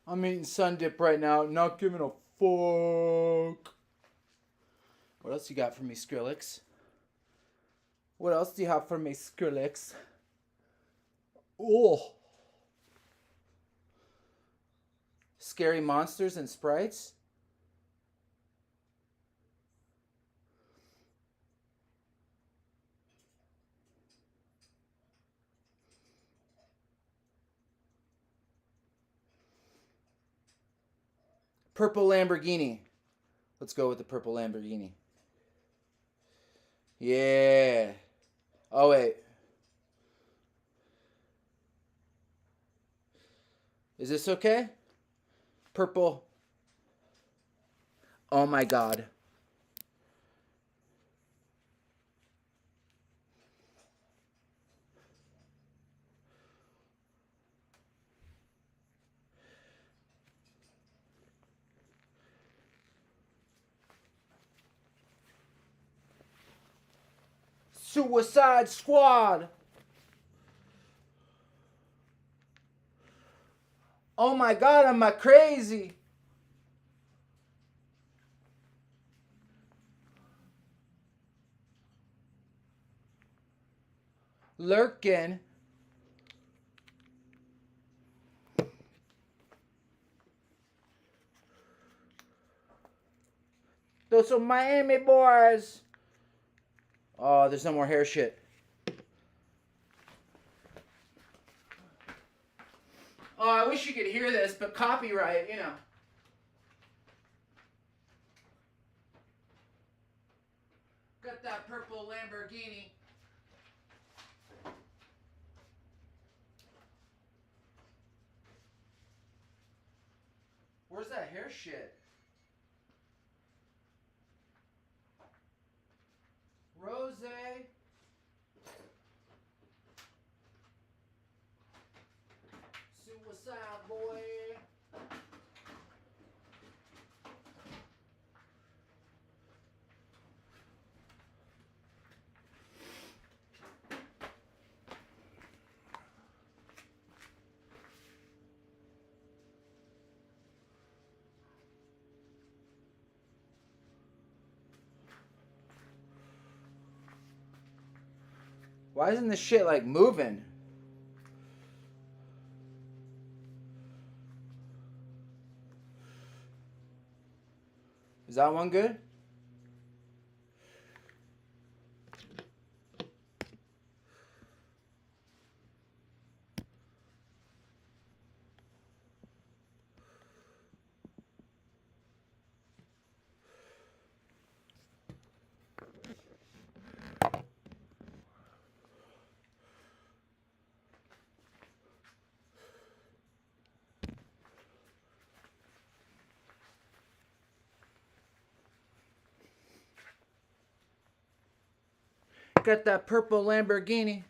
I'm eating sun dip right now, not giving a fuck. What else you got for me, Skrillex? What else do you have for me, Skrillex? Oh. Scary monsters and sprites? Purple Lamborghini. Let's go with the purple Lamborghini. Yeah. Oh, wait. Is this okay? Purple. Oh my god. Suicide Squad. Oh my god, am I crazy? Lurkin. Those are Miami boys. Oh, there's no more hair shit. Oh, I wish you could hear this, but copyright, you know. Got that purple Lamborghini. Where's that hair shit? Rose. Suicide boy. Why isn't this shit like moving? Is that one good? Got that purple Lamborghini.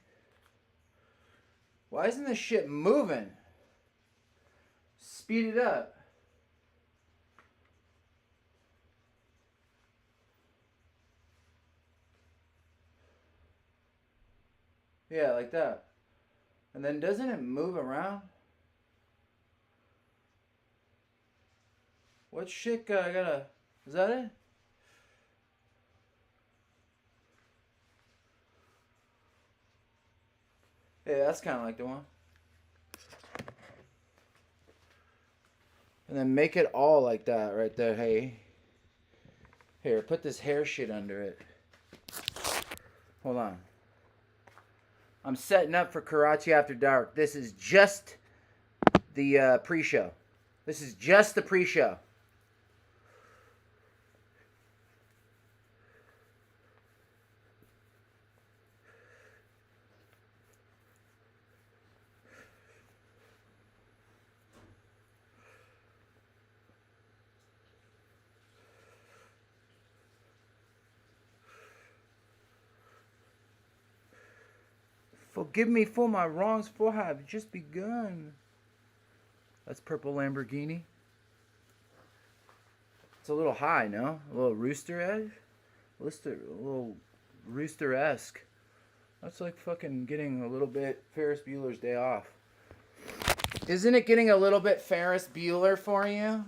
Why isn't this shit moving? Speed it up. Yeah, like that. And then doesn't it move around? What shit I gotta... Is that it? Yeah, that's kind of like the one. And then make it all like that right there. Hey. Here, put this hair shit under it. Hold on. I'm setting up for Karachi After Dark. This is just the pre-show. This is just the pre-show. Forgive me for my wrongs, for I have just begun. That's purple Lamborghini. It's a little high, no? A little rooster-esque? A little rooster-esque. That's like fucking getting a little bit Ferris Bueller's Day Off. Isn't it getting a little bit Ferris Bueller for you?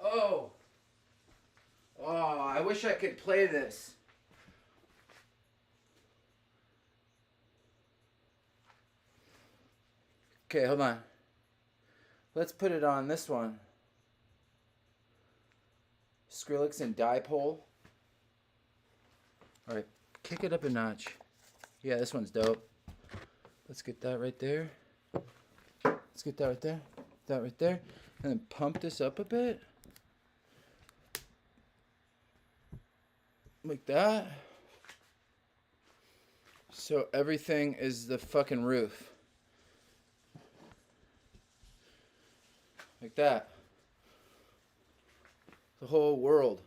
Oh. Oh, I wish I could play this. Okay, hold on. Let's put it on this one. Skrillex and Dipole. Alright, kick it up a notch. Yeah, this one's dope. Let's get that right there. Let's get that right there. That right there. And then pump this up a bit. Like that. So everything is the fucking roof. Like that. The whole world.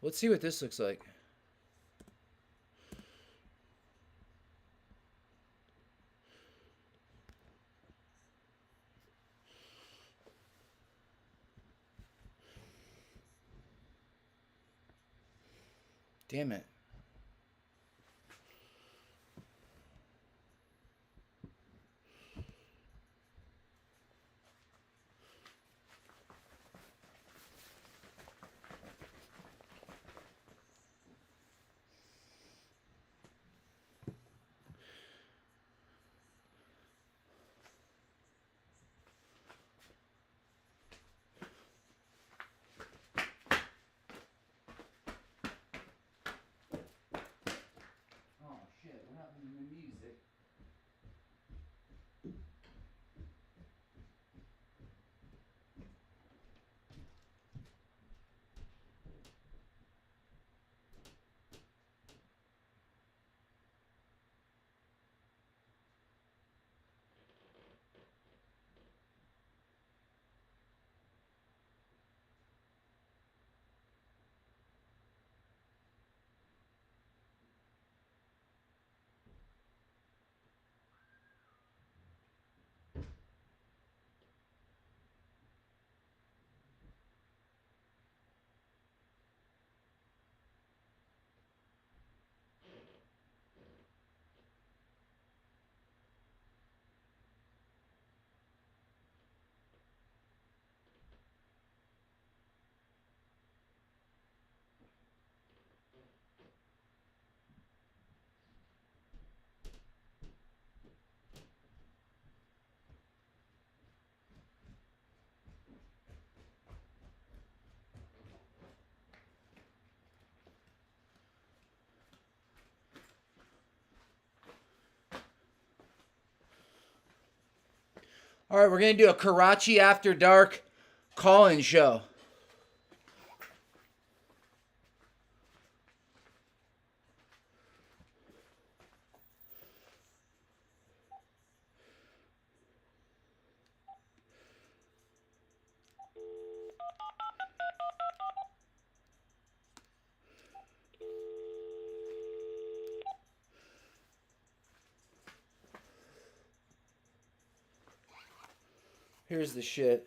Let's see what this looks like. Damn it. All right, we're going to do a Karachi After Dark call-in show. Here's the shit.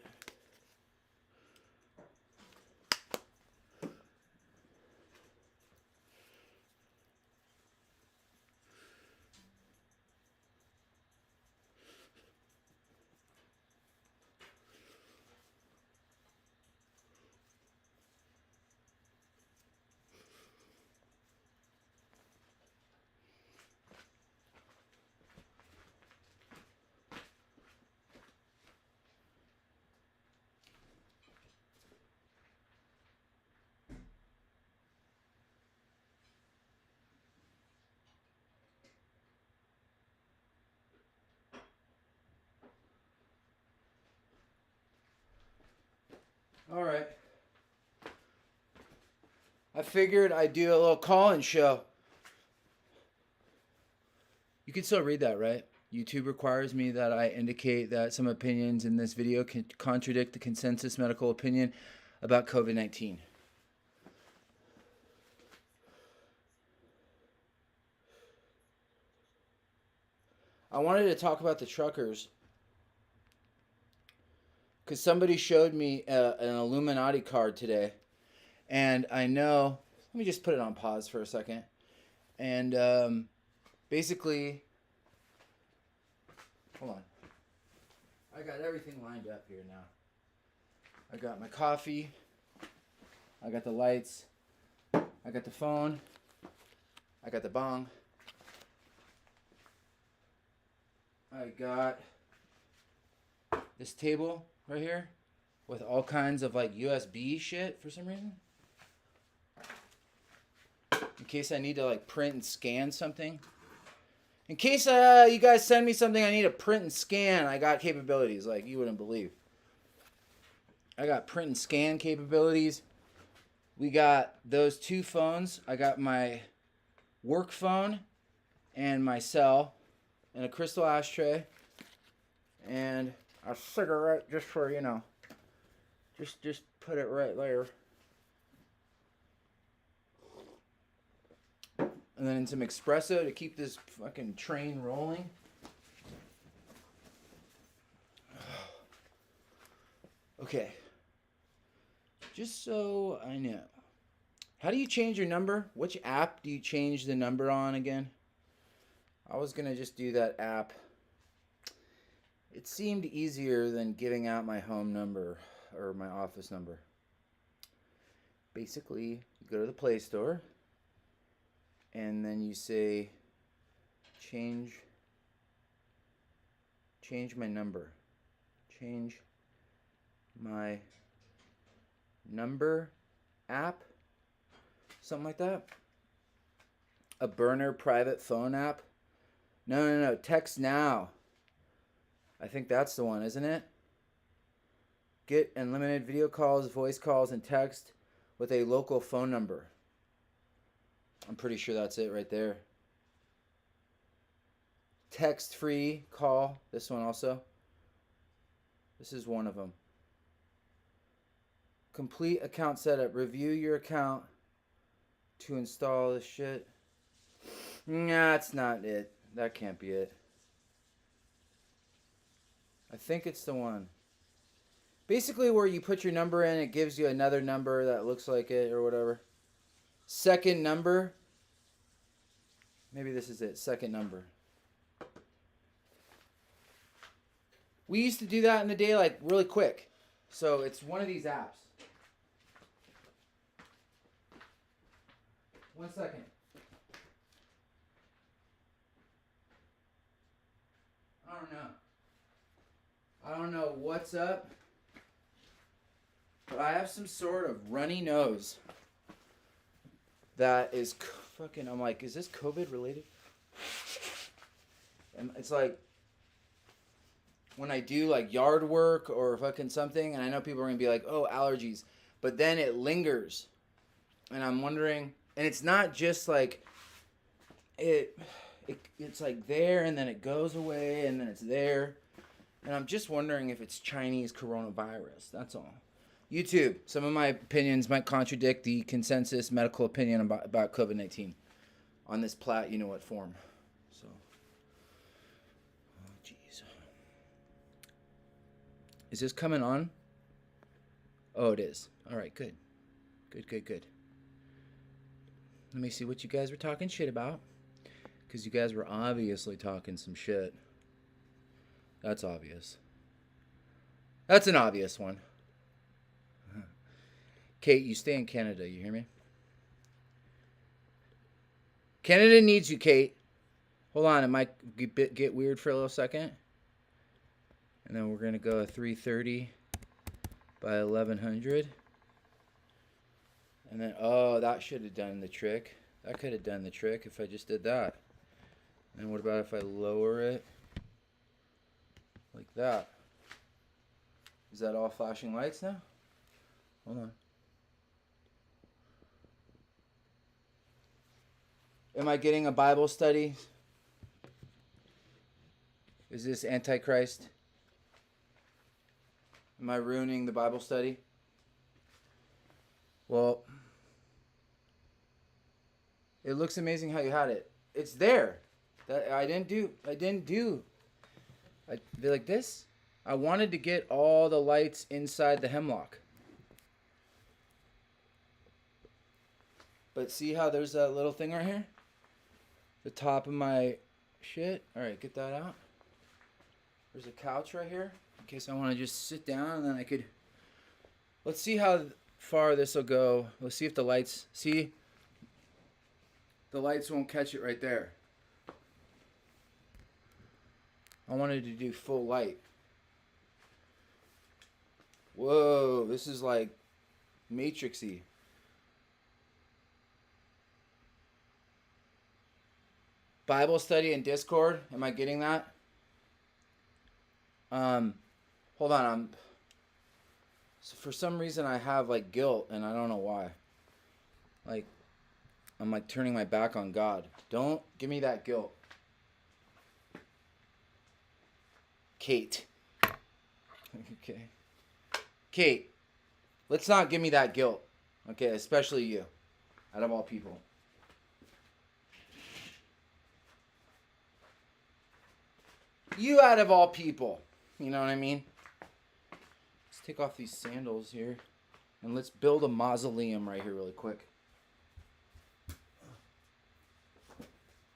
All right. I figured I'd do a little call-in show. You can still read that, right? YouTube requires me that I indicate that some opinions in this video can contradict the consensus medical opinion about COVID-19. I wanted to talk about the truckers because somebody showed me an Illuminati card today, and I know. Let me just put it on pause for a second, and basically, hold on. I got everything lined up here now. I got my coffee. I got the lights. I got the phone. I got the bong. I got this table right here with all kinds of like USB shit for some reason. In case I need to like print and scan something. In case you guys send me something I need to print and scan, I got capabilities like you wouldn't believe. I got print and scan capabilities. We got those two phones. I got my work phone and my cell and a crystal ashtray and a cigarette just for, you know, just put it right there. And then some espresso to keep this fucking train rolling. Okay. Just so I know. How do you change your number? Which app do you change the number on again? I was going to just do that app. It seemed easier than giving out my home number or my office number. Basically, you go to the Play Store and then you say change my number. Change my number app. Something like that. A burner private phone app. No. Text now. I think that's the one, isn't it? Get unlimited video calls, voice calls, and text with a local phone number. I'm pretty sure that's it right there. Text free call. This one also. This is one of them. Complete account setup. Review your account to install this shit. Nah, that's not it. That can't be it. I think it's the one. Basically where you put your number in, it gives you another number that looks like it or whatever. Second number. Maybe this is it. Second number. We used to do that in the day like really quick. So it's one of these apps. One second. I don't know what's up, but I have some sort of runny nose that is fucking, I'm like, is this COVID related? And it's like, when I do like yard work or fucking something, and I know people are going to be like, oh, allergies, but then it lingers. And I'm wondering, and it's not just like, it's like there, and then it goes away, and then it's there. And I'm just wondering if it's Chinese coronavirus. That's all. YouTube, some of my opinions might contradict the consensus medical opinion about COVID-19 on this plat, you know what form. So, oh, jeez. Is this coming on? Oh, it is. All right, good. Good. Let me see what you guys were talking shit about. Because you guys were obviously talking some shit. That's obvious. That's an obvious one. Kate, you stay in Canada. You hear me? Canada needs you, Kate. Hold on. It might get weird for a little second. And then we're going to go 330 by 1100. And then, oh, that should have done the trick. That could have done the trick if I just did that. And what about if I lower it like that? Is that all flashing lights now? Hold on. Am I getting a Bible study? Is this Antichrist? Am I ruining the Bible study? Well, it looks amazing how you had it. It's there. That I didn't do. I did like this. I wanted to get all the lights inside the hemlock. But see how there's that little thing right here? The top of my shit. All right, get that out. There's a couch right here in case I want to just sit down, and then I could. Let's see how far this will go. Let's see if the lights. See? The lights won't catch it right there. I wanted to do full light. Whoa, this is like Matrixy. Bible study and Discord. Am I getting that? Hold on. So for some reason I have like guilt, and I don't know why. Like, I'm like turning my back on God. Don't give me that guilt. Kate. Okay. Kate, let's not give me that guilt. Okay, especially you. Out of all people. You out of all people. You know what I mean? Let's take off these sandals here. And let's build a mausoleum right here really quick.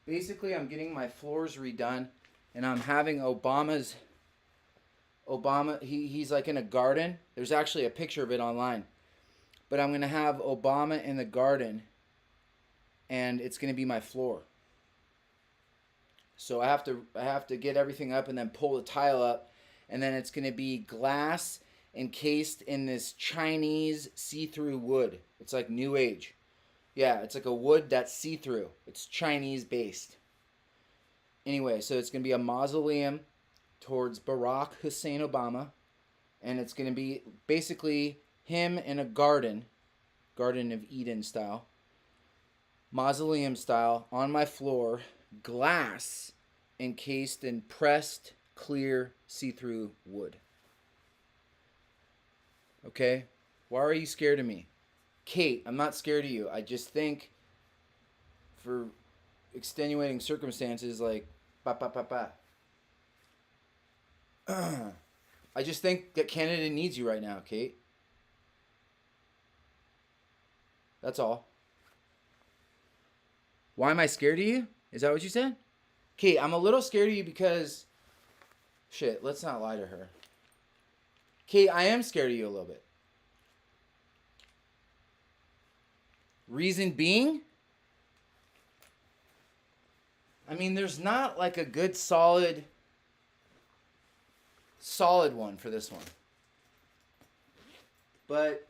Basically, I'm getting my floors redone. And I'm having Obama, he's like in a garden. There's actually a picture of it online. But I'm going to have Obama in the garden. And it's going to be my floor. So I have to get everything up and then pull the tile up, and then it's going to be glass encased in this Chinese see-through wood. It's like New Age. Yeah, it's like a wood that's see-through. It's Chinese based. Anyway, so it's going to be a mausoleum towards Barack Hussein Obama, and it's going to be basically him in a Garden of Eden style, mausoleum style, on my floor. Glass encased in pressed, clear, see-through wood. Okay? Why are you scared of me? Kate, I'm not scared of you. I just think for extenuating circumstances like I just think that Canada needs you right now, Kate. That's all. Why am I scared of you? Is that what you said? Kate, I'm a little scared of you because... Shit, let's not lie to her. Kate, I am scared of you a little bit. Reason being? I mean, there's not like a good solid one for this one. But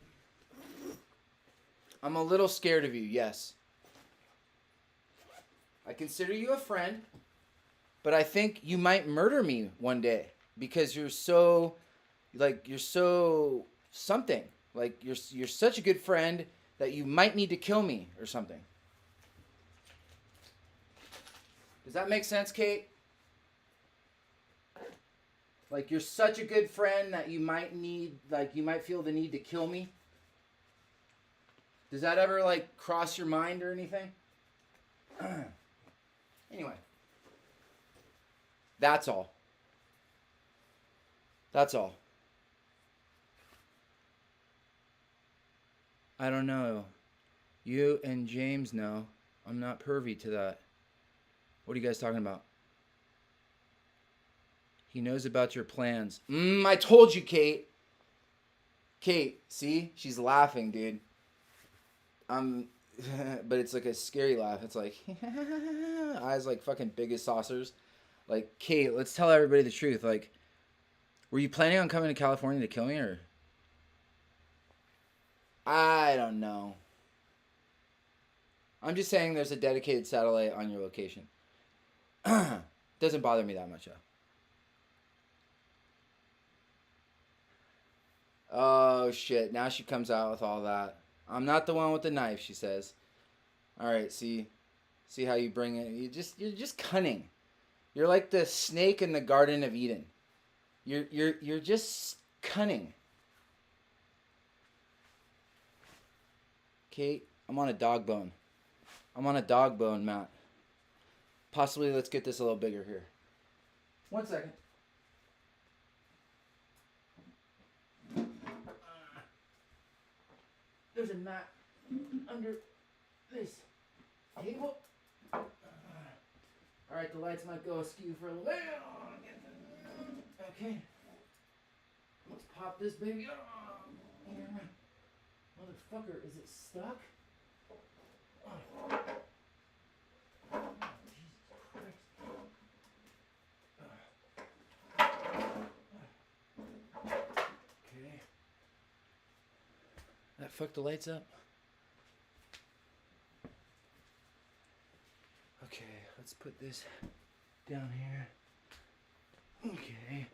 I'm a little scared of you, yes. I consider you a friend, but I think you might murder me one day because you're so something. Like you're such a good friend that you might need to kill me or something. Does that make sense, Kate? Like you're such a good friend that you might feel the need to kill me. Does that ever like cross your mind or anything? Anyway, that's all. That's all. I don't know. You and James know. I'm not privy to that. What are you guys talking about? He knows about your plans. I told you, Kate. Kate, see? She's laughing, dude. But it's like a scary laugh. It's like, eyes like fucking big as saucers. Like, Kate, let's tell everybody the truth. Like, were you planning on coming to California to kill me, or? I don't know. I'm just saying there's a dedicated satellite on your location. Doesn't bother me that much, though. Oh, shit. Now she comes out with all that. I'm not the one with the knife, she says. All right, see how you bring it. You're just cunning. You're like the snake in the Garden of Eden. You're just cunning. Kate, I'm on a dog bone. I'm on a dog bone, Matt. Possibly let's get this a little bigger here. 1 second. There's a mat under this table. Alright, the lights might go askew for a little bit. Okay. Let's pop this baby. Motherfucker, is it stuck? Oh. Okay. That fucked the lights up. Okay, let's put this down here. Okay.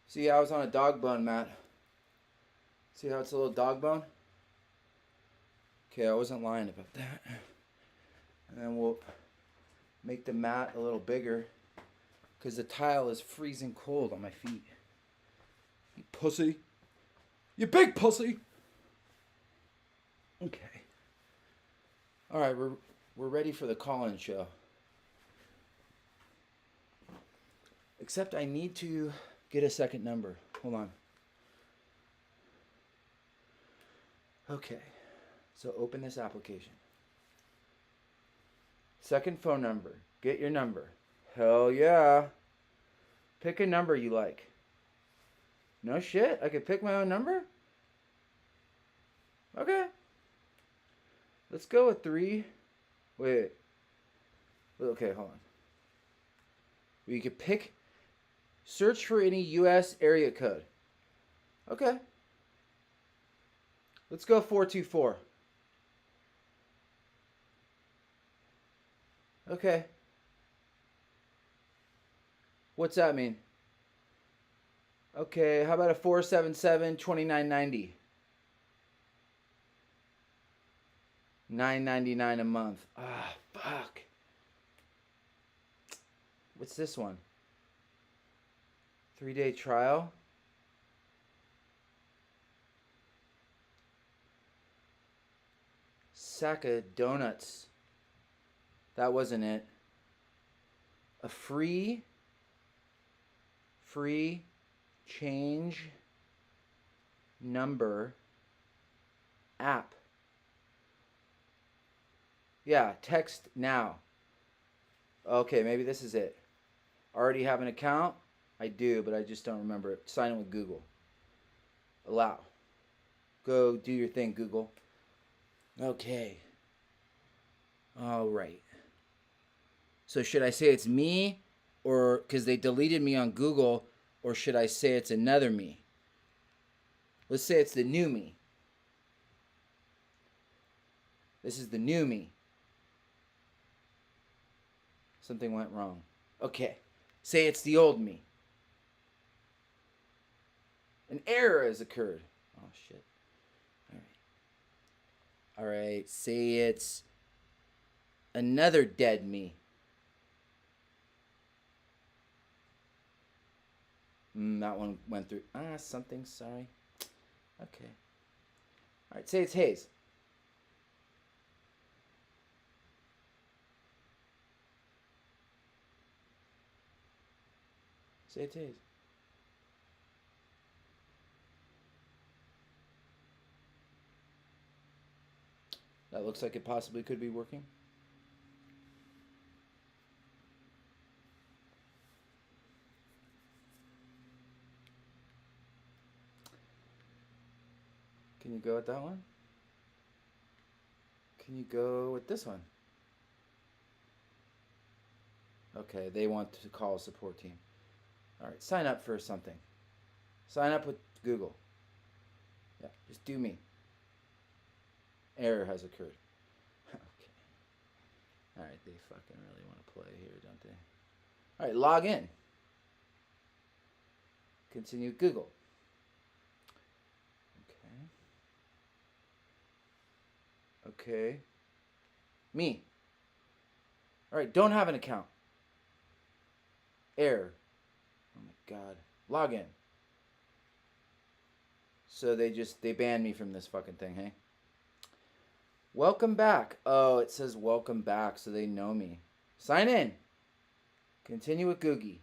See, I was on a dog bone, Matt. See how it's a little dog bone? Okay, I wasn't lying about that. And then we'll make the mat a little bigger because the tile is freezing cold on my feet. You pussy. You big pussy. Okay. All right, we're ready for the call-in show. Except I need to get a second number. Hold on. Okay. So open this application. Second phone number. Get your number. Hell yeah. Pick a number you like. No shit? I could pick my own number? Okay. Let's go with 3. Wait. Okay, hold on. You could pick, search for any U.S. area code. Okay. Let's go 424. Okay. What's that mean? Okay, how about a 477-2990? $9.99 a month. Ah, fuck. What's this one? 3-day trial? Sack of donuts. That wasn't it. A free change number app. Yeah, text now. Okay, maybe this is it. Already have an account? I do, but I just don't remember it. Sign in with Google. Allow. Go do your thing, Google. Okay. All right. So should I say it's me, or because they deleted me on Google, or should I say it's another me? Let's say it's the new me. This is the new me. Something went wrong. Okay. Say it's the old me. An error has occurred. Oh, shit. All right. Say it's another dead me. That one went through. Something. Sorry. Okay. All right. Say it's Hayes. Say it's Hayes. That looks like it possibly could be working. Can you go with that one? Can you go with this one? Okay, they want to call a support team. All right, sign up for something. Sign up with Google. Yeah, just do me. Error has occurred. Okay. All right, they fucking really want to play here, don't they? All right, log in. Continue Google. Okay. Me. All right, don't have an account. Error. Oh my god. Log in. So they banned me from this fucking thing, hey? Welcome back. Oh, it says welcome back, so they know me. Sign in. Continue with Googie.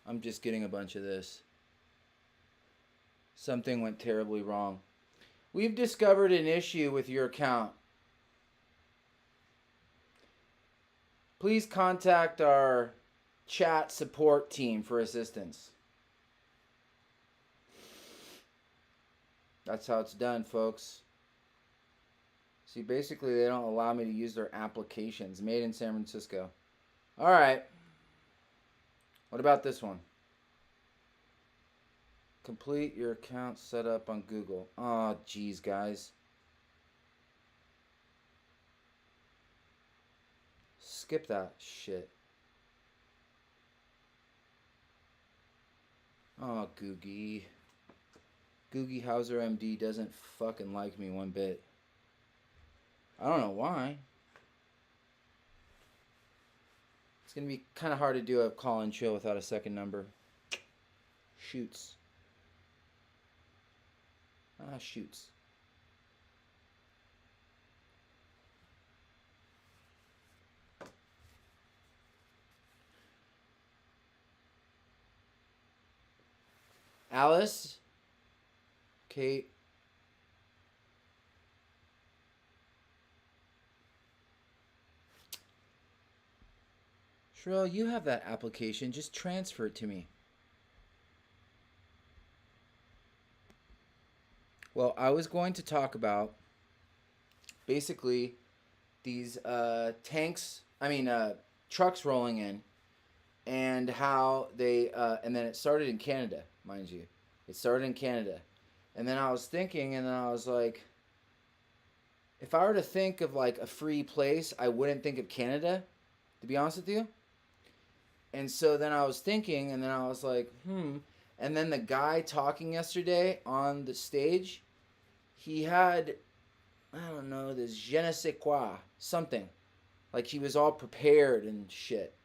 I'm just getting a bunch of this. Something went terribly wrong. We've discovered an issue with your account. Please contact our chat support team for assistance. That's how it's done, folks. See, basically, they don't allow me to use their applications. Made in San Francisco. All right. What about this one? Complete your account setup on Google. Oh, geez, guys. Skip that shit. Oh, Googie. Googie Hauser MD doesn't fucking like me one bit. I don't know why. It's going to be kind of hard to do a call-in show without a second number. Shoots. Shoots. Alice. Kate. Sherelle, you have that application. Just transfer it to me. Well, I was going to talk about basically these trucks rolling in, and how they, and then it started in Canada, mind you. It started in Canada. And then I was thinking, and then I was like, if I were to think of like a free place, I wouldn't think of Canada, to be honest with you. And so then I was thinking, and then I was like, And then the guy talking yesterday on the stage, he had, I don't know, this je ne sais quoi, something. Like he was all prepared and shit.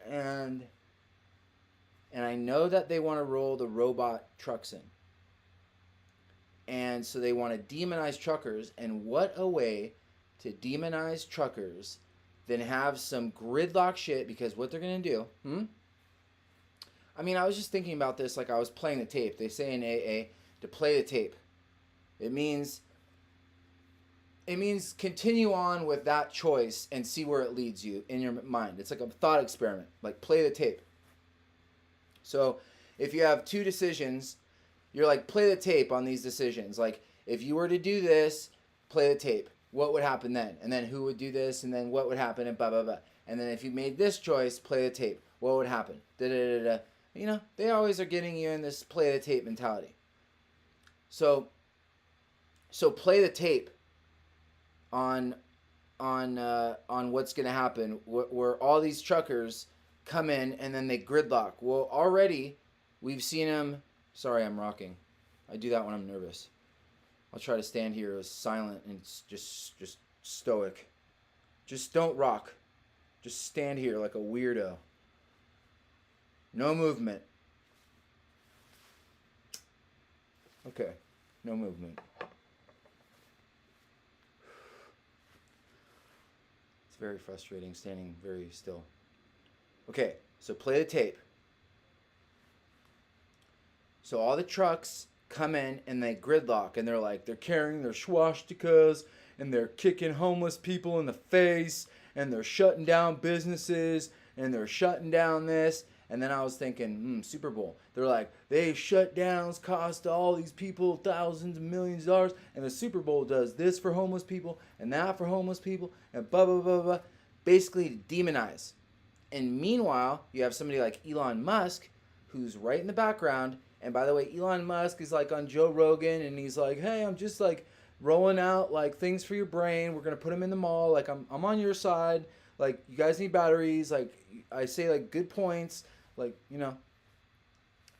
And I know that they want to roll the robot trucks in. And so they want to demonize truckers. And what a way to demonize truckers than have some gridlock shit, because what they're going to do, I mean, I was just thinking about this like I was playing the tape. They say in AA to play the tape. It means continue on with that choice and see where it leads you in your mind. It's like a thought experiment. Like play the tape. So if you have two decisions, you're like, play the tape on these decisions. Like if you were to do this, play the tape. What would happen then? And then who would do this? And then what would happen? And blah, blah, blah. And then if you made this choice, play the tape. What would happen? Da, da, da, da. You know, they always are getting you in this play the tape mentality. So play the tape on what's going to happen, where all these truckers come in and then they gridlock. Well, already we've seen them. Sorry, I'm rocking. I do that when I'm nervous. I'll try to stand here as silent and just stoic. Just don't rock. Just stand here like a weirdo. No movement. Okay, no movement. It's very frustrating standing very still. Okay, so play the tape. So all the trucks come in and they gridlock, and they're carrying their swastikas, and they're kicking homeless people in the face, and they're shutting down businesses, and they're shutting down this. And then I was thinking, Super Bowl. They're like, they shutdowns cost all these people thousands and millions of dollars, and the Super Bowl does this for homeless people and that for homeless people, and blah, blah, blah, blah. Basically to demonize. And meanwhile, you have somebody like Elon Musk, who's right in the background. And by the way, Elon Musk is like on Joe Rogan, and he's like, hey, I'm just like rolling out like things for your brain. We're going to put them in the mall. Like I'm on your side. Like you guys need batteries. Like I say like good points. Like, you know.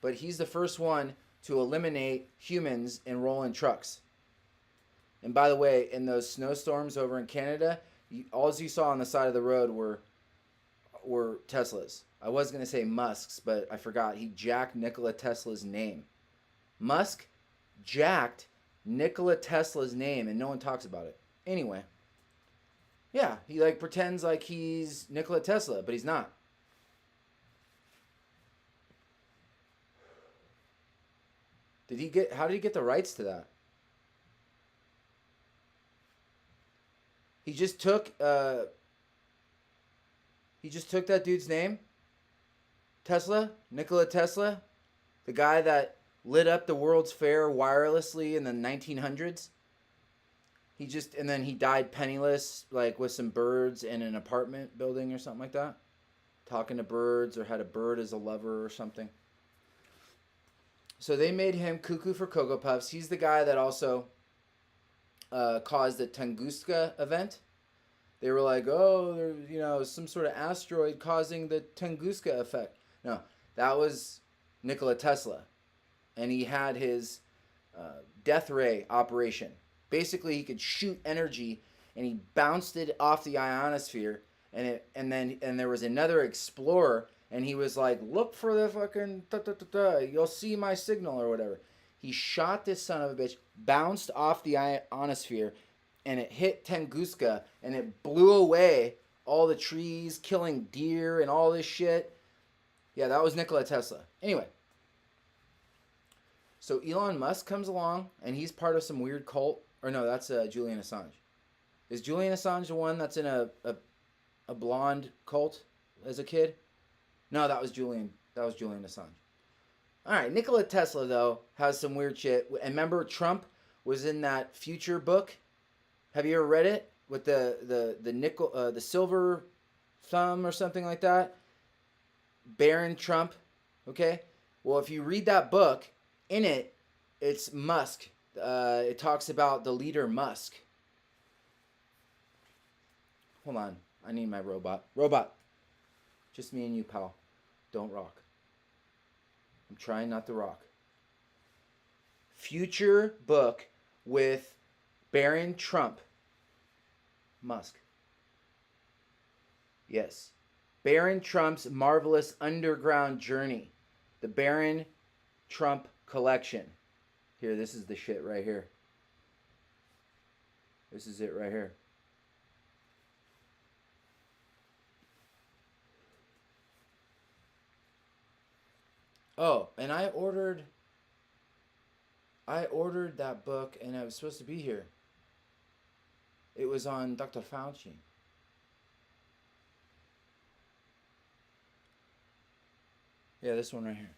But he's the first one to eliminate humans and roll in trucks. And by the way, in those snowstorms over in Canada, all you saw on the side of the road were Teslas. I was going to say Musk's, but I forgot. He jacked Nikola Tesla's name. Musk jacked Nikola Tesla's name and no one talks about it. Anyway, yeah, he like pretends like he's Nikola Tesla, but he's not. How did he get the rights to that? He just took that dude's name, Tesla, Nikola Tesla, the guy that lit up the World's Fair wirelessly in the 1900s. And then he died penniless, like with some birds in an apartment building or something like that. Talking to birds, or had a bird as a lover or something. So they made him cuckoo for Cocoa Puffs. He's the guy that also caused the Tunguska event. They were like, oh, there's some sort of asteroid causing the Tunguska effect. No, that was Nikola Tesla. And he had his death ray operation. Basically, he could shoot energy, and he bounced it off the ionosphere. And there was another explorer, and he was like, look for the fucking you'll see my signal or whatever. He shot this son of a bitch, bounced off the ionosphere, and it hit Tunguska, and it blew away all the trees, killing deer and all this shit. Yeah, that was Nikola Tesla. Anyway, so Elon Musk comes along, and he's part of some weird cult. Or no, that's Julian Assange. Is Julian Assange the one that's in a blonde cult as a kid? No, that was Julian Assange. All right, Nikola Tesla, though, has some weird shit. And remember, Trump was in that Future book. Have you ever read it? With the silver thumb or something like that? Baron Trump. Okay? Well, if you read that book, in it, it's Musk. It talks about the leader Musk. Hold on. I need my robot. Robot. Just me and you, pal. Don't rock. I'm trying not to rock. Future book with Baron Trump. Musk. Yes. Baron Trump's Marvelous Underground Journey. The Baron Trump Collection. Here, this is the shit right here. This is it right here. Oh, and I ordered that book, and it was supposed to be here. It was on Dr. Fauci. Yeah, this one right here.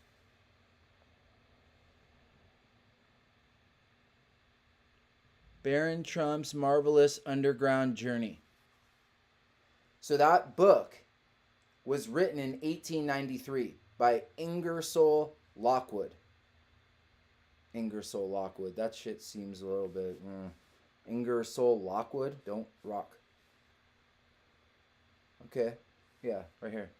Baron Trump's Marvelous Underground Journey. So that book was written in 1893 by Ingersoll Lockwood. Ingersoll Lockwood. That shit seems a little bit... Ingersoll Lockwood. Don't rock. Okay. Yeah, right here.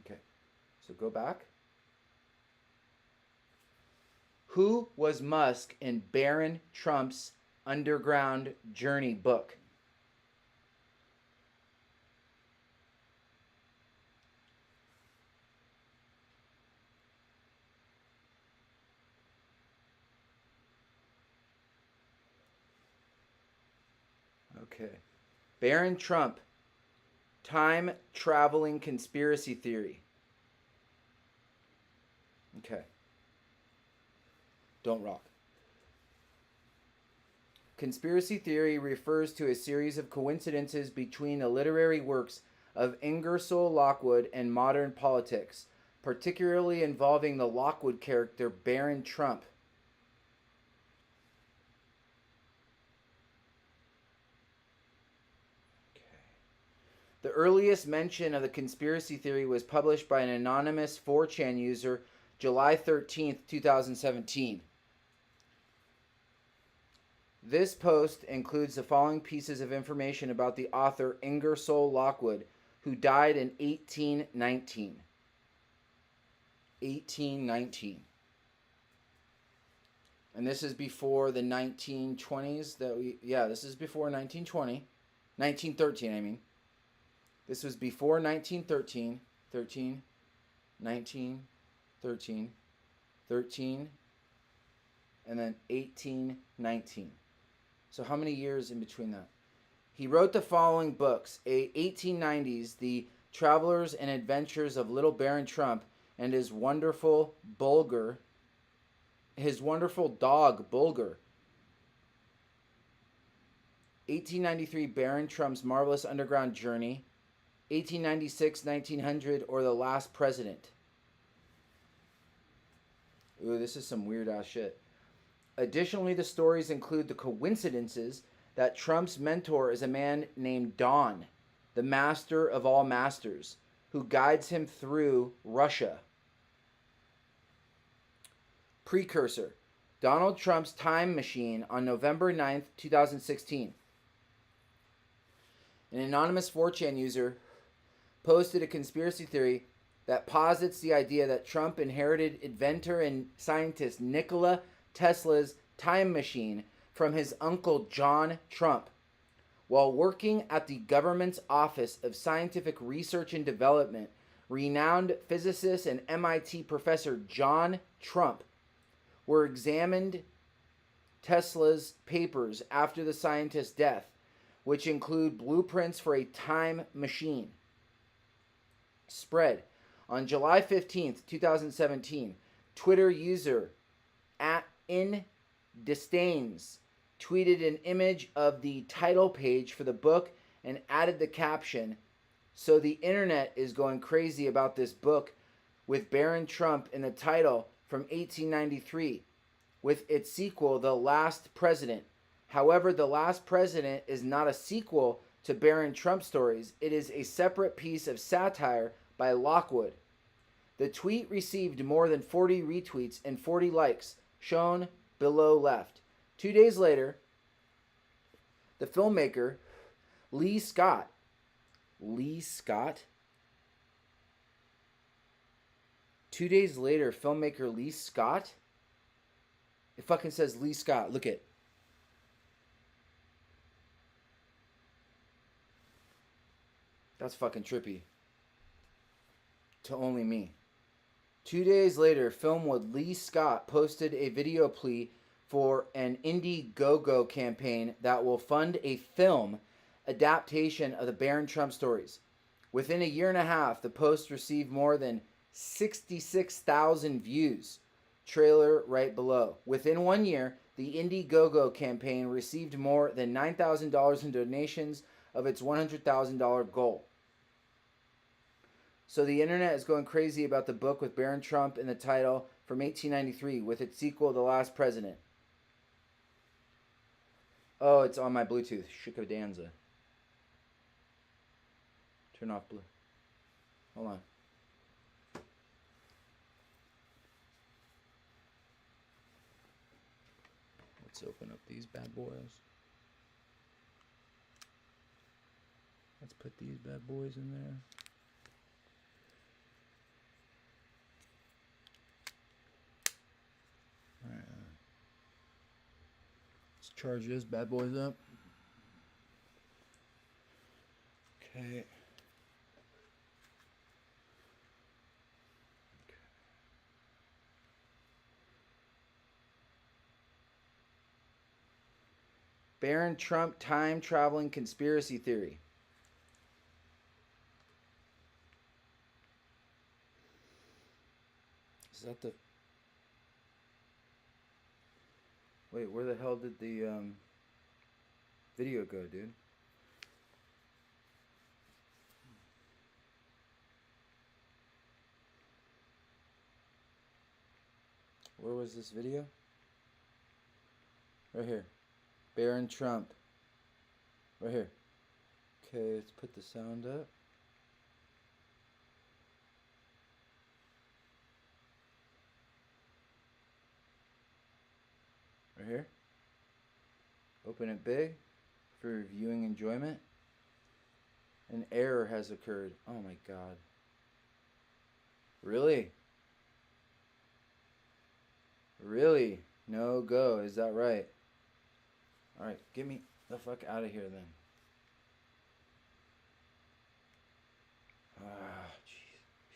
Okay. So go back. Who was Musk in Baron Trump's Underground Journey book? Okay. Baron Trump, Time Traveling Conspiracy Theory. Okay. Don't rock. Conspiracy theory refers to a series of coincidences between the literary works of Ingersoll Lockwood and modern politics, particularly involving the Lockwood character Baron Trump. The earliest mention of the conspiracy theory was published by an anonymous 4chan user July 13th, 2017. This post includes the following pieces of information about the author Ingersoll Lockwood, who died in 1819. 1819. And this is before the 1920s this is before 1920. 1913, I mean. This was before 1913. 13, 19, 13, 13, and then 18, 19. So how many years in between that? He wrote the following books: 1890s, The Travelers and Adventures of Little Baron Trump and his wonderful dog Bulger. 1893, Baron Trump's Marvelous Underground Journey. 1896, 1900, or The Last President. Ooh, this is some weird ass shit. Additionally, the stories include the coincidences that Trump's mentor is a man named Don, the master of all masters, who guides him through Russia. Precursor: Donald Trump's Time Machine on November 9th, 2016. An anonymous 4chan user posted a conspiracy theory that posits the idea that Trump inherited inventor and scientist Nikola Tesla's time machine from his uncle John Trump. While working at the government's Office of Scientific Research and Development, renowned physicist and MIT professor John Trump were examined Tesla's papers after the scientist's death, which include blueprints for a time machine. Spread. On July 15th, 2017, Twitter user @indisdains tweeted an image of the title page for the book and added the caption, "So the internet is going crazy about this book with Baron Trump in the title from 1893, with its sequel, The Last President. However, The Last President is not a sequel to Baron Trump stories. It is a separate piece of satire by Lockwood." The tweet received more than 40 retweets and 40 likes, shown below left. 2 days later, the filmmaker Lee Scott. 2 days later, filmmaker Lee Scott. It fucking says Lee Scott. Look it. That's fucking trippy. To only me. 2 days later, Filmwood Lee Scott posted a video plea for an Indiegogo campaign that will fund a film adaptation of the Baron Trump stories. Within a year and a half, the post received more than 66,000 views. Trailer right below. Within 1 year, the Indiegogo campaign received more than $9,000 in donations of its $100,000 goal. So the internet is going crazy about the book with Baron Trump in the title from 1893 with its sequel, The Last President. Oh, it's on my Bluetooth. Shikadanza. Turn off blue. Hold on. Let's open up these bad boys. Let's put these bad boys in there. Alright. Let's charge this bad boys up. Okay. Baron Trump time traveling conspiracy theory. Is that the... Wait, where the hell did the video go, dude? Where was this video? Right here. Baron Trump. Right here. Okay, let's put the sound up. Right here. Open it big for viewing enjoyment. An error has occurred. Oh my god. Really? Really? No go. Is that right? Alright, get me the fuck out of here then. Ah, jeez.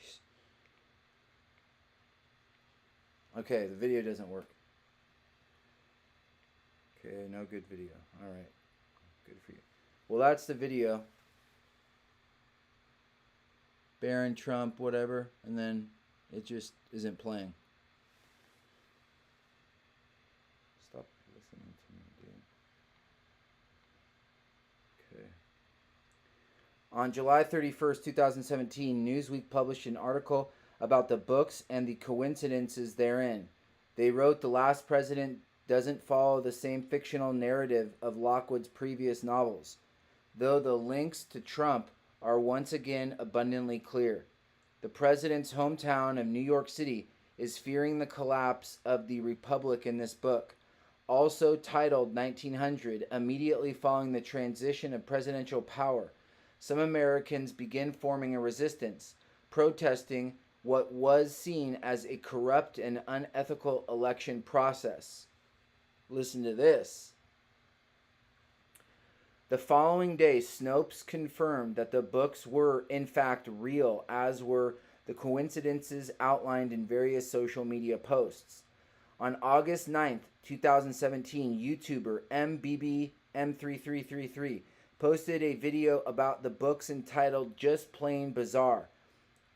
Okay, the video doesn't work. Okay, no good video. All right. Good for you. Well, that's the video. Barron, Trump, whatever, and then it just isn't playing. Stop listening to me, dude. Okay. On July 31st, 2017, Newsweek published an article about the books and the coincidences therein. They wrote the last president doesn't follow the same fictional narrative of Lockwood's previous novels, though the links to Trump are once again abundantly clear. The president's hometown of New York City is fearing the collapse of the Republic in this book, also titled 1900, immediately following the transition of presidential power. Some Americans begin forming a resistance, protesting what was seen as a corrupt and unethical election process. Listen to this. The following day, Snopes confirmed that the books were, in fact, real, as were the coincidences outlined in various social media posts. On August 9th, 2017, YouTuber MBBM3333 posted a video about the books entitled Just Plain Bizarre.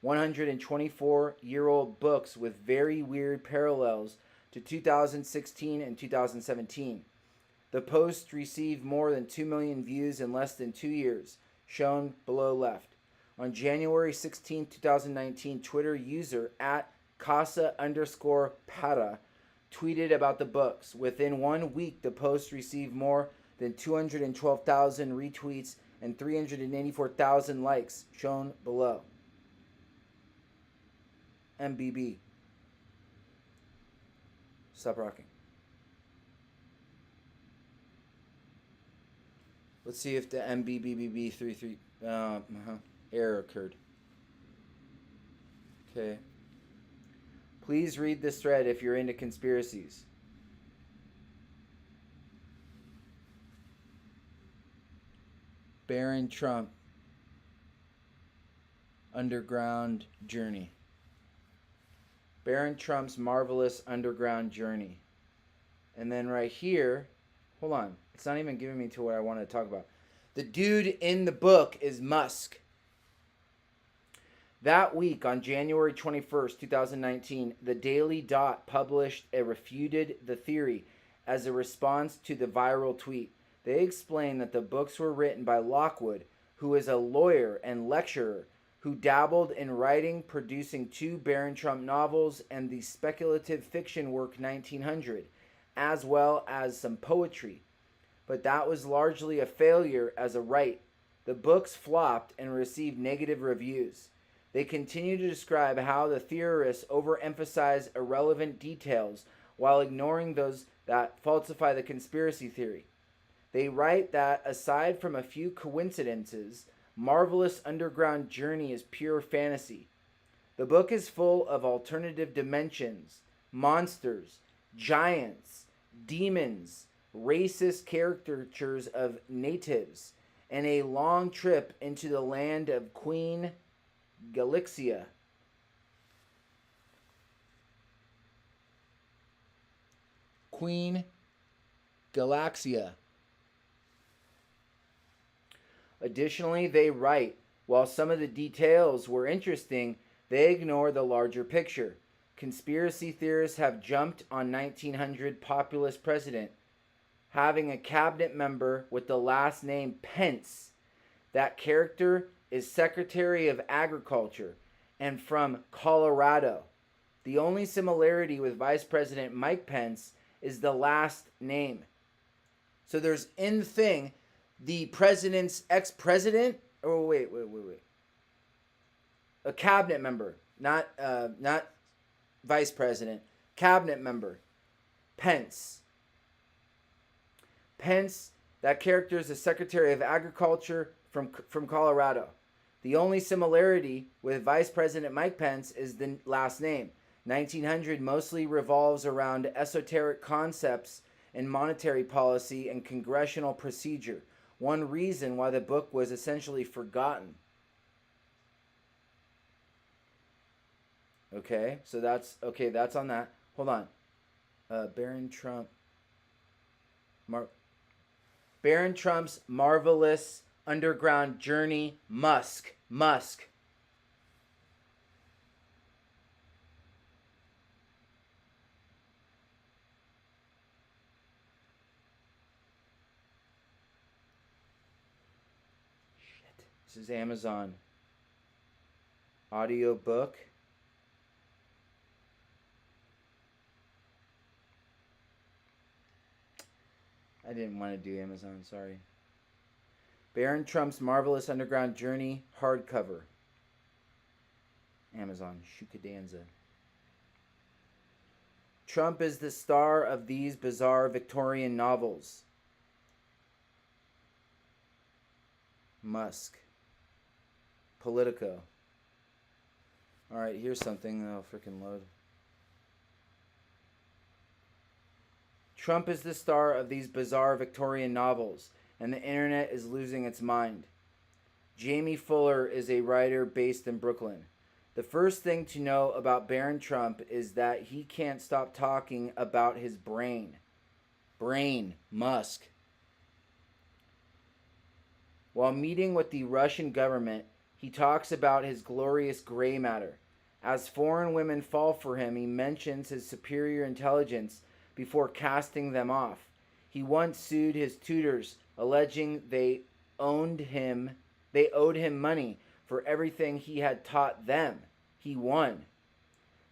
124-year-old books with very weird parallels to 2016 and 2017. The post received more than 2 million views in less than 2 years, shown below left. On January 16, 2019, Twitter user @Casa_Para tweeted about the books. Within 1 week, the post received more than 212,000 retweets and 384,000 likes, shown below. MBB. Stop rocking. Let's see if the MBBBB33 error occurred. Okay. Please read this thread if you're into conspiracies. Barron Trump Underground Journey. Barron Trump's marvelous underground journey. And then right here, hold on. It's not even giving me to what I want to talk about. The dude in the book is Musk. That week, on January 21st, 2019, the Daily Dot published a refuted the theory as a response to the viral tweet. They explained that the books were written by Lockwood, who is a lawyer and lecturer who dabbled in writing, producing 2 Barron Trump novels and the speculative fiction work 1900, as well as some poetry. But that was largely a failure as a write. The books flopped and received negative reviews. They continue to describe how the theorists overemphasize irrelevant details while ignoring those that falsify the conspiracy theory. They write that, aside from a few coincidences, Marvelous Underground Journey is pure fantasy. The book is full of alternative dimensions, monsters, giants, demons, racist caricatures of natives, and a long trip into the land of Queen Galaxia. Queen Galaxia. Additionally, they write, while some of the details were interesting, they ignore the larger picture. Conspiracy theorists have jumped on 1900 populist president, having a cabinet member with the last name Pence. That character is Secretary of Agriculture and from Colorado. The only similarity with Vice President Mike Pence is the last name. So there's in the thing, the president's ex-president, oh wait. A cabinet member, not vice president, cabinet member, Pence. Pence, that character is the Secretary of Agriculture from Colorado. The only similarity with Vice President Mike Pence is the last name. 1900 mostly revolves around esoteric concepts in monetary policy and congressional procedure. One reason why the book was essentially forgotten. Okay, so that's on that. Hold on. Baron Trump's marvelous underground journey. Musk. Shit. This is Amazon. Audio book. I didn't want to do Amazon, sorry. Baron Trump's Marvelous Underground Journey, hardcover. Amazon, Shukadanza. Trump is the star of these bizarre Victorian novels. Musk. Politico. Alright, here's something that'll freaking load. Trump is the star of these bizarre Victorian novels, and the internet is losing its mind. Jamie Fuller is a writer based in Brooklyn. The first thing to know about Baron Trump is that he can't stop talking about his brain. Musk. While meeting with the Russian government, he talks about his glorious gray matter. As foreign women fall for him, he mentions his superior intelligence before casting them off. He once sued his tutors, alleging they owed him money for everything he had taught them. He won.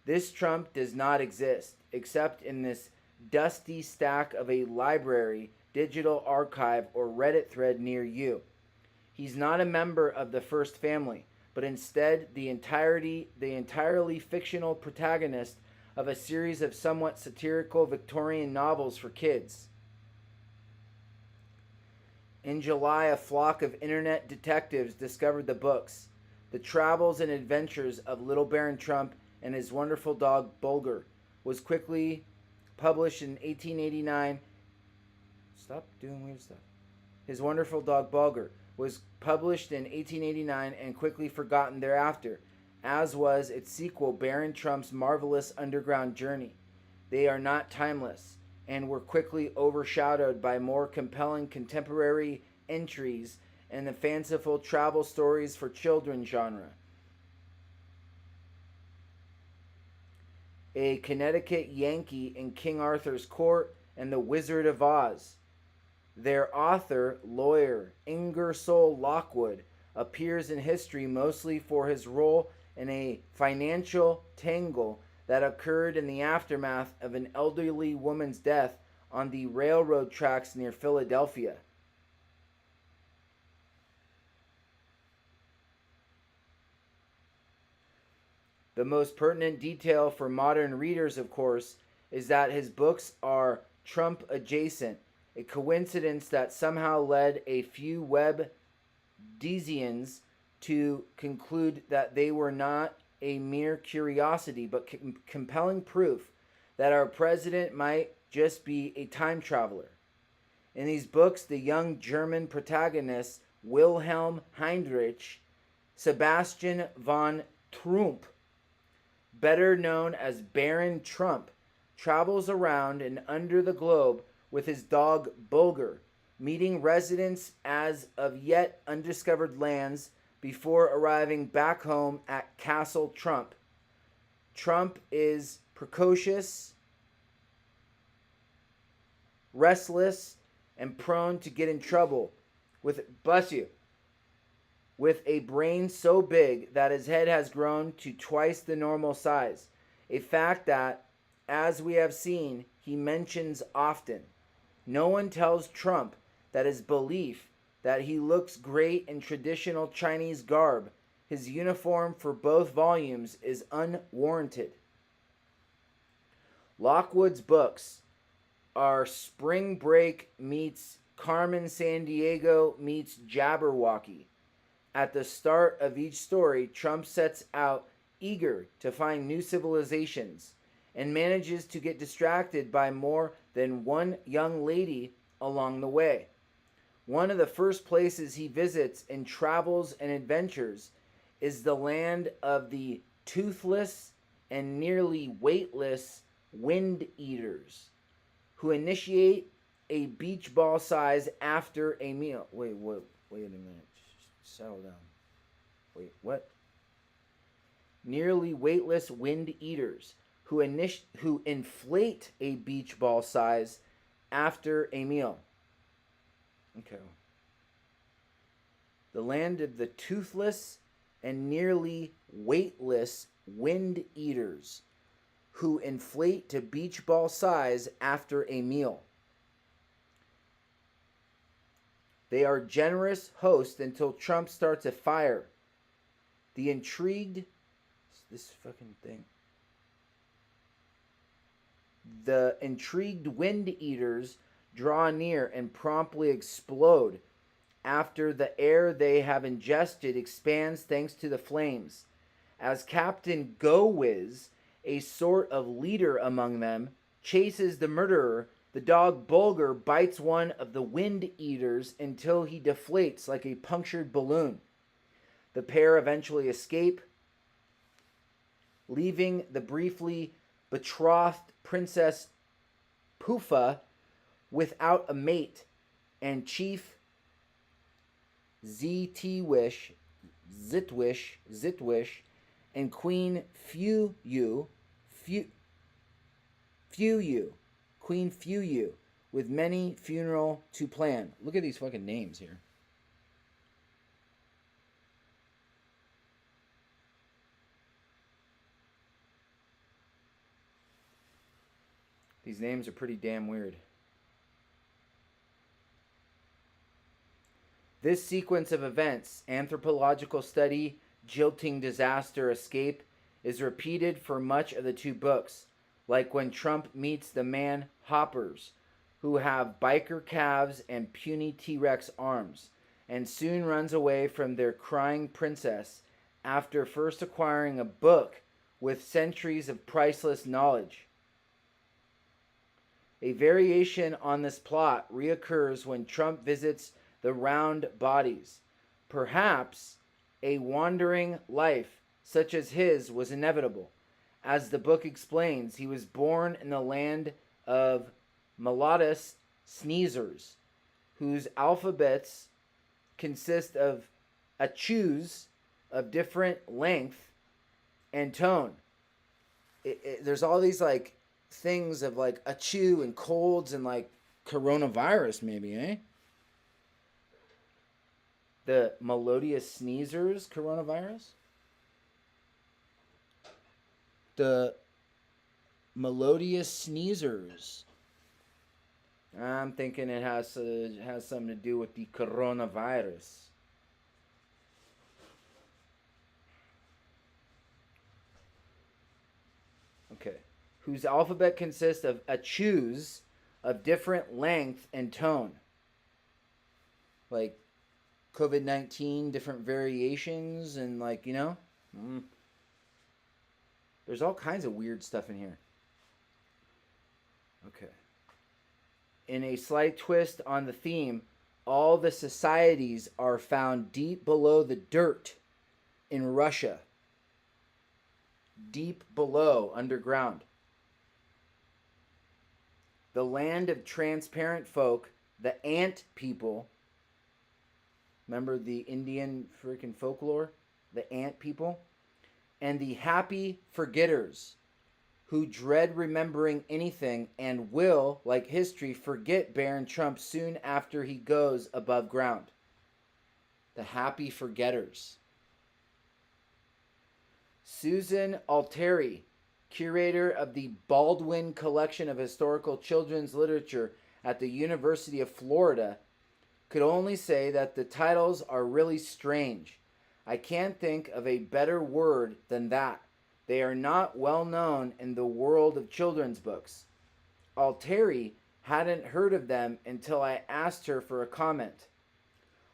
This Trump does not exist, except in this dusty stack of a library, digital archive, or Reddit thread near you. He's not a member of the First Family, but instead the entirely fictional protagonist of a series of somewhat satirical Victorian novels for kids. In July, a flock of internet detectives discovered the books, The Travels and Adventures of Little Baron Trump and His Wonderful Dog Bulger, was quickly published in 1889. Stop doing weird stuff. His Wonderful Dog Bulger was published in 1889 and quickly forgotten thereafter, as was its sequel, Baron Trump's Marvelous Underground Journey. They are not timeless, and were quickly overshadowed by more compelling contemporary entries in the fanciful travel stories for children genre. A Connecticut Yankee in King Arthur's Court and The Wizard of Oz. Their author, lawyer Ingersoll Lockwood, appears in history mostly for his role in a financial tangle that occurred in the aftermath of an elderly woman's death on the railroad tracks near Philadelphia. The most pertinent detail for modern readers, of course, is that his books are Trump adjacent, a coincidence that somehow led a few web Desians to conclude that they were not a mere curiosity, but compelling proof that our president might just be a time traveler. In these books, the young German protagonist, Wilhelm Heinrich Sebastian von Trump, better known as Baron Trump, travels around and under the globe with his dog Bulger, meeting residents as of yet undiscovered lands before arriving back home at Castle Trump. Trump is precocious, restless, and prone to get in trouble with a brain so big that his head has grown to twice the normal size, a fact that, as we have seen, he mentions often. No one tells Trump that his belief that he looks great in traditional Chinese garb, his uniform for both volumes, is unwarranted. Lockwood's books are Spring Break meets Carmen Sandiego meets Jabberwocky. At the start of each story, Trump sets out eager to find new civilizations and manages to get distracted by more than one young lady along the way. One of the first places he visits in Travels and Adventures is the land of the toothless and nearly weightless wind eaters who initiate a beach ball size after a meal. Wait, what? Wait a minute. Settle down. Wait, what? Nearly weightless wind eaters who inflate a beach ball size after a meal. Okay. The land of the toothless and nearly weightless wind eaters who inflate to beach ball size after a meal. They are generous hosts until Trump starts a fire. The intrigued... This fucking thing. The intrigued wind eaters draw near and promptly explode after the air they have ingested expands thanks to the flames. As Captain Go-Wiz, a sort of leader among them, chases the murderer, the dog Bulger bites one of the wind eaters until he deflates like a punctured balloon. The pair eventually escape, leaving the briefly betrothed Princess Poofa without a mate, and Chief Zitwish, and Queen Queen Fuyu, with many funeral to plan. Look at these fucking names here. These names are pretty damn weird. This sequence of events, anthropological study, jilting disaster, escape, is repeated for much of the two books, like when Trump meets the man Hoppers, who have biker calves and puny T-Rex arms, and soon runs away from their crying princess after first acquiring a book with centuries of priceless knowledge. A variation on this plot reoccurs when Trump visits the round bodies. Perhaps a wandering life such as his was inevitable. As the book explains, he was born in the land of mulattoes sneezers, whose alphabets consist of achus of different length and tone. There's all these like things of like achoo and colds and like coronavirus maybe, eh? The melodious sneezers coronavirus? The melodious sneezers. I'm thinking it has something to do with the coronavirus. Okay. Whose alphabet consists of achus of different length and tone. Like COVID-19, different variations, and like, you know? There's all kinds of weird stuff in here. Okay. In a slight twist on the theme, all the societies are found deep below the dirt in Russia. Deep below, underground. The land of transparent folk, the ant people. Remember the Indian freaking folklore? The ant people? And the happy forgetters, who dread remembering anything and will, like history, forget Baron Trump soon after he goes above ground. The happy forgetters. Susan Altieri, curator of the Baldwin Collection of Historical Children's Literature at the University of Florida, could only say that the titles are really strange. I can't think of a better word than that. They are not well known in the world of children's books. Altieri hadn't heard of them until I asked her for a comment.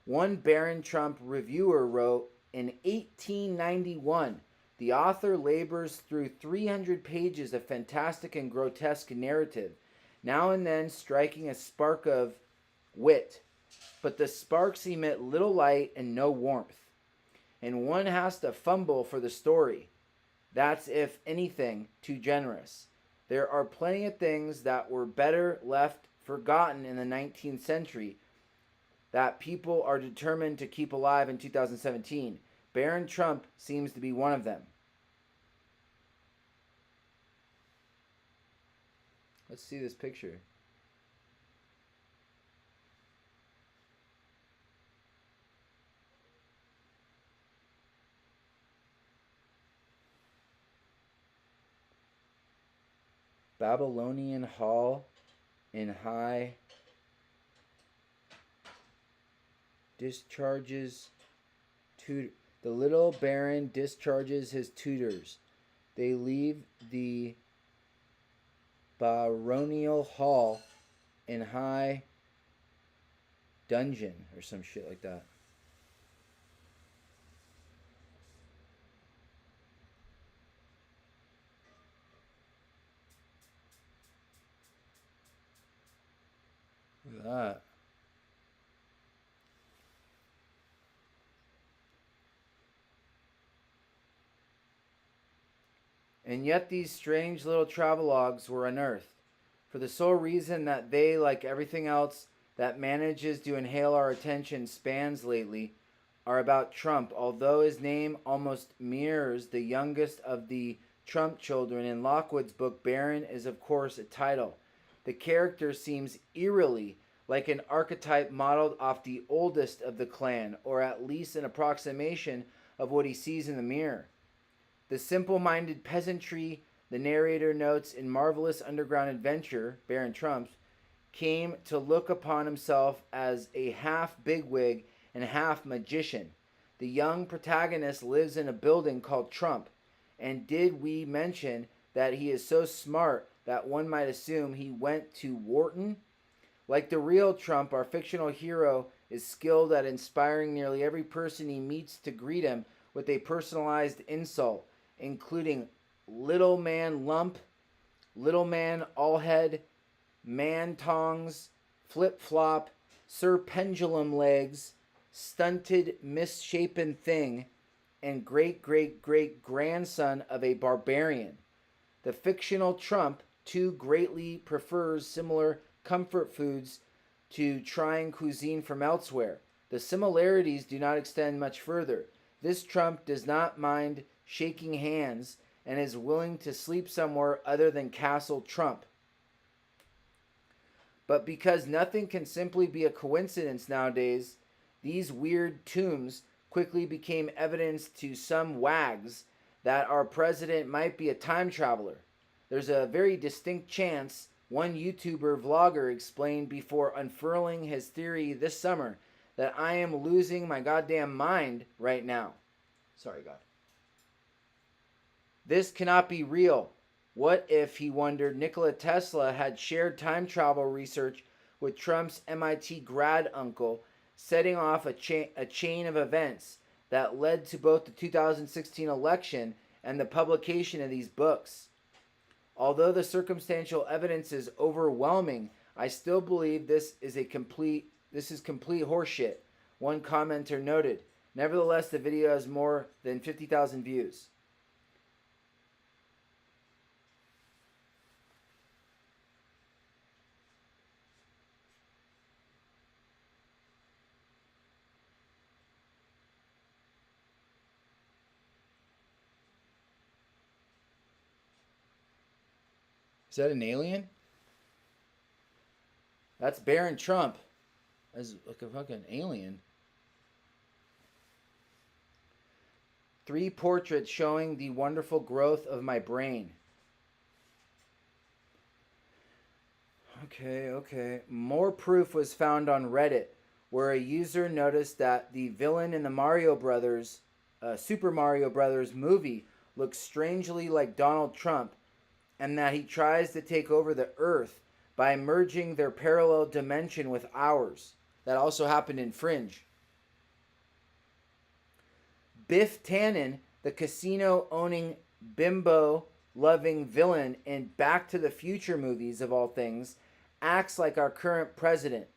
One Baron Trump reviewer wrote, in 1891, the author labors through 300 pages of fantastic and grotesque narrative, now and then striking a spark of wit. But the sparks emit little light and no warmth, and one has to fumble for the story. That's, if anything, too generous. There are plenty of things that were better left forgotten in the 19th century that people are determined to keep alive in 2017. Barron Trump seems to be one of them. Let's see this picture. Babylonian Hall in High discharges the little baron discharges his tutors. They leave the baronial hall in High dungeon or some shit like that. Look at that. And yet these strange little travelogues were unearthed for the sole reason that they, like everything else that manages to inhale our attention spans lately, are about Trump, although his name almost mirrors the youngest of the Trump children. In Lockwood's book, Barron is of course a title. The character seems eerily like an archetype modeled off the oldest of the clan, or at least an approximation of what he sees in the mirror. The simple-minded peasantry, the narrator notes in Marvelous Underground Adventure, Barron Trump's, came to look upon himself as a half bigwig and half magician. The young protagonist lives in a building called Trump, and did we mention that he is so smart that one might assume he went to Wharton? Like the real Trump, our fictional hero is skilled at inspiring nearly every person he meets to greet him with a personalized insult, including little man lump, little man allhead, man tongs, flip flop, sir pendulum legs, stunted misshapen thing, and great great great grandson of a barbarian. The fictional Trump too greatly prefers similar comfort foods to trying cuisine from elsewhere. The similarities do not extend much further. This Trump does not mind shaking hands and is willing to sleep somewhere other than Castle Trump. But because nothing can simply be a coincidence nowadays, these weird tombs quickly became evidence to some wags that our president might be a time traveler. There's a very distinct chance, one YouTuber vlogger explained before unfurling his theory this summer, that I am losing my goddamn mind right now. Sorry, God. This cannot be real. What if, he wondered, Nikola Tesla had shared time travel research with Trump's MIT grad uncle, setting off a chain of events that led to both the 2016 election and the publication of these books? Although the circumstantial evidence is overwhelming, I still believe this is complete horseshit, one commenter noted. Nevertheless, the video has more than 50,000 views. Is that an alien? That's Barron Trump as like a fucking alien. 3 portraits showing the wonderful growth of my brain. Okay. More proof was found on Reddit, where a user noticed that the villain in the Super Mario Brothers movie looks strangely like Donald Trump, and that he tries to take over the Earth by merging their parallel dimension with ours. That also happened in Fringe. Biff Tannen, the casino-owning, bimbo-loving villain in Back to the Future movies of all things, acts like our current president.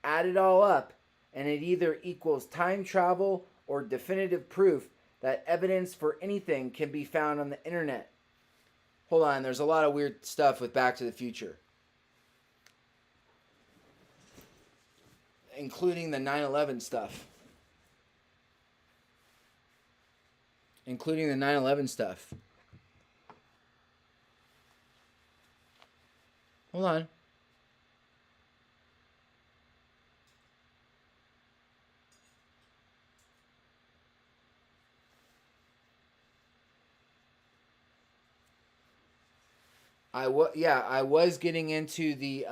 Add it all up, and it either equals time travel or definitive proof that evidence for anything can be found on the internet. Hold on, there's a lot of weird stuff with Back to the Future, including the 9/11 stuff. Including the 9/11 stuff. Hold on. I was getting into the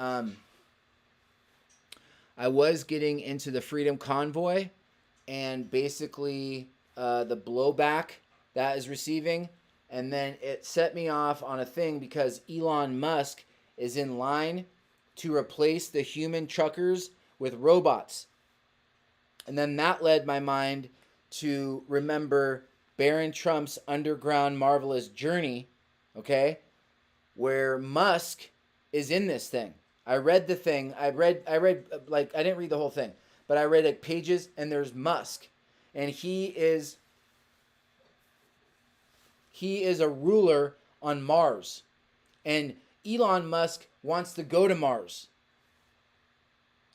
Freedom Convoy, and basically the blowback that is receiving, and then it set me off on a thing because Elon Musk is in line to replace the human truckers with robots. And then that led my mind to remember Barron Trump's Underground Marvelous Journey, okay, where Musk is in this thing. I read the thing. I read like, I didn't read the whole thing, but I read like pages, and there's Musk, and he is a ruler on Mars, and Elon Musk wants to go to Mars.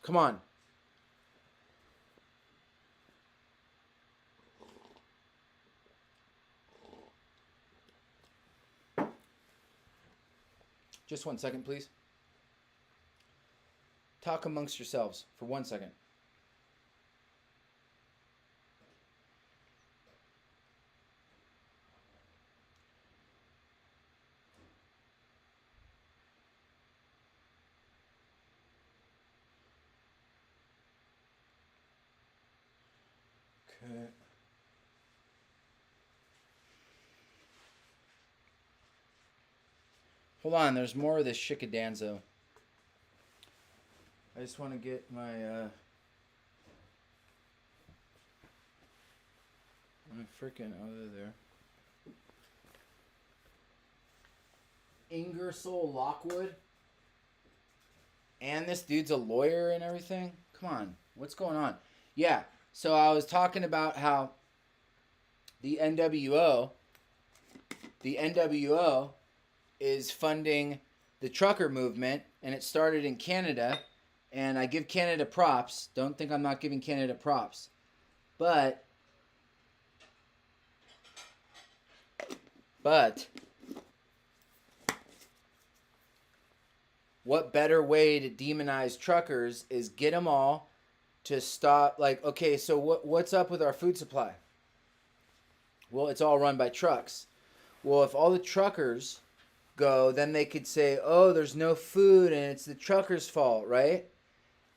Come on. Just 1 second, please. Talk amongst yourselves for 1 second. Okay. Hold on, there's more of this shikadanzo. I just want to get my freaking other there. Ingersoll Lockwood. And this dude's a lawyer and everything. Come on, what's going on? Yeah, so I was talking about how the NWO is funding the trucker movement, and it started in Canada, and I give Canada props. Don't think I'm not giving Canada props. But what better way to demonize truckers is get them all to stop. Like, okay, so what's up with our food supply? Well, it's all run by trucks. Well, if all the truckers go, then they could say, oh, there's no food and it's the truckers' fault, right?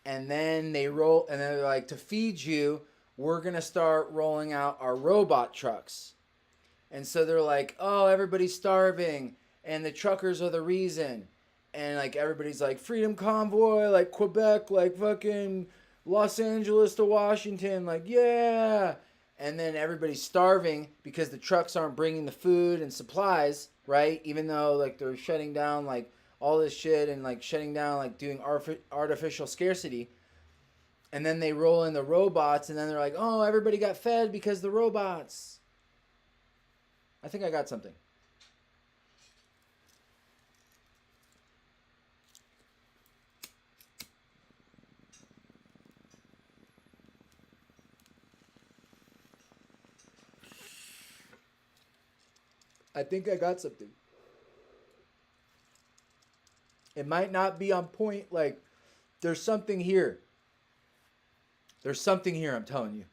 And then they're like, to feed you, we're going to start rolling out our robot trucks. And so they're like, oh, everybody's starving and the truckers are the reason. And like everybody's like, Freedom Convoy, like Quebec, like fucking Los Angeles to Washington, like, yeah. And then everybody's starving because the trucks aren't bringing the food and supplies, right? Even though like they're shutting down like all this shit and like shutting down, like doing artificial scarcity. And then they roll in the robots, and then they're like, oh, everybody got fed because the robots. I think I got something. I think I got something. It might not be on point. Like, there's something here. There's something here, I'm telling you.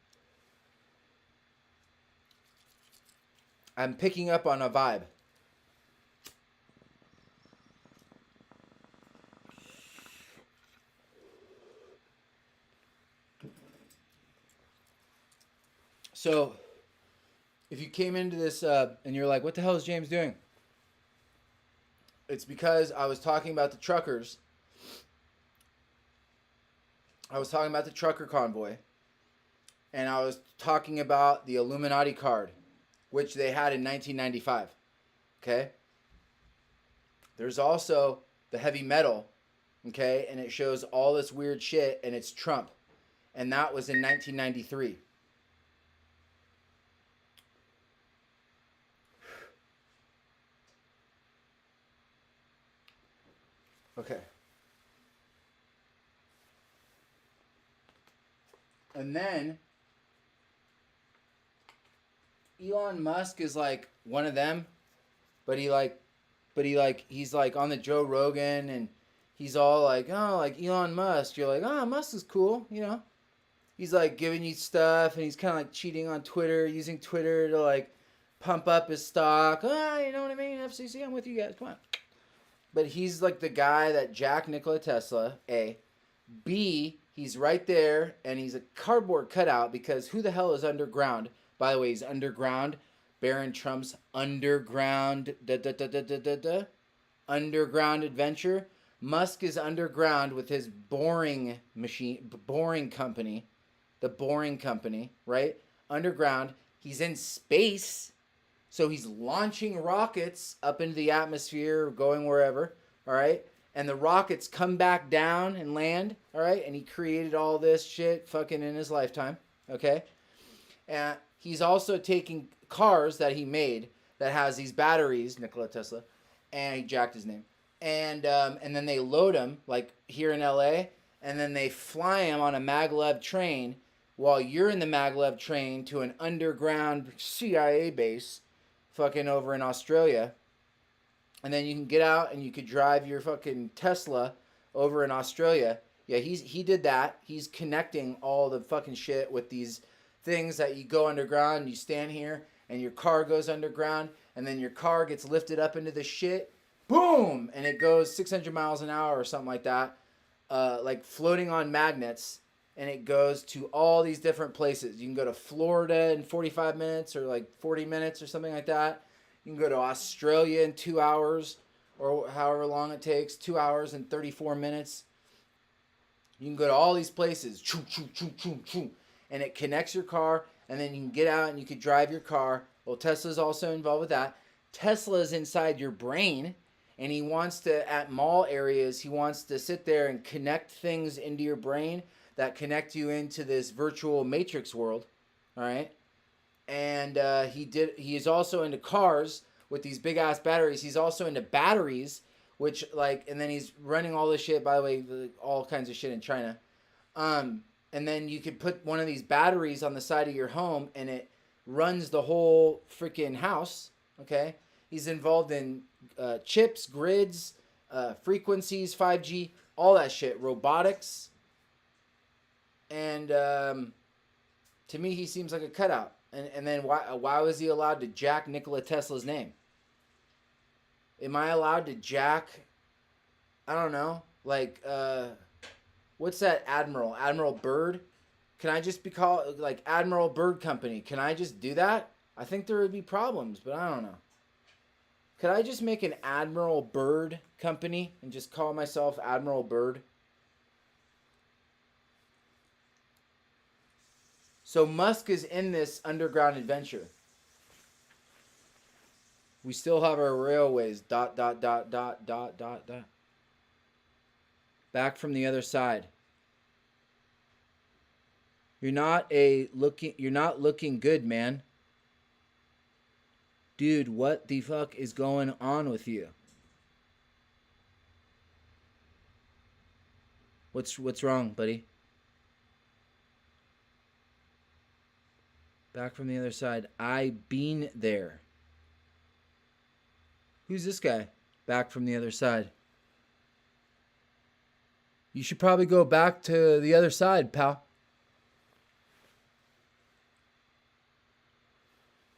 I'm picking up on a vibe. So, if you came into this and you're like, what the hell is James doing? It's because I was talking about the truckers. I was talking about the trucker convoy. And I was talking about the Illuminati card, which they had in 1995. Okay? There's also the heavy metal. Okay? And it shows all this weird shit, and it's Trump. And that was in 1993. Okay. And then Elon Musk is like one of them, but he's like on the Joe Rogan and he's all like, oh, like Elon Musk. You're like, oh, Musk is cool, you know. He's like giving you stuff and he's kind of like cheating on Twitter, using Twitter to like pump up his stock. Ah, you know what I mean? FCC, I'm with you guys. Come on. But he's like the guy that jacked Nikola Tesla, A. B, he's right there and he's a cardboard cutout because who the hell is underground? By the way, he's underground. Barron Trump's underground underground adventure. Musk is underground with his boring company, the Boring Company, right? Underground. He's in space, so he's launching rockets up into the atmosphere, going wherever, all right? And the rockets come back down and land, all right? And he created all this shit fucking in his lifetime, okay? And he's also taking cars that he made that has these batteries, Nikola Tesla, and he jacked his name. And then they load him, like here in LA, and then they fly him on a maglev train while you're in the maglev train to an underground CIA base fucking over in Australia. And then you can get out and you could drive your fucking Tesla over in Australia. Yeah, he did that. He's connecting all the fucking shit with these things that you go underground and you stand here and your car goes underground and then your car gets lifted up into the shit. Boom! And it goes 600 miles an hour or something like that. Like floating on magnets. And it goes to all these different places. You can go to Florida in 45 minutes or like 40 minutes or something like that. You can go to Australia in 2 hours or however long it takes. 2 hours and 34 minutes. You can go to all these places. Choo, choo, choo, choo, choo. And it connects your car. And then you can get out and you can drive your car. Well, Tesla's also involved with that. Tesla's inside your brain. And he wants to, at mall areas, he wants to sit there and connect things into your brain that connect you into this virtual matrix world. All right. And he is also into cars with these big ass batteries. He's also into batteries, which like, and then he's running all this shit, by the way, all kinds of shit in China. And then you could put one of these batteries on the side of your home and it runs the whole freaking house. Okay. He's involved in chips, grids, frequencies, 5G, all that shit, robotics. And to me, he seems like a cutout. And then why was he allowed to jack Nikola Tesla's name? Am I allowed to jack, I don't know, like, what's that Admiral? Admiral Byrd? Can I just be called, like, Admiral Byrd Company? Can I just do that? I think there would be problems, but I don't know. Could I just make an Admiral Byrd Company and just call myself Admiral Byrd? So Musk is in this underground adventure. We still have our railways. ... Back from the other side. You're not looking good, man. Dude, what the fuck is going on with you? What's wrong, buddy? Back from the other side. I been there. Who's this guy? Back from the other side. You should probably go back to the other side, pal.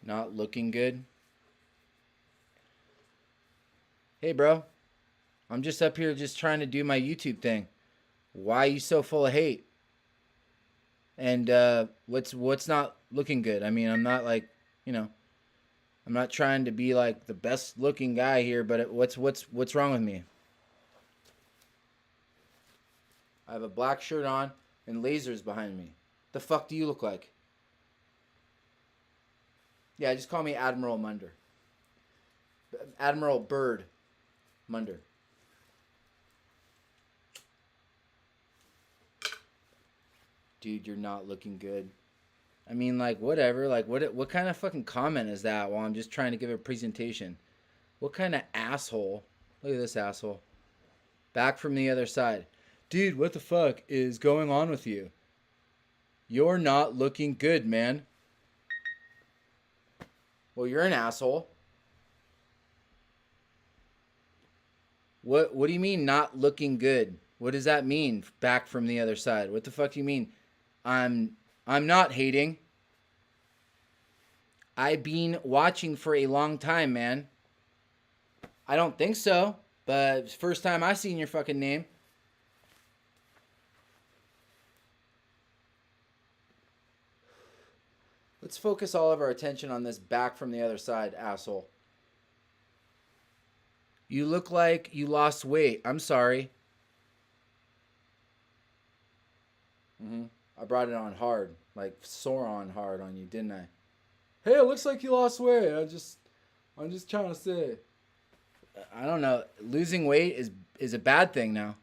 Not looking good. Hey, bro. I'm just up here just trying to do my YouTube thing. Why are you so full of hate? And what's not looking good? I mean, I'm not like, you know, I'm not trying to be like the best looking guy here, but what's wrong with me? I have a black shirt on and lasers behind me. The fuck do you look like? Yeah, just call me Admiral Munder. Admiral Byrd Munder. Dude, you're not looking good. I mean, like, whatever. Like, what kind of fucking comment is that while I'm just trying to give a presentation? What kind of asshole? Look at this asshole. Back from the other side. Dude, what the fuck is going on with you? You're not looking good, man. Well, you're an asshole. What do you mean not looking good? What does that mean? Back from the other side. What the fuck do you mean? I'm not hating. I've been watching for a long time, man. I don't think so, but it's the first time I seen your fucking name. Let's focus all of our attention on this back from the other side, asshole. You look like you lost weight. I'm sorry. I brought it on hard, like sore on hard on you, didn't I? Hey, it looks like you lost weight. I'm just trying to say. I don't know. Losing weight is a bad thing now.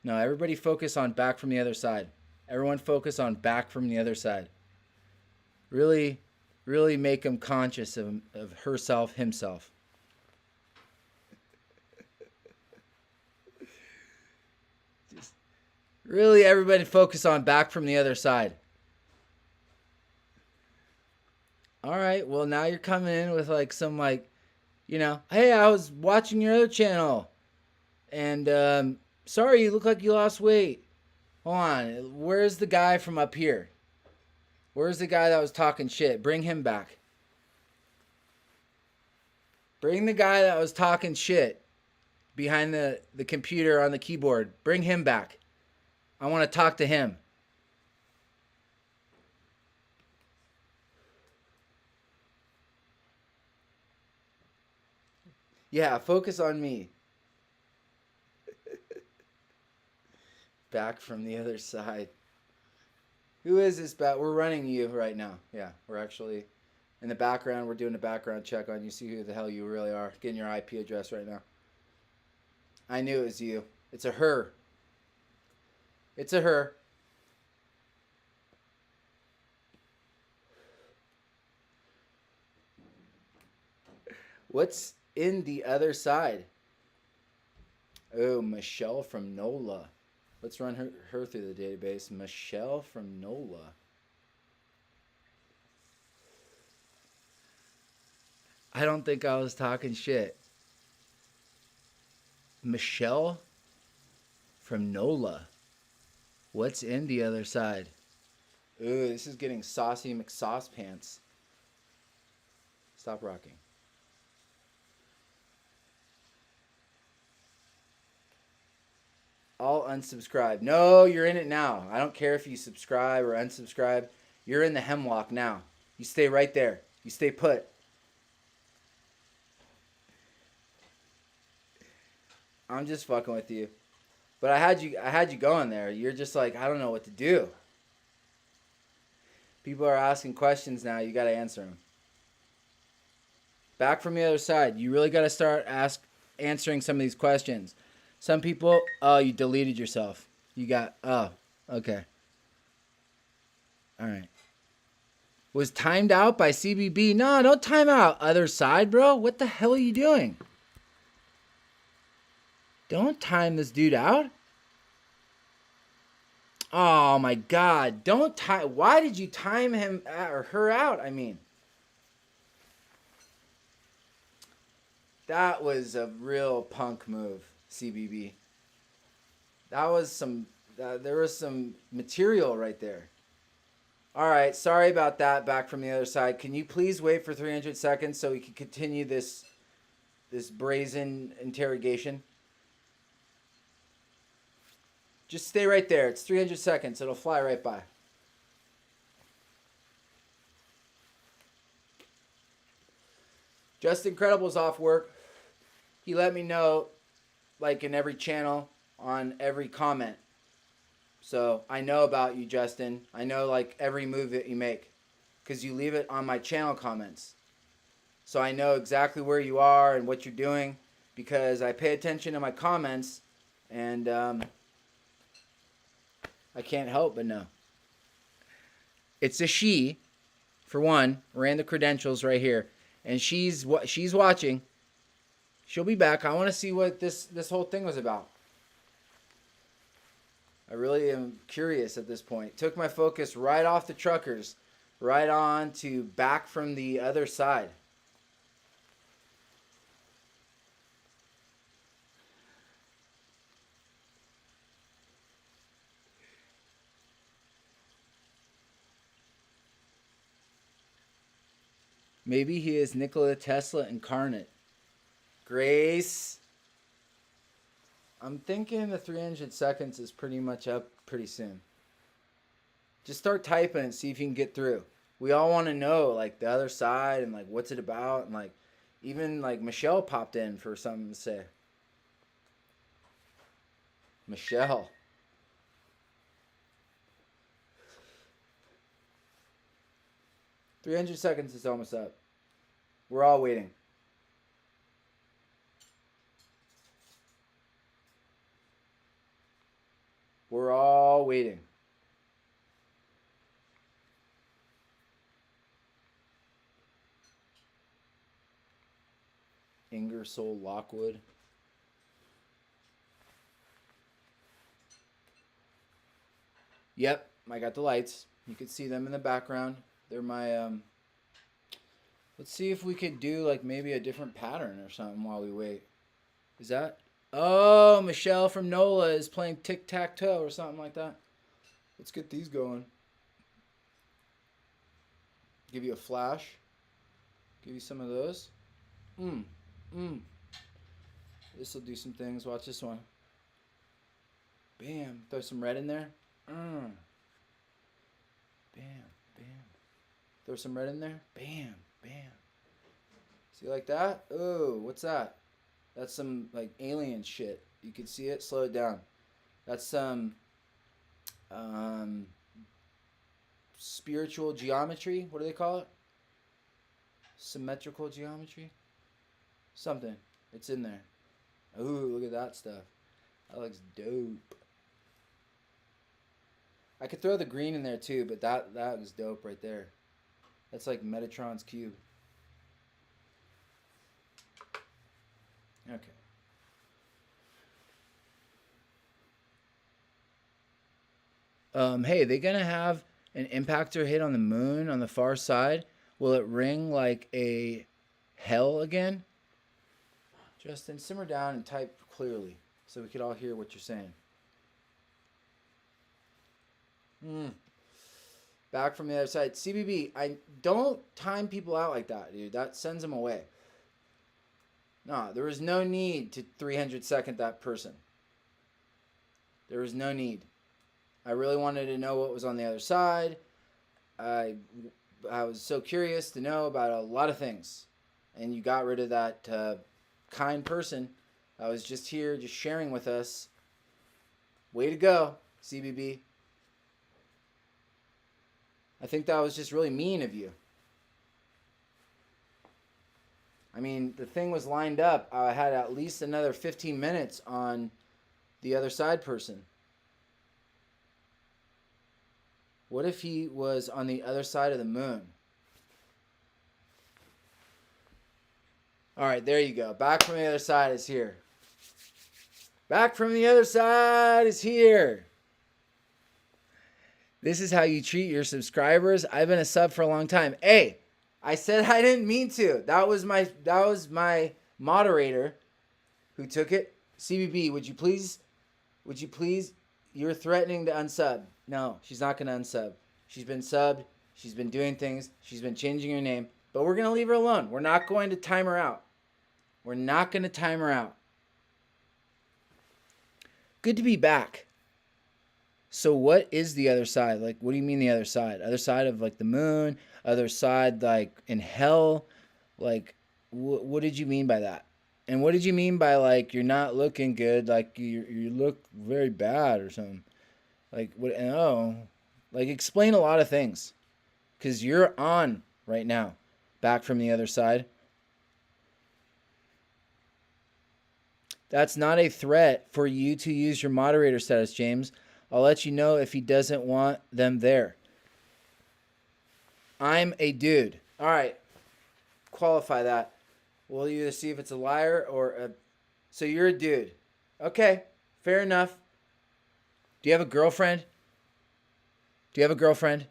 No, everybody focus on back from the other side. Everyone focus on back from the other side. Really, really make him conscious of herself, himself. Just really, everybody focus on back from the other side. All right, well, now you're coming in with like some like, you know, hey, I was watching your other channel, and sorry, you look like you lost weight. Hold on, where's the guy from up here? Where's the guy that was talking shit? Bring him back. Bring the guy that was talking shit behind the computer on the keyboard. Bring him back. I want to talk to him. Yeah, focus on me. Back from the other side. Who is this bat? We're running you right now. Yeah, we're actually in the background. We're doing a background check on you. See who the hell you really are. Getting your IP address right now. I knew it was you. It's a her. It's a her. What's in the other side? Oh, Michelle from NOLA. Let's run her through the database. Michelle from NOLA. I don't think I was talking shit. Michelle from NOLA. What's in the other side? Ooh, this is getting saucy McSauce pants. Stop rocking. I'll unsubscribe. No, you're in it now. I don't care if you subscribe or unsubscribe. You're in the hemlock now. You stay right there. You stay put. I'm just fucking with you. But I had you going there. You're just like, I don't know what to do. People are asking questions now. You got to answer them. Back from the other side. You really got to start answering some of these questions. Some people, oh, you deleted yourself. You got, oh, okay. All right. Was timed out by CBB. No, don't time out. Other side, bro. What the hell are you doing? Don't time this dude out. Oh, my God. Don't time. Why did you time him or her out? I mean. That was a real punk move. CBB. That was some, there was some material right there. All right, sorry about that. Back from the other side. Can you please wait for 300 seconds so we can continue this brazen interrogation? Just stay right there. It's 300 seconds. It'll fly right by. Just Incredible's off work. He let me know, like in every channel, on every comment. So I know about you, Justin. I know like every move that you make because you leave it on my channel comments. So I know exactly where you are and what you're doing because I pay attention to my comments and I can't help but know. It's a she, for one, ran the credentials right here. And she's watching. She'll be back. I want to see what this whole thing was about. I really am curious at this point. Took my focus right off the truckers, right on to back from the other side. Maybe he is Nikola Tesla incarnate. Grace. I'm thinking the 300 seconds is pretty much up pretty soon. Just start typing and see if you can get through. We all want to know, like, the other side and, like, what's it about. And, like, even, like, Michelle popped in for something to say. Michelle. "300 seconds is almost up. We're all waiting." We're all waiting. Ingersoll Lockwood. Yep, I got the lights. You can see them in the background. They're my, let's see if we could do, like, maybe a different pattern or something while we wait. Is that? Oh, Michelle from NOLA is playing tic-tac-toe or something like that. Let's get these going. Give you a flash. Give you some of those. This will do some things. Watch this one. Bam. Throw some red in there. Bam. Bam. Throw some red in there. Bam. Bam. See, like that? Oh, what's that? That's some, like, alien shit. You can see it. Slow it down. That's some spiritual geometry. What do they call it? Symmetrical geometry? Something. It's in there. Ooh, look at that stuff. That looks dope. I could throw the green in there too, but that was dope right there. That's like Metatron's cube. Okay. Hey, they gonna have an impactor hit on the moon on the far side? Will it ring like a hell again? Justin, simmer down and type clearly so we could all hear what you're saying. Back from the other side. CBB, I don't time people out like that, dude. That sends them away. No, there was no need to 300 second that person. There was no need. I really wanted to know what was on the other side. I was so curious to know about a lot of things. And you got rid of that kind person that was just here, just sharing with us. Way to go, CBB. I think that was just really mean of you. I mean, the thing was lined up. I had at least another 15 minutes on the other side person. What if he was on the other side of the moon? All right, there you go. Back from the other side is here. Back from the other side is here. This is how you treat your subscribers. I've been a sub for a long time. Hey, I said I didn't mean to. That was my moderator who took it. CBB, would you please, you're threatening to unsub. No, she's not going to unsub. She's been subbed. She's been doing things. She's been changing her name. But we're going to leave her alone. We're not going to time her out. We're not going to time her out. Good to be back. So what is the other side? Like, what do you mean the other side? Other side of, like, the moon? Other side, like, in hell? Like, what did you mean by that? And what did you mean by, like, you're not looking good? Like, you look very bad or something? Like, what? Oh. Like, explain a lot of things. Because you're on right now. Back from the other side. That's not a threat for you to use your moderator status, James. I'll let you know if he doesn't want them there. I'm a dude. All right. Qualify that. We'll either see if it's a liar or a. So you're a dude. Okay, fair enough. Do you have a girlfriend? Do you have a girlfriend?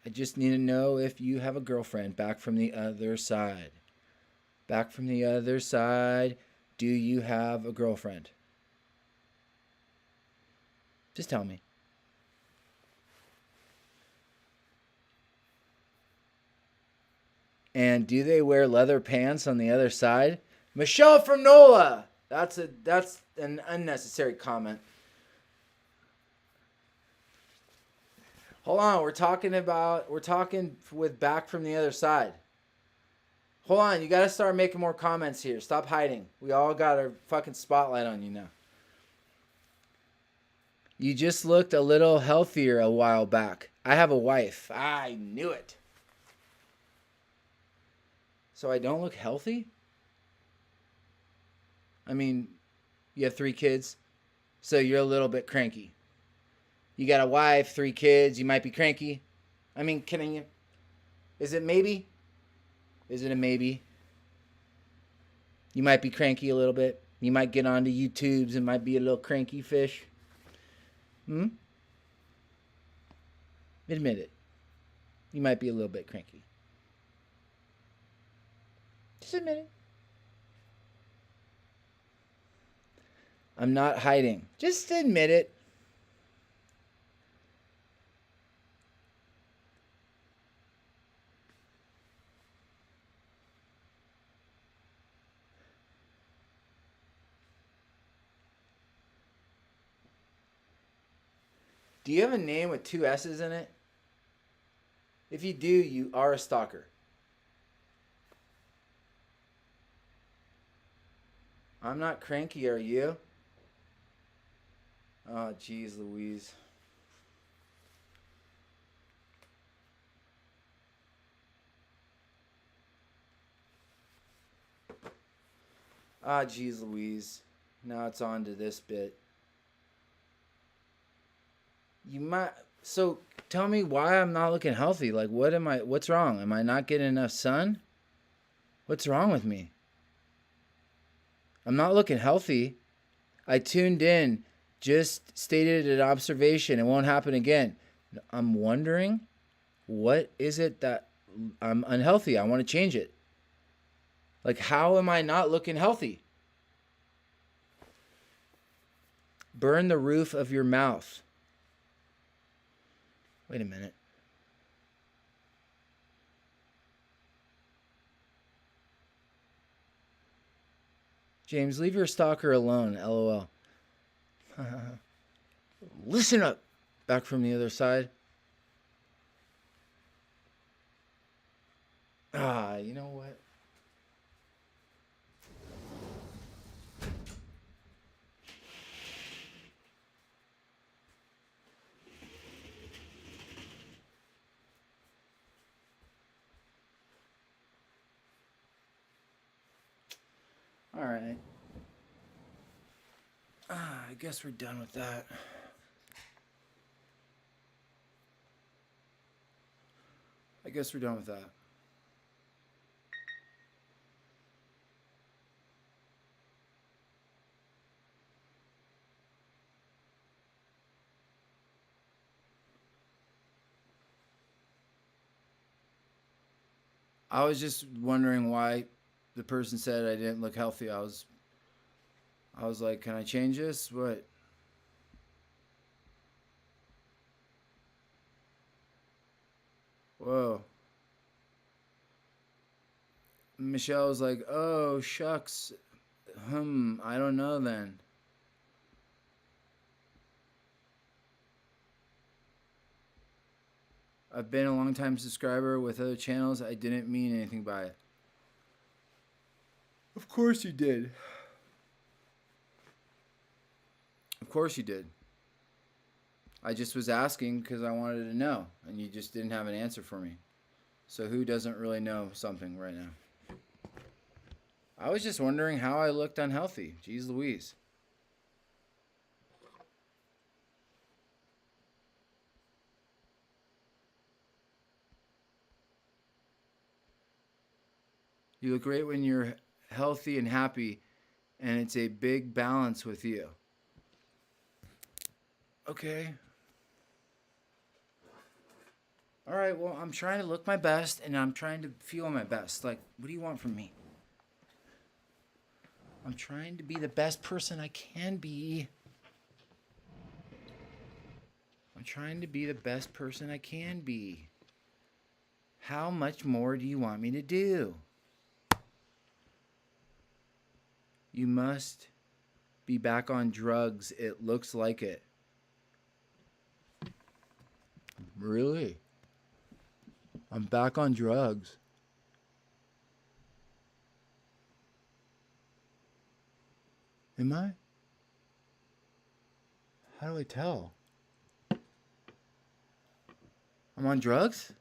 I just need to know if you have a girlfriend. Back from the other side. Back from the other side. Do you have a girlfriend? Just tell me. And do they wear leather pants on the other side? Michelle from NOLA. That's an unnecessary comment. Hold on, we're talking with back from the other side. Hold on, you gotta start making more comments here. Stop hiding. We all got a fucking spotlight on you now. You just looked a little healthier a while back. I have a wife. I knew it. So I don't look healthy? I mean, you have 3 kids, so you're a little bit cranky. You got a wife, 3 kids, you might be cranky. I mean, is it maybe? Is it a maybe? You might be cranky a little bit. You might get onto YouTubes and might be a little cranky fish. Admit it. You might be a little bit cranky. Just admit it. I'm not hiding. Just admit it. Do you have a name with 2 S's in it? If you do, you are a stalker. I'm not cranky, are you? Oh, geez, Louise. Ah, geez, Louise. Now it's on to this bit. So tell me why I'm not looking healthy. Like, what's wrong? Am I not getting enough sun? What's wrong with me? I'm not looking healthy. I tuned in, just stated an observation. It won't happen again. I'm wondering, what is it that I'm unhealthy? I want to change it. Like, how am I not looking healthy? Burn the roof of your mouth. Wait a minute. James, leave your stalker alone, LOL. Listen up. Back from the other side. You know what? All right. I guess we're done with that. I guess we're done with that. I was just wondering why the person said I didn't look healthy. I was like, can I change this? What? Whoa. Michelle was like, oh, shucks. I don't know then. I've been a long-time subscriber with other channels. I didn't mean anything by it. Of course you did. Of course you did. I just was asking because I wanted to know, and you just didn't have an answer for me. So who doesn't really know something right now? I was just wondering how I looked unhealthy. Jeez Louise. You look great when you're healthy and happy, and it's a big balance with you. Okay. All right, well, I'm trying to look my best, and I'm trying to feel my best. Like, what do you want from me? I'm trying to be the best person I can be. I'm trying to be the best person I can be. How much more do you want me to do? You must be back on drugs. It looks like it. Really? I'm back on drugs. Am I? How do I tell? I'm on drugs?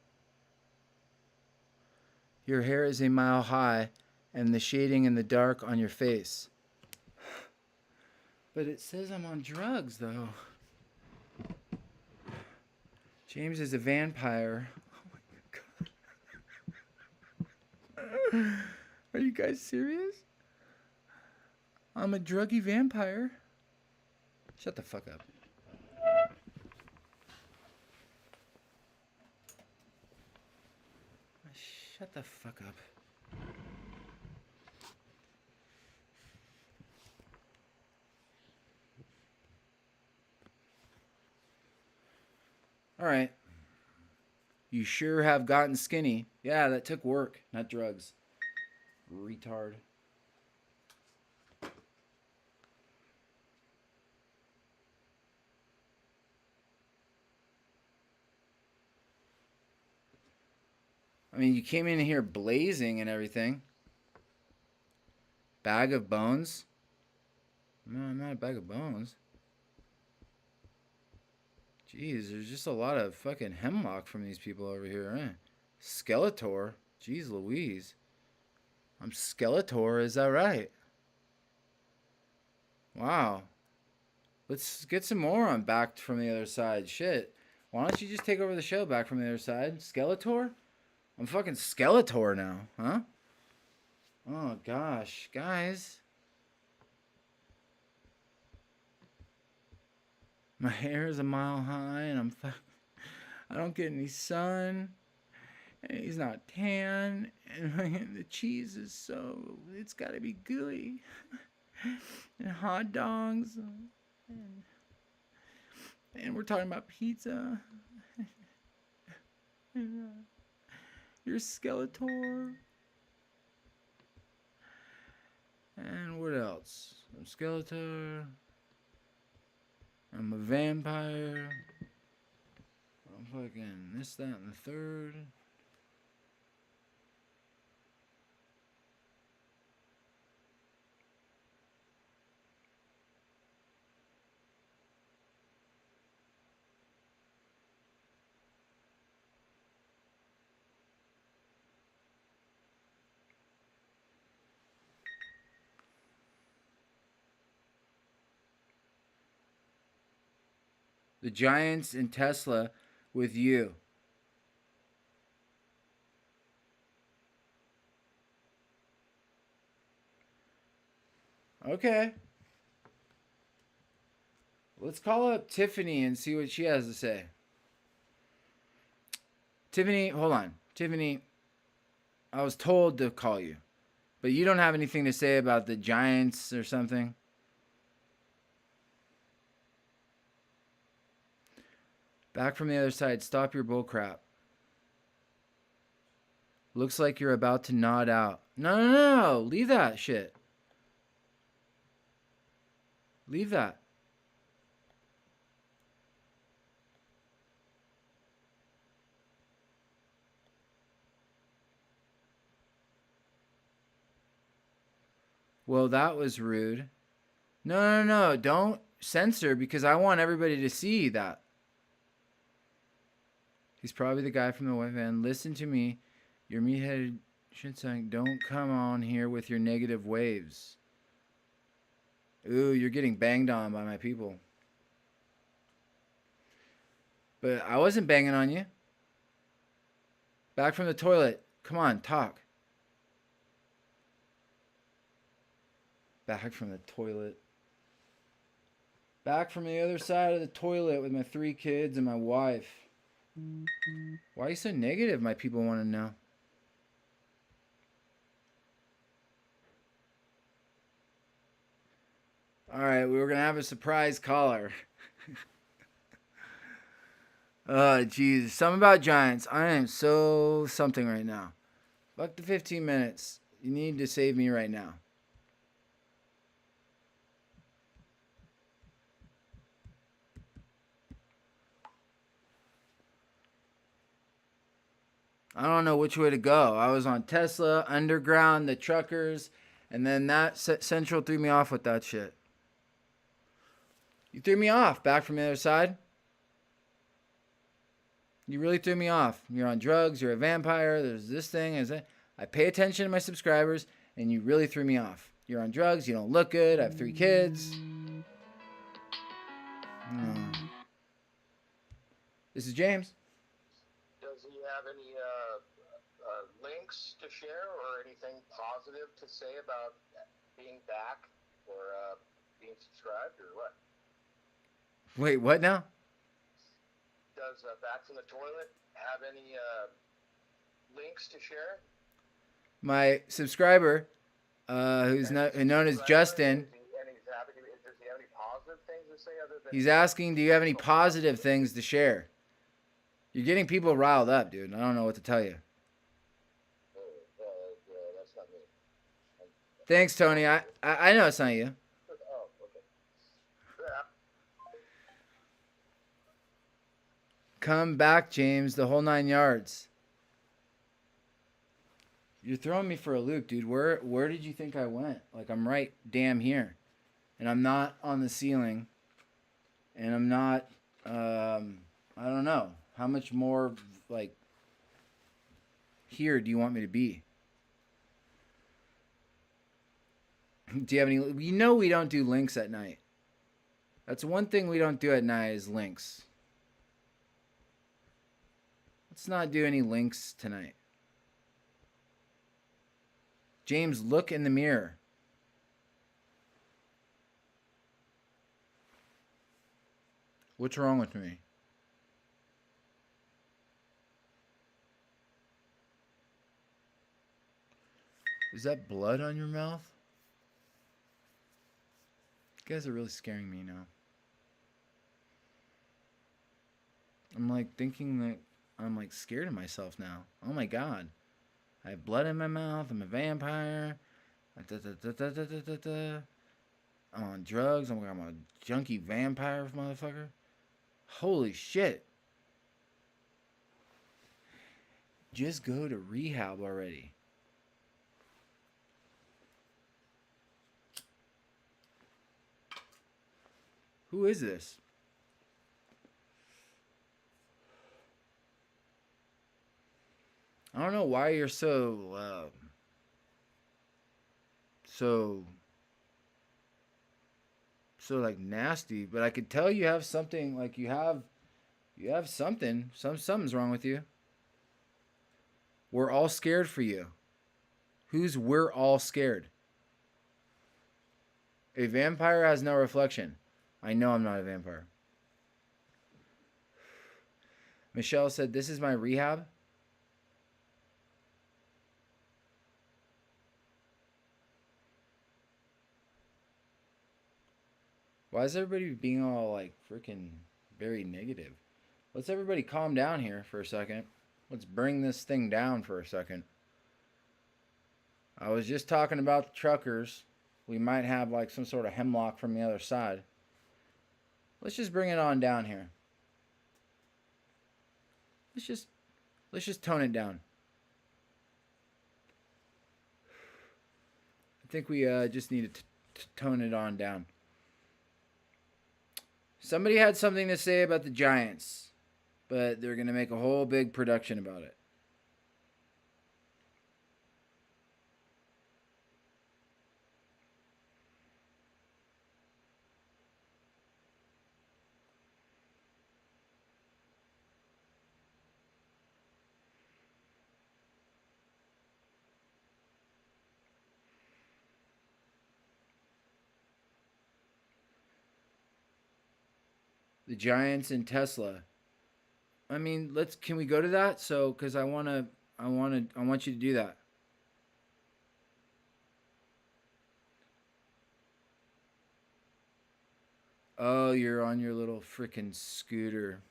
Your hair is a mile high and the shading in the dark on your face. But it says I'm on drugs, though. James is a vampire. Oh my God. Are you guys serious? I'm a druggy vampire. Shut the fuck up. Shut the fuck up. All right. You sure have gotten skinny. Yeah, that took work, not drugs. Retard. I mean, you came in here blazing and everything. Bag of bones? No, I'm not a bag of bones. Jeez, there's just a lot of fucking hemlock from these people over here, eh? Skeletor? Jeez Louise. I'm Skeletor, is that right? Wow. Let's get some more on Back from the Other Side. Shit. Why don't you just take over the show, Back from the Other Side? Skeletor? I'm fucking Skeletor now, huh? Oh, gosh. Guys. My hair is a mile high, and I don't get any sun. And he's not tan. And the cheese is so... It's got to be gooey. And hot dogs. And we're talking about pizza. You're Skeletor. And what else? I'm Skeletor. I'm a vampire. I'm fucking this, that, and the third. The Giants and Tesla with you. Okay. Let's call up Tiffany and see what she has to say. Tiffany, hold on. Tiffany, I was told to call you. But you don't have anything to say about the Giants or something? Back from the Other Side. Stop your bullcrap. Looks like you're about to nod out. No. Leave that shit. Leave that. Well, that was rude. No. Don't censor because I want everybody to see that. He's probably the guy from the white van. Listen to me. Your meatheaded shit saying, don't come on here with your negative waves. Ooh, you're getting banged on by my people. But I wasn't banging on you. Back from the toilet. Come on, talk. Back from the toilet. Back from the other side of the toilet with my 3 kids and my wife. Why are you so negative, my people want to know? Alright, we were going to have a surprise caller. Oh, jeez. Something about Giants. I am so something right now. Buck to 15 minutes. You need to save me right now. I don't know which way to go. I was on Tesla, Underground, the truckers, and then that Central threw me off with that shit. You threw me off back from the other side. You really threw me off. You're on drugs. You're a vampire. There's this thing. Is that? I pay attention to my subscribers, and you really threw me off. You're on drugs. You don't look good. I have 3 kids. This is James. Does he have any links to share or anything positive to say about being back or being subscribed or what? Wait, what now? Does Back from the Toilet have any links to share? My subscriber, who's known as Justin, Does he have any positive things to say other than... He's asking, do you have any positive things to share? You're getting people riled up, dude. I don't know what to tell you. That's not me. Thanks, Tony. I know it's not you. Oh, okay. Come back, James. The whole 9 yards. You're throwing me for a loop, dude. Where did you think I went? Like, I'm right damn here. And I'm not on the ceiling. And I'm not, I don't know. How much more, like, here do you want me to be? Do you have any, you know we don't do links at night. That's one thing we don't do at night is links. Let's not do any links tonight. James, look in the mirror. What's wrong with me? Is that blood on your mouth? You guys are really scaring me now. I'm like thinking that I'm like scared of myself now. Oh my god. I have blood in my mouth. I'm a vampire. I'm on drugs. I'm a junkie vampire motherfucker. Holy shit. Just go to rehab already. Who is this? I don't know why you're so like nasty, but I could tell you have something, like you have something. Something's wrong with you. We're all scared for you. We're all scared? A vampire has no reflection. I know I'm not a vampire. Michelle said, this is my rehab. Why is everybody being all like freaking very negative? Let's everybody calm down here for a second. Let's bring this thing down for a second. I was just talking about the truckers. We might have like some sort of hemlock from the other side. Let's just bring it on down here. Let's just tone it down. I think we just need to tone it on down. Somebody had something to say about the Giants, but they're going to make a whole big production about it. The Giants and Tesla. I mean, can we go to that? So, cuz I want you to do that. Oh, you're on your little freaking scooter.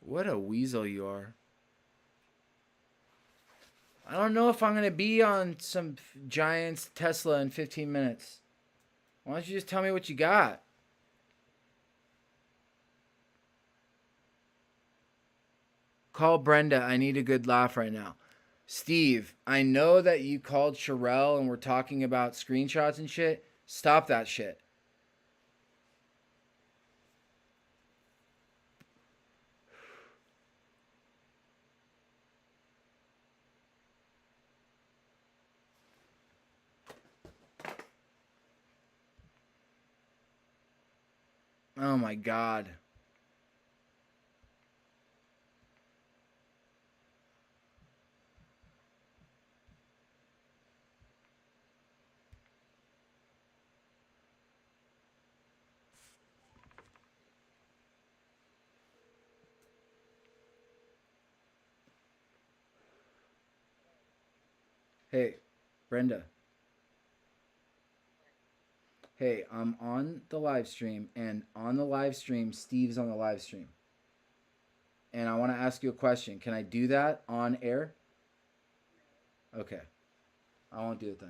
What a weasel you are. I don't know if I'm going to be on some Giants Tesla in 15 minutes. Why don't you just tell me what you got? Call Brenda. I need a good laugh right now. Steve, I know that you called Sherelle and we're talking about screenshots and shit. Stop that shit. Oh my God. Hey, Brenda. Hey, I'm on the live stream, and on the live stream, Steve's on the live stream. And I want to ask you a question. Can I do that on air? Okay. I won't do it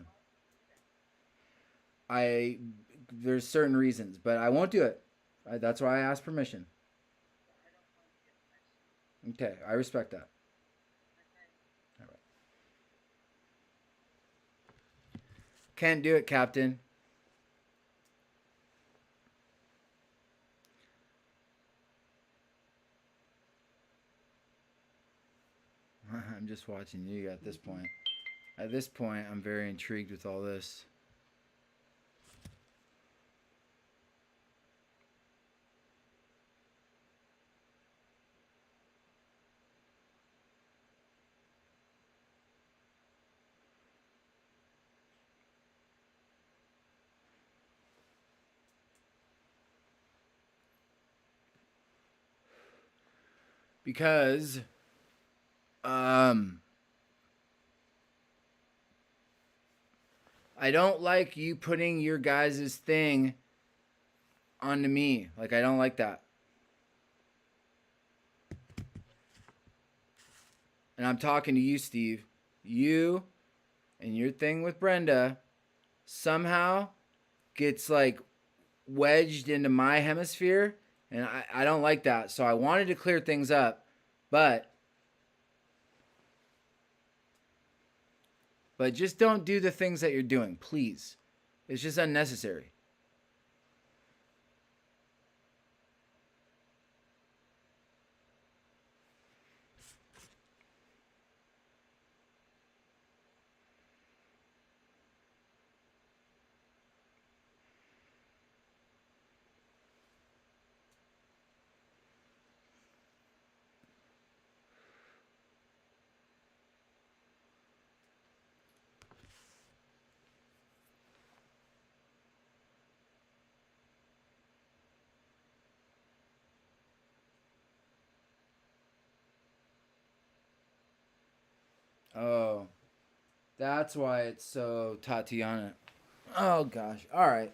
then. There's certain reasons, but I won't do it. That's why I asked permission. Okay, I respect that. All right. Can't do it, Captain. I'm just watching you at this point. At this point, I'm very intrigued with all this. Because I don't like you putting your guys' thing onto me. Like, I don't like that. And I'm talking to you, Steve. You and your thing with Brenda somehow gets like wedged into my hemisphere. And I don't like that. So I wanted to clear things up. But just don't do the things that you're doing, please. It's just unnecessary. Oh, that's why it's so Tatiana. Oh, gosh. All right.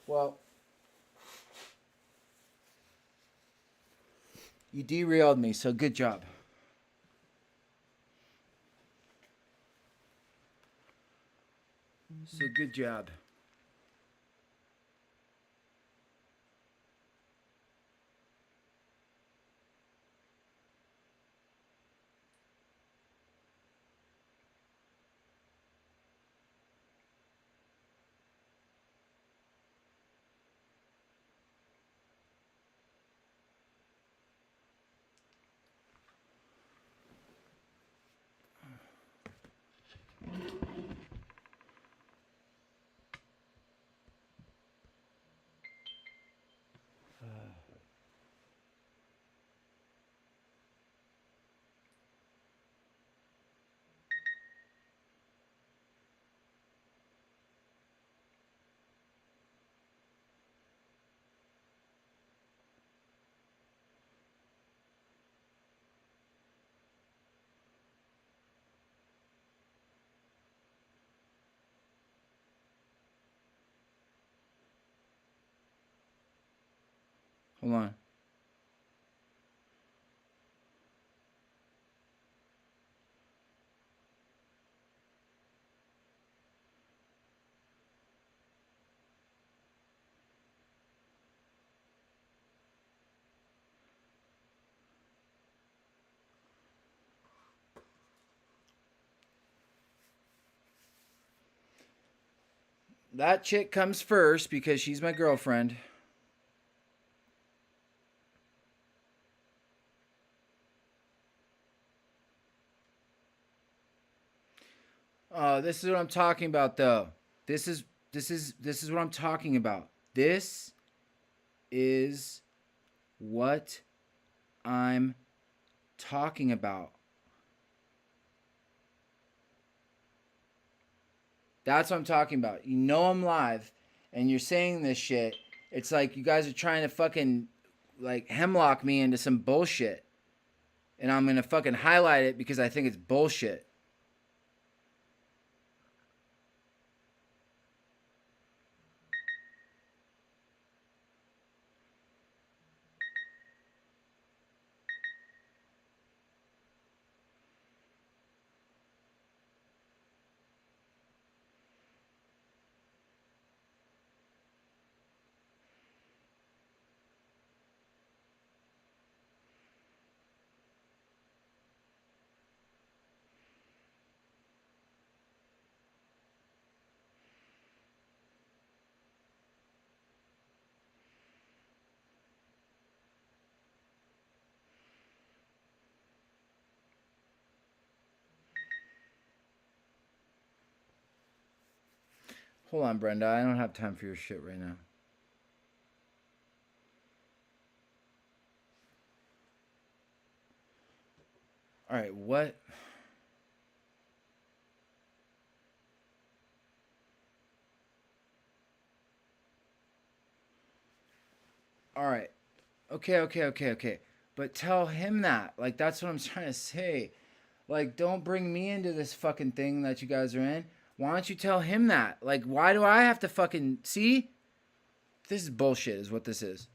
Well, you derailed me, so good job. So good job. Hold on. That chick comes first because she's my girlfriend. This is what I'm talking about, though. This is what I'm talking about. This is what I'm talking about. That's what I'm talking about. You know I'm live, and you're saying this shit. It's like you guys are trying to fucking like hemlock me into some bullshit, and I'm gonna fucking highlight it because I think it's bullshit. Hold on, Brenda. I don't have time for your shit right now. All right, what? All right. Okay. But tell him that. Like, that's what I'm trying to say. Like, don't bring me into this fucking thing that you guys are in. Why don't you tell him that? Like, why do I have to fucking see? This is bullshit, is what this is.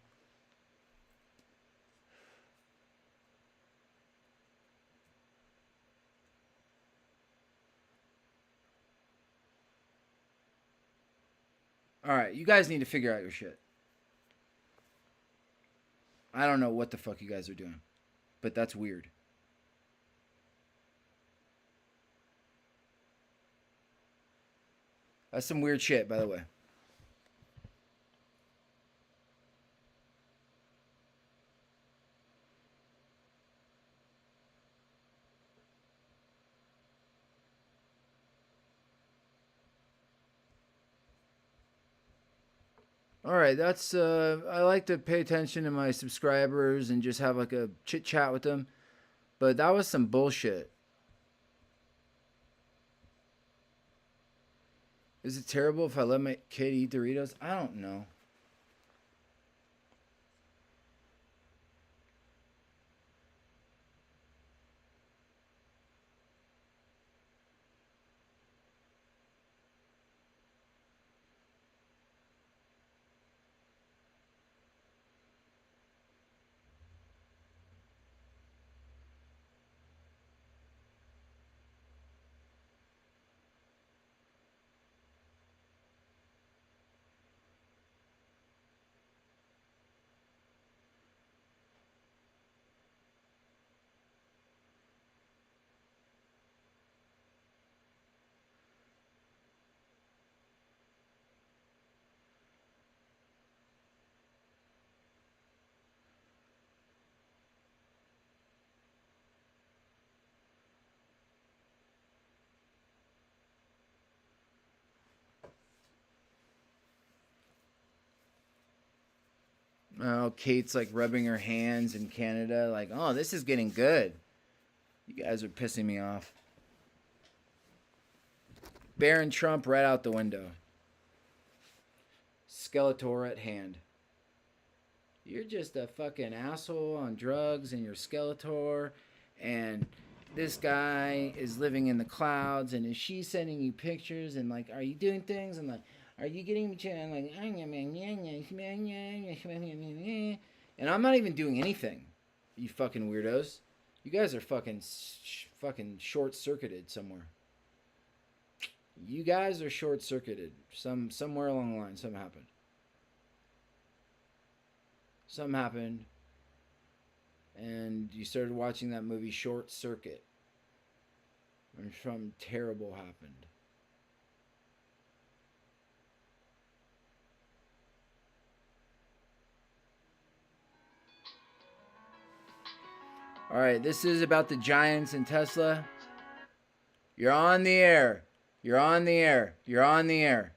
All right, you guys need to figure out your shit. I don't know what the fuck you guys are doing, but that's weird. That's some weird shit, by the way. All right, that's I like to pay attention to my subscribers and just have like a chit chat with them, but that was some bullshit. Is it terrible if I let my kid eat Doritos? I don't know. Oh, Kate's like rubbing her hands in Canada, like, oh, this is getting good. You guys are pissing me off. Barron Trump right out the window. Skeletor at hand. You're just a fucking asshole on drugs and you're Skeletor, and this guy is living in the clouds, and is she sending you pictures and like, are you doing things, and like, are you getting me like, And I'm not even doing anything. You fucking weirdos. You guys are fucking short-circuited somewhere. You guys are short-circuited. Somewhere along the line, something happened. Something happened, and you started watching that movie Short Circuit, and something terrible happened. All right, this is about the Giants and Tesla. You're on the air. You're on the air. You're on the air.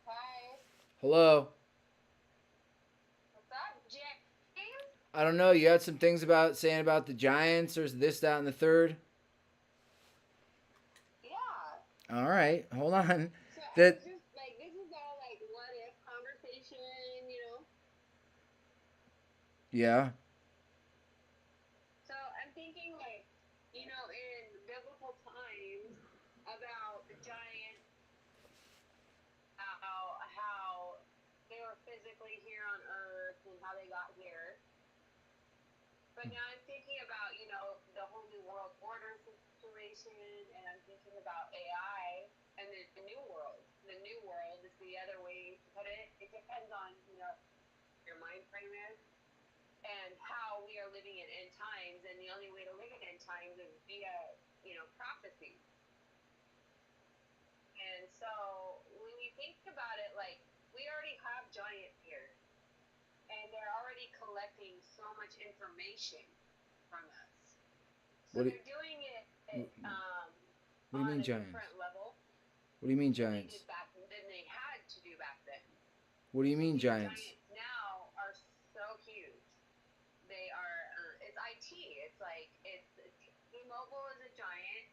Hi. Hello. What's up, James? I don't know. You had some things saying about the Giants or this, that, and the third. Yeah. All right, hold on. So That I was just like, this is all like what if conversation, yeah. So I'm thinking like, in biblical times about the giants, how they were physically here on Earth and how they got here. But now I'm thinking about, the whole new world order situation, and I'm thinking about AI and the new world. The new world is the other way to put it. It depends on, your mind frame is and how we are living in end times. And the only way to live in end times is via, prophecy. And so when you think about it, like, we already have giants here, and they're already collecting so much information from us. So What do, they're doing it what do you on mean a Giants? different level What do you mean than they Giants? did back than they had to do back then. What do you mean These Giants? giants now are so huge. They are. It's IT. It's like T-Mobile is a giant.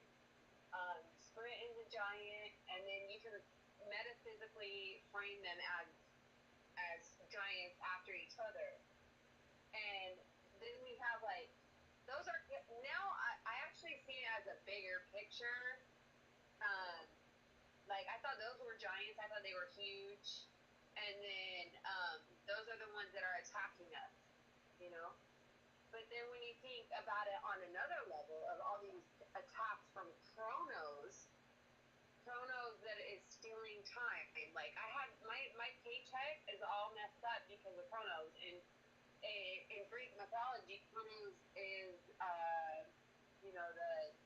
Sprint is a giant, and then you can metaphysically frame them as giants after each other. And then we have like those are now I actually see it as a bigger picture. Um, like I thought those were giants. I thought they were huge, and then those are the ones that are attacking us. You know. But then when you think about it on another level of all these attacks from Chronos that is stealing time. Like I had my paycheck is all messed up because of Chronos. And in Greek mythology, Chronos is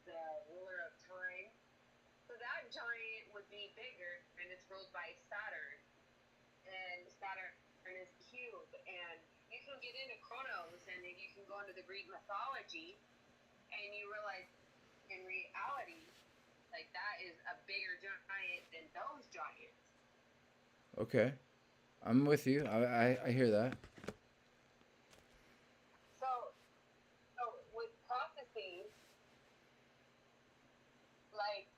the ruler of time. So that giant would be bigger, and it's ruled by Saturn. And Saturn is the cube, and you can get into Chronos, and then you can go into the Greek mythology, and you realize in reality, like that is a bigger giant than those giants. Okay, I'm with you. I hear that. So, so with prophecy, like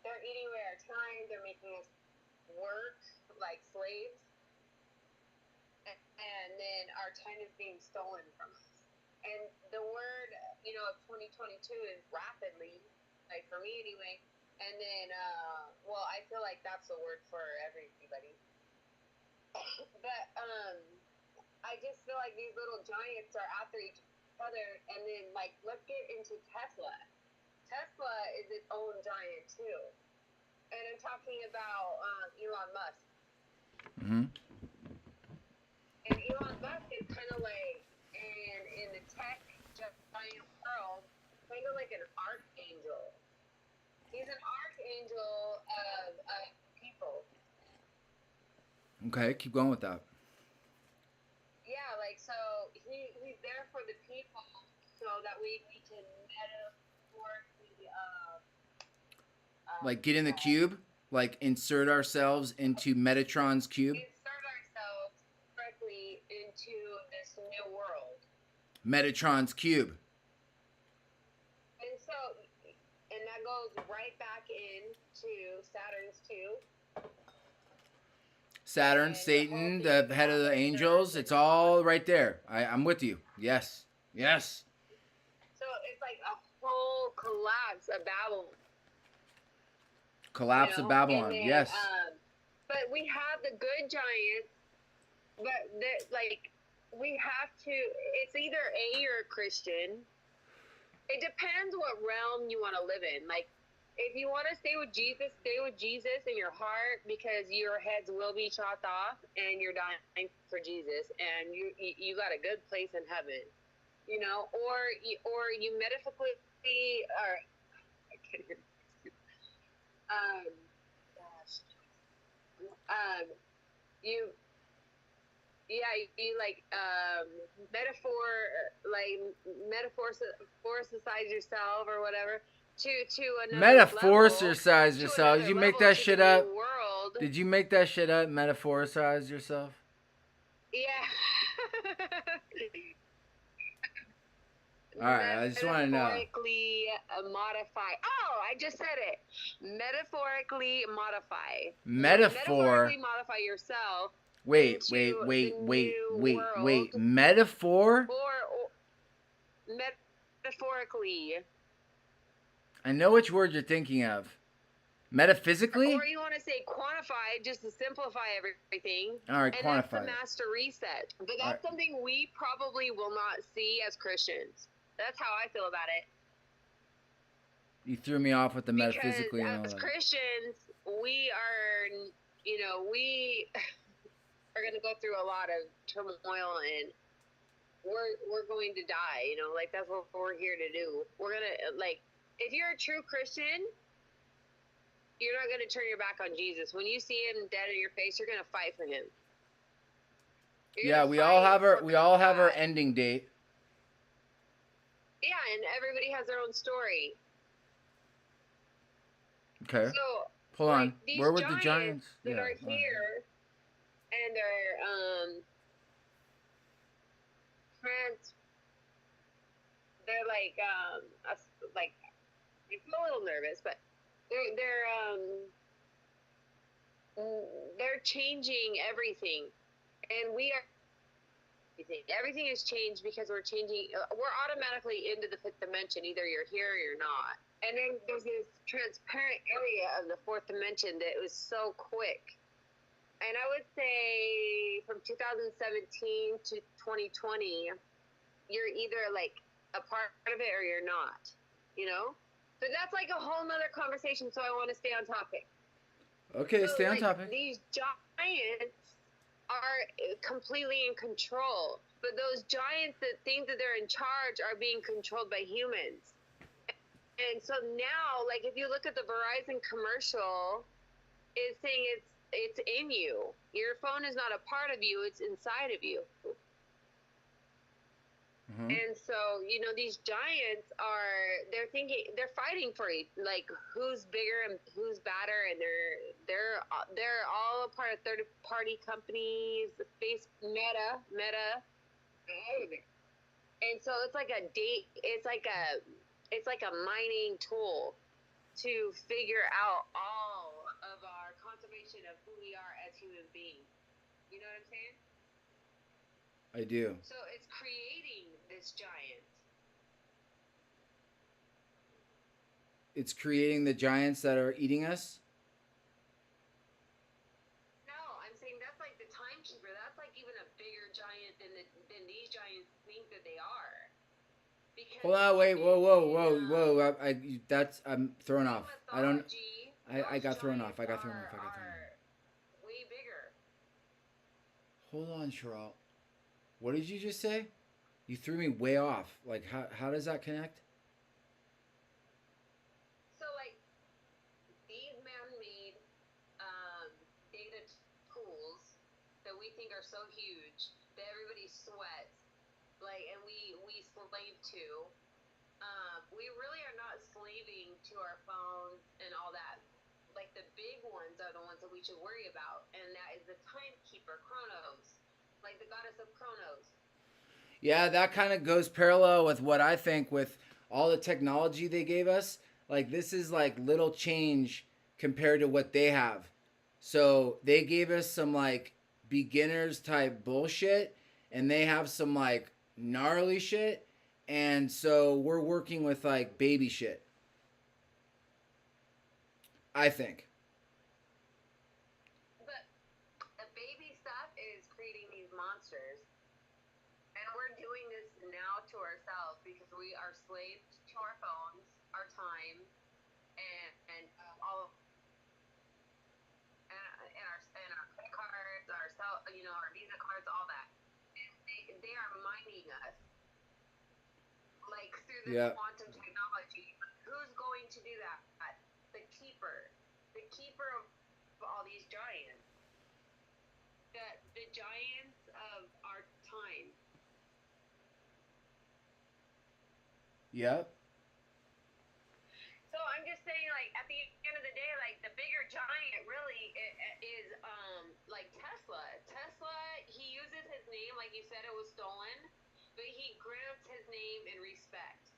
they're eating away our time, they're making us work like slaves, and then our time is being stolen from us. And the word, of 2022 is rapidly, like for me anyway. And then, I feel like that's the word for everybody. But I just feel like these little giants are after each other. And then, like, let's get into Tesla. Tesla is its own giant too. And I'm talking about Elon Musk. Mm-hmm. And Elon Musk is kind of like, in the tech giant world, kind of like an archangel. He's an archangel of people. Okay, keep going with that. Yeah, like so he's there for the people, so that we can metaphorically Like get in the cube. Like insert ourselves into Metatron's cube. insert ourselves correctly into this new world. Metatron's cube. And so, and that goes right back into Saturn's tube. Saturn, And Satan, the the head of the angels. It's all right there. I'm with you. Yes. Yes. So it's like a whole collapse of Babylon. Collapse of Babylon. Then, yes. But we have the good giants, but like we have to. It's either A, you're a Christian. It depends what realm you want to live in. Like, if you want to stay with Jesus in your heart, because your heads will be chopped off and you're dying for Jesus, and you got a good place in heaven, you know. Or you metaphysically, or I can't hear. Gosh, you you like metaphoricize yourself or whatever to another level, Metaphoricize to yourself. Did another you make level, that to the shit new up? world. Did you make that shit up? Metaphoricize yourself? Yeah. All right, I just want to know. Metaphorically modify. Oh, I just said it. Metaphorically modify. Metaphor. Metaphorically modify yourself Wait, into wait, the wait, wait, new wait, world, wait. Metaphor? or metaphorically. I know which word you're thinking of. Metaphysically? Or you want to say quantify, just to simplify everything. All right, And that's the quantify it. master reset. But All right. that's something we probably will not see as Christians. That's how I feel about it. You threw me off with the Because metaphysically and all as that. Christians, we are, we are going to go through a lot of turmoil, and we're going to die. Like, that's what we're here to do. We're going to, like, if you're a true Christian, you're not going to turn your back on Jesus. When you see him dead in your face, you're going to fight for him. Yeah, we all have our ending date. Yeah, and everybody has their own story. Okay. So hold like, on. these Where were the giants that are here, and are they're like like, I'm a little nervous, but they're changing everything, and we are. Everything is changed because we're changing. We're automatically into the fifth dimension. Either you're here or you're not. And then there's this transparent area of the fourth dimension that was so quick. And I would say from 2017 to 2020, you're either like a part of it or you're not. But that's like a whole nother conversation. So I want to stay on topic. Okay, so, stay on topic. These giants are completely in control, but those giants that think that they're in charge are being controlled by humans. And so now, like, if you look at the Verizon commercial, it's saying it's in you. Your phone is not a part of you, it's inside of you. Mm-hmm. And so, these giants they're fighting for like who's bigger and who's badder, and they're all a part of third-party companies, the space Meta, and so it's like it's like a mining tool to figure out all of our conservation of who we are as human beings. You know what I'm saying? I do. So it's creating this giant. It's creating the giants that are eating us? No, I'm saying that's like the timekeeper. That's like even a bigger giant than these giants think that they are. Because hold on, wait, whoa. I'm thrown off. I got thrown off. Way bigger. Hold on, Cheryl. What did you just say? You threw me way off. Like, how does that connect? So, like, these man-made data tools that we think are so huge that everybody sweats, like, and we slave to. We really are not slaving to our phones and all that. Like, the big ones are the ones that we should worry about, and that is the timekeeper, Chronos, like the goddess of Chronos. Yeah, that kind of goes parallel with what I think with all the technology they gave us. Like, this is like little change compared to what they have. So they gave us some like beginners type bullshit, and they have some like gnarly shit. And so we're working with like baby shit, I think. But the baby stuff is creating these monsters. because we are slaves to our phones, our time, and all and our credit cards, our our Visa cards, all that. And they are mining us like through this Yeah. quantum technology. Who's going to do that? The keeper of all these giants, the giants of our time. Yep. So I'm just saying, like at the end of the day, like the bigger giant really is like Tesla. Tesla, he uses his name, like you said, it was stolen, but he grants his name in respect,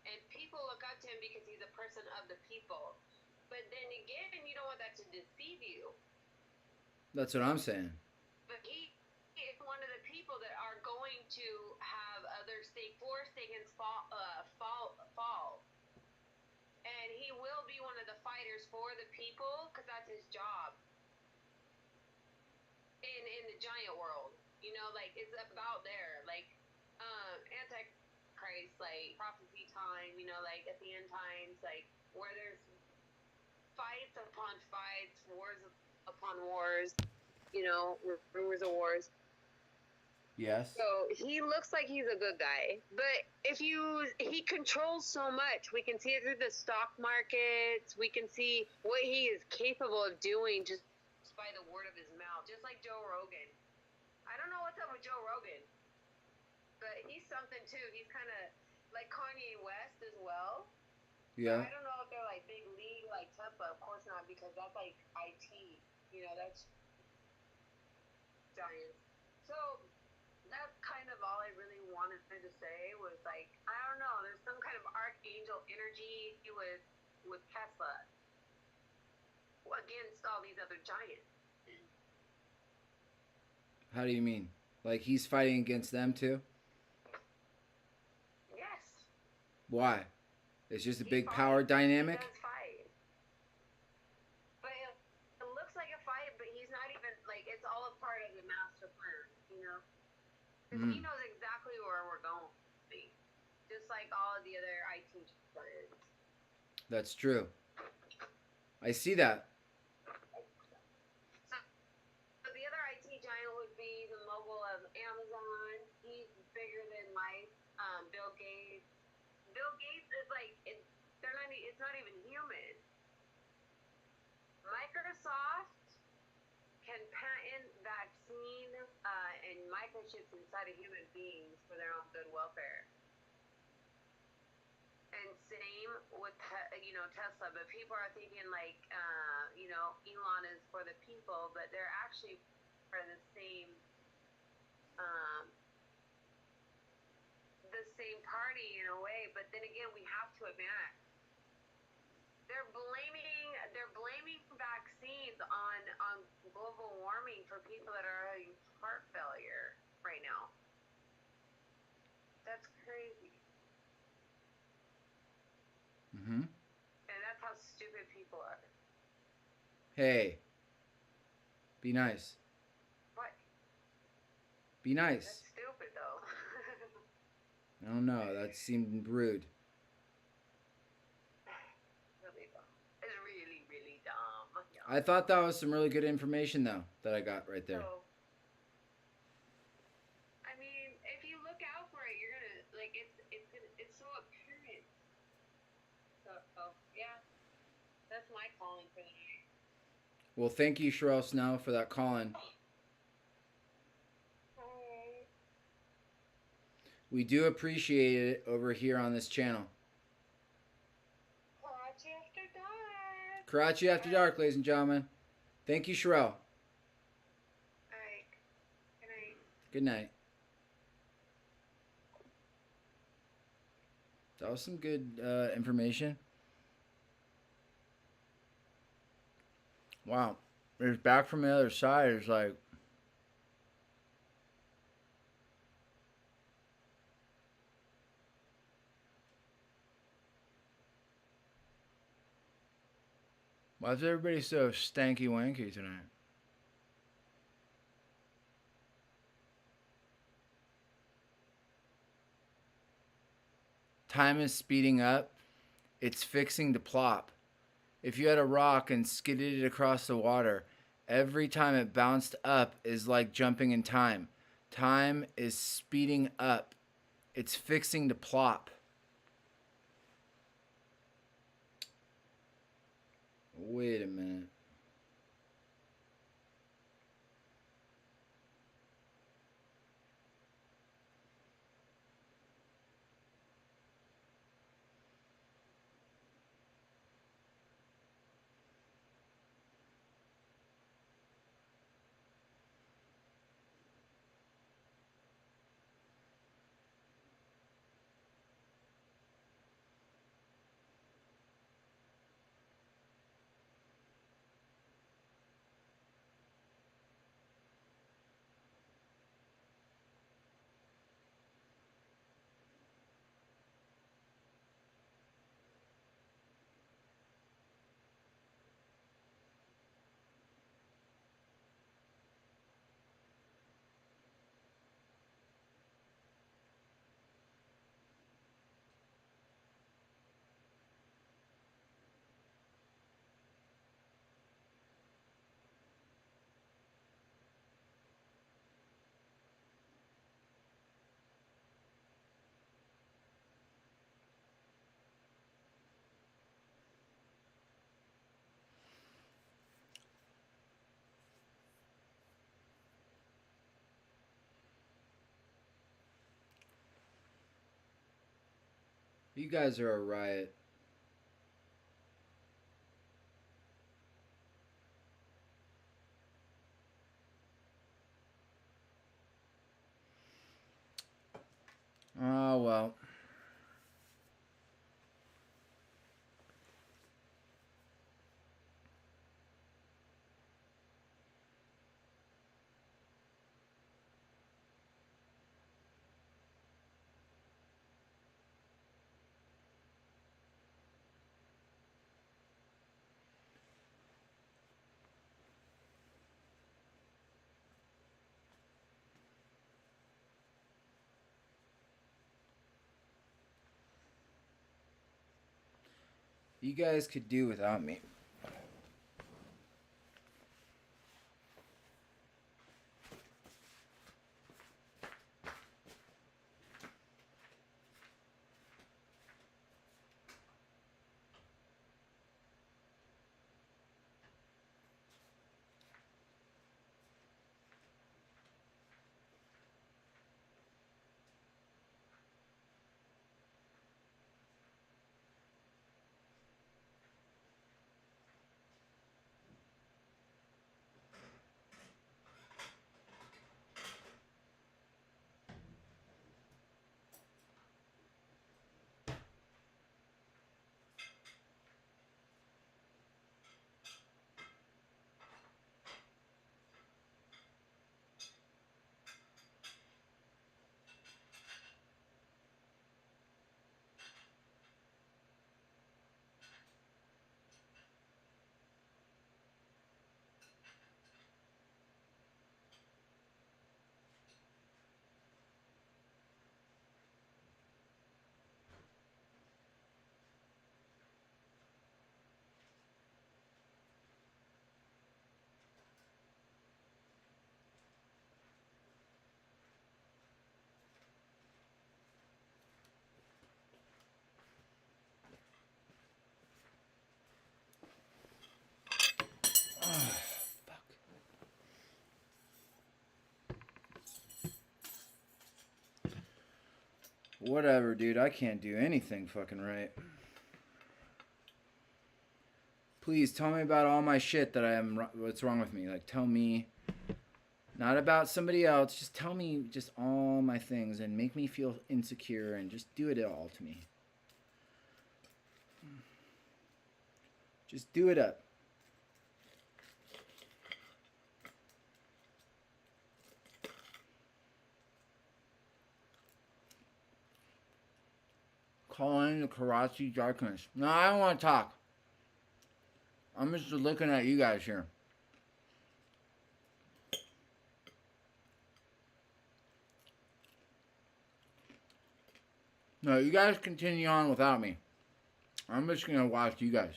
and people look up to him because he's a person of the people. But then again, you don't want that to deceive you. That's what I'm saying. But he is one of the people that are going to have others think forced against fall. And he will be one of the fighters for the people because that's his job in the giant world. Like it's about there, like Antichrist, like prophecy time. Like at the end times, like where there's fights upon fights, wars upon wars. Rumors of wars. Yes. So he looks like he's a good guy, but he controls so much. We can see it through the stock markets. We can see what he is capable of doing just by the word of his mouth, just like Joe Rogan. I don't know what's up with Joe Rogan, but he's something too. He's kind of like Kanye West as well. Yeah. But I don't know if they're like big league like Tesla. Of course not, because that's like IT. That's giants. So that's kind of all I really wanted to say was like, I don't know, there's some kind of archangel energy with Tesla against all these other giants. How do you mean? Like he's fighting against them too? Yes. Why? It's just a He big fights. power dynamic? He does fight. But it looks like a fight, but he's not even, like, it's all a part of the master plan. Because he knows exactly where we're going. Just like all of the other IT giants. That's true. I see that. So the other IT giant would be the mogul of Amazon. He's bigger than life. Bill Gates. Bill Gates is like it's not even human. Microsoft can patent vaccine and microchips inside of human beings for their own good welfare. And same with Tesla, but people are thinking like Elon is for the people, but they're actually for um, the same party in a way. But then again, we have to admit they're blaming vaccines on global warming for people that are having heart failure right now. That's crazy. Mm-hmm. And that's how stupid people are. Hey. Be nice. What? Be nice. That's stupid, though. I don't know. That seemed rude. Really dumb. It's really, really dumb. Yeah. I thought that was some really good information, though, that I got right there. So, I mean, if you look out for it, you're gonna like it's so apparent. So yeah, that's my calling for the night. Well, thank you, Sherelle Snow, for that calling. Alright. We do appreciate it over here on this channel. Karachi after dark. Karachi After Dark, ladies and gentlemen. Thank you, Sherelle. Alright. Good night. Good night. That was some good information. Wow. There's back from the other side. It's like, why is everybody so stanky wanky tonight? time is speeding up. It's fixing to plop. If you had a rock and skidded it across the water, every time it bounced up is like jumping in time. Time is speeding up. It's fixing to plop. Wait a minute. You guys are a riot. Oh, well. You guys could do without me. Oh, fuck. Whatever, dude. I can't do anything fucking right. Please tell me about all my shit that I am. What's wrong with me? Like, tell me. Not about somebody else. Just tell me just all my things and make me feel insecure and just do it all to me. Just do it up. Calling the Karachi darkness. No, I don't want to talk. I'm just looking at you guys here. No, you guys continue on without me. I'm just gonna watch you guys.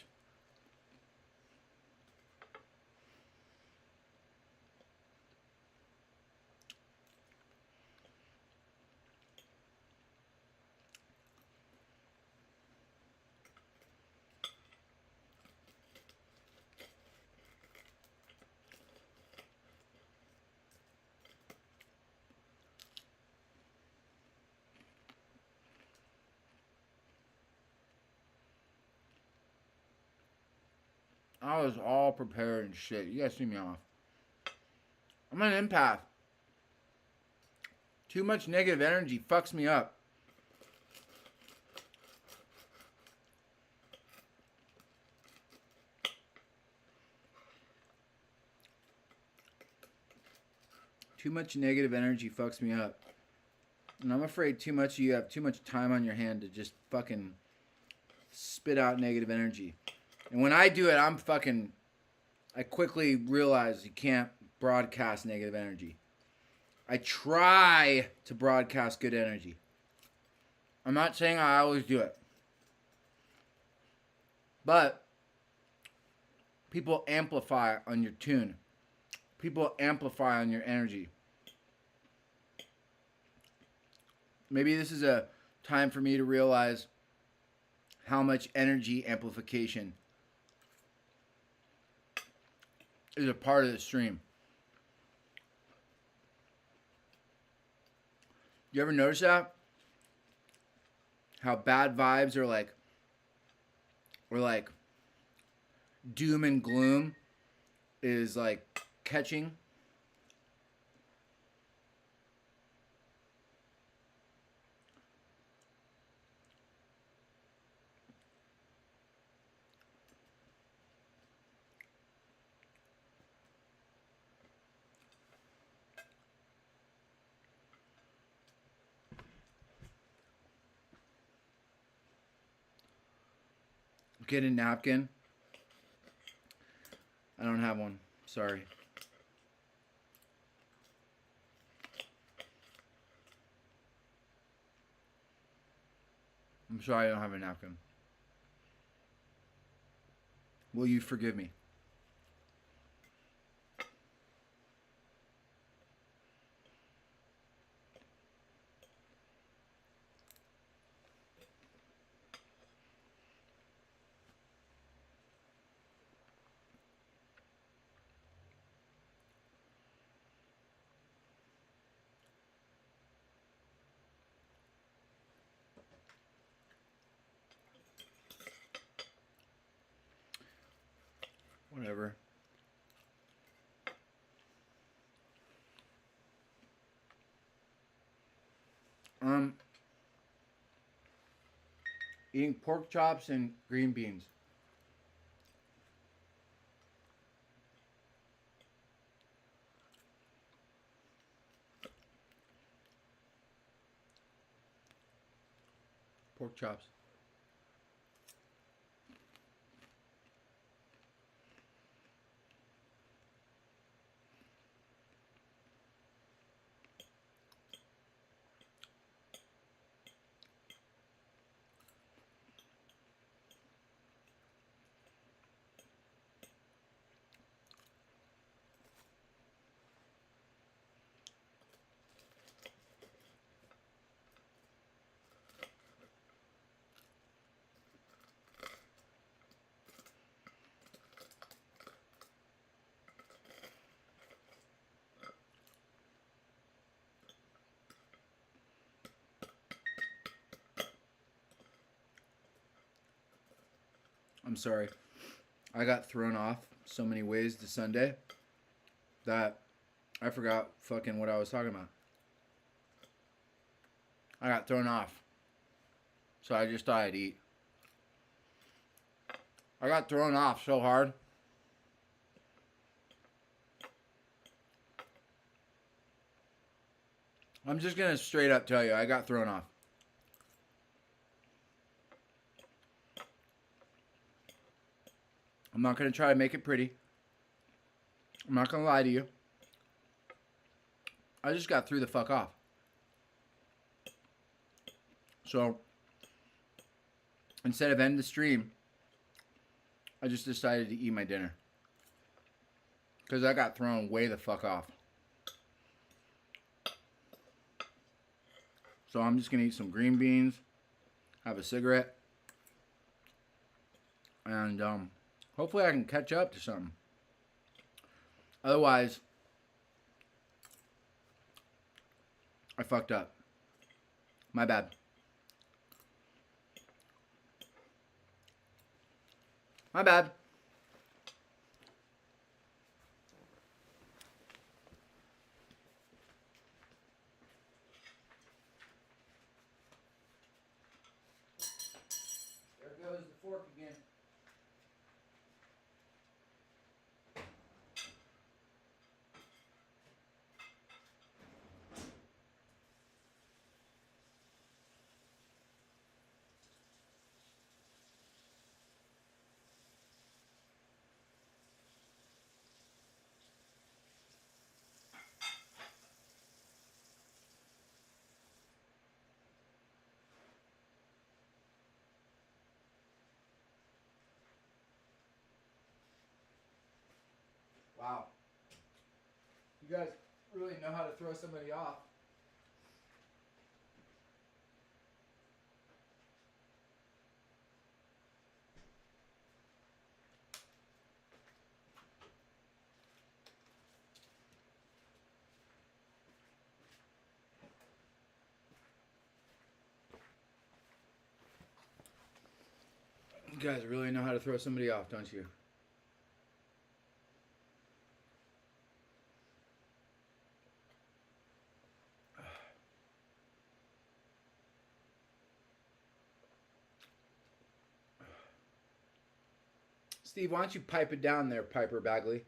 I was all prepared and shit. You guys see me off. I'm an empath. Too much negative energy fucks me up. Too much negative energy fucks me up. And I'm afraid too much of you have too much time on your hand to just fucking spit out negative energy. And when I do it, I quickly realize you can't broadcast negative energy. I try to broadcast good energy. I'm not saying I always do it. But people amplify on your tune. People amplify on your energy. Maybe this is a time for me to realize how much energy amplification is a part of the stream. You ever notice that? How bad vibes are like doom and gloom is like catching. Get a napkin. I don't have one. Sorry. I'm sorry I don't have a napkin. Will you forgive me? Whatever. Eating pork chops and green beans. Pork chops. I'm sorry. I got thrown off so many ways this Sunday that I forgot fucking what I was talking about. I got thrown off. So I just thought I'd eat. I got thrown off so hard. I'm just gonna straight up tell you, I got thrown off. I'm not gonna try to make it pretty. I'm not gonna lie to you. I just got threw the fuck off. So instead of end the stream, I just decided to eat my dinner. Because I got thrown way the fuck off. So I'm just going to eat some green beans, have a cigarette, and hopefully I can catch up to something. Otherwise, I fucked up. My bad. My bad. There goes the fork again. Wow. You guys really know how to throw somebody off. You guys really know how to throw somebody off, don't you? Steve, why don't you pipe it down there, Piper Bagley?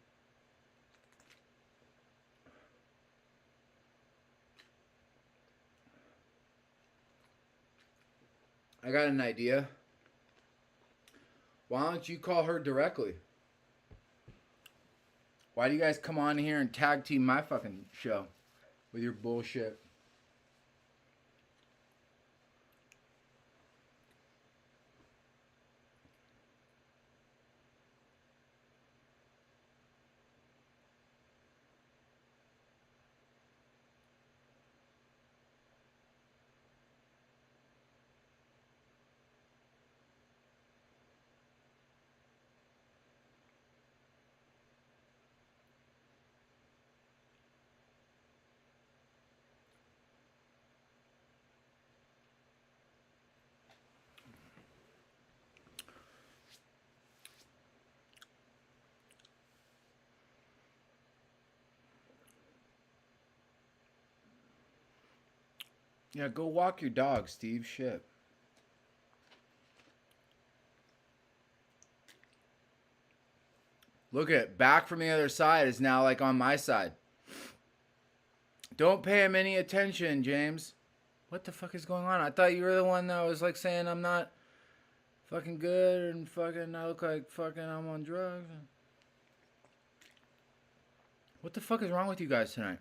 I got an idea. Why don't you call her directly? Why do you guys come on here and tag team my fucking show with your bullshit? Yeah, go walk your dog, Steve. Shit. Look at it. Back from the other side is now like on my side. Don't pay him any attention, James. What the fuck is going on? I thought you were the one that was like saying I'm not fucking good and fucking I look like fucking I'm on drugs. What the fuck is wrong with you guys tonight?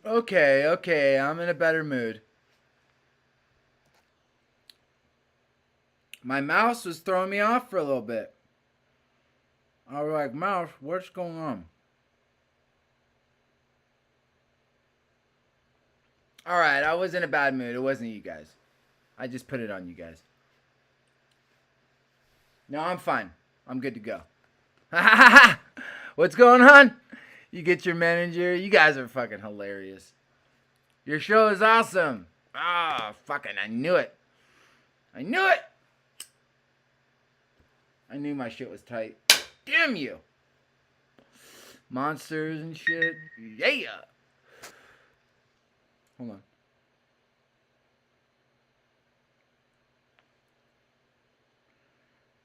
Okay, I'm in a better mood. My mouse was throwing me off for a little bit. I was like, mouse, what's going on? Alright, I was in a bad mood. It wasn't you guys. I just put it on you guys. No, I'm fine. I'm good to go. What's going on? You get your manager. You guys are fucking hilarious. Your show is awesome. Ah, fucking, I knew it. I knew it. I knew my shit was tight. Damn you. Monsters and shit. Yeah. Hold on.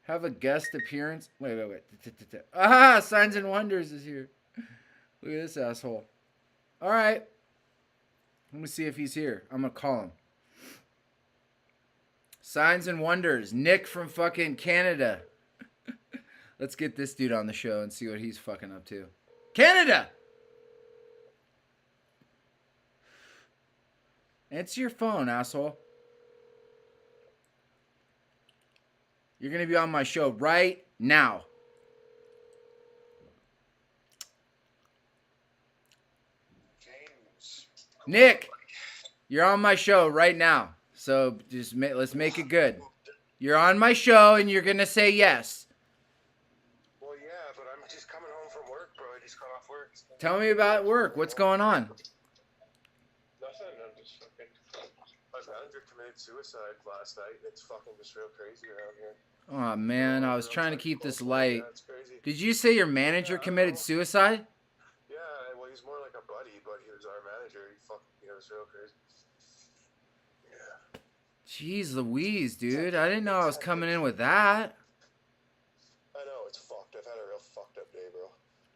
Have a guest appearance. Wait. Ah, Signs and Wonders is here. Look at this asshole. All right. Let me see if he's here. I'm going to call him. Signs and Wonders. Nick from fucking Canada. Let's get this dude on the show and see what he's fucking up to. Canada! Answer your phone, asshole. You're going to be on my show right now. James. Nick, you're on my show right now. So just let's make it good. You're on my show and you're going to say yes. Well, yeah, but I'm just coming home from work, bro. I just got off work. Tell me about work. What's going on? Nothing. I'm just fucking. My manager committed suicide last night. It's fucking just real crazy around here. Oh, man. I was trying to keep this light. Yeah, it's crazy. Did you say your manager committed suicide? Yeah, well, he's more like a buddy, but he was our manager. It was real crazy. Yeah. Jeez Louise, dude. I didn't know I was coming in with that. I know, it's fucked. I've had a real fucked up day, bro.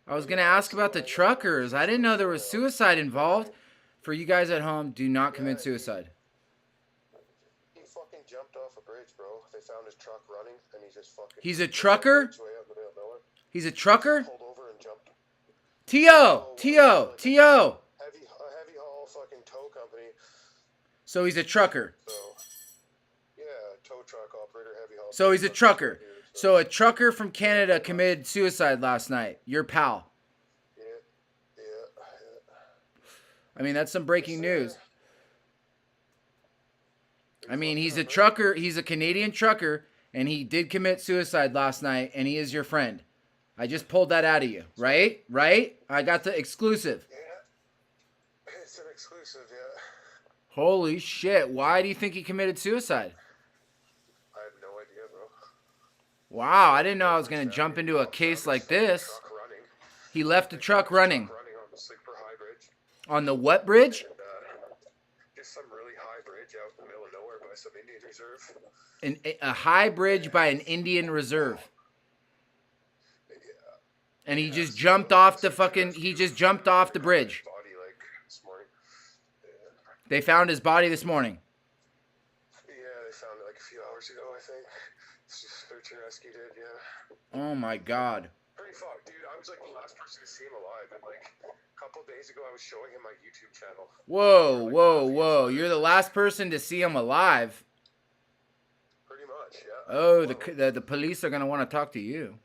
I was going to ask about the truckers. I didn't know there was suicide involved. For you guys at home, do not commit suicide. He fucking jumped off a bridge, bro. They found his truck running, and he just fucking... He's a trucker? He's a trucker? Pulled over and jumped. T.O. A heavy haul fucking tow company. So he's a trucker. So, yeah, tow truck operator, heavy haul. So he's a trucker. So a trucker from Canada committed suicide last night. Your pal. Yeah. I mean, that's some breaking news. I mean, he's a trucker. He's a Canadian trucker, and he did commit suicide last night, and he is your friend. I just pulled that out of you, right? Right? I got the exclusive. Yeah. It's an exclusive, yeah. Holy shit. Why do you think he committed suicide? I have no idea, bro. Wow, I didn't know I was going to jump into a case like this. He left the truck running. Running on the Sleeper High Bridge. On the what bridge? And, just some really high bridge out in the middle of nowhere by some Indian reserve. A high bridge by an Indian reserve. Yeah. And he just jumped off the bridge. Body, like, this morning. Yeah. They found his body this morning. Yeah, they found it like a few hours ago, I think. Search and rescue did, yeah. Oh my god. Pretty fucked, dude. I was like the last person to see him alive, and like a couple days ago, I was showing him my YouTube channel. Whoa. You're the last person to see him alive. Pretty much, yeah. Oh, the police are going to want to talk to you.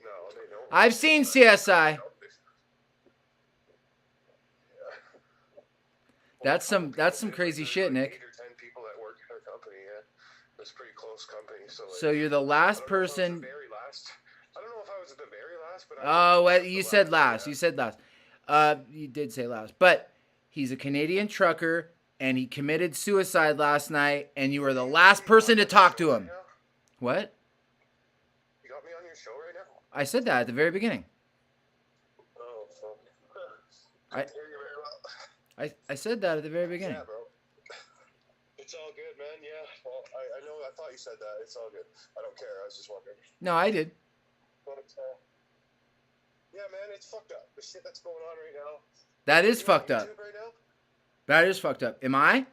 No, they know. I've seen CSI. That's some crazy shit, Nick. 8 or 10 people that work in our company, yeah. It was pretty close company, so like, So you're the last person. I don't know if I was the very last, but Oh, well, you said last. You said last. You did say last. But he's a Canadian trucker, and he committed suicide last night, and you were the last person to talk to him. What? You got me on your show right now? I said that at the very beginning. Oh, fuck. I- Can't hear you very well. I said that at the very beginning. Yeah, bro. It's all good, man. Yeah. Well, I know. I thought you said that. It's all good. I don't care. I was just wondering. No, I did. But yeah, man, it's fucked up. The shit that's going on right now. That is Are you fucked on up. YouTube right now? That is fucked up. Am I?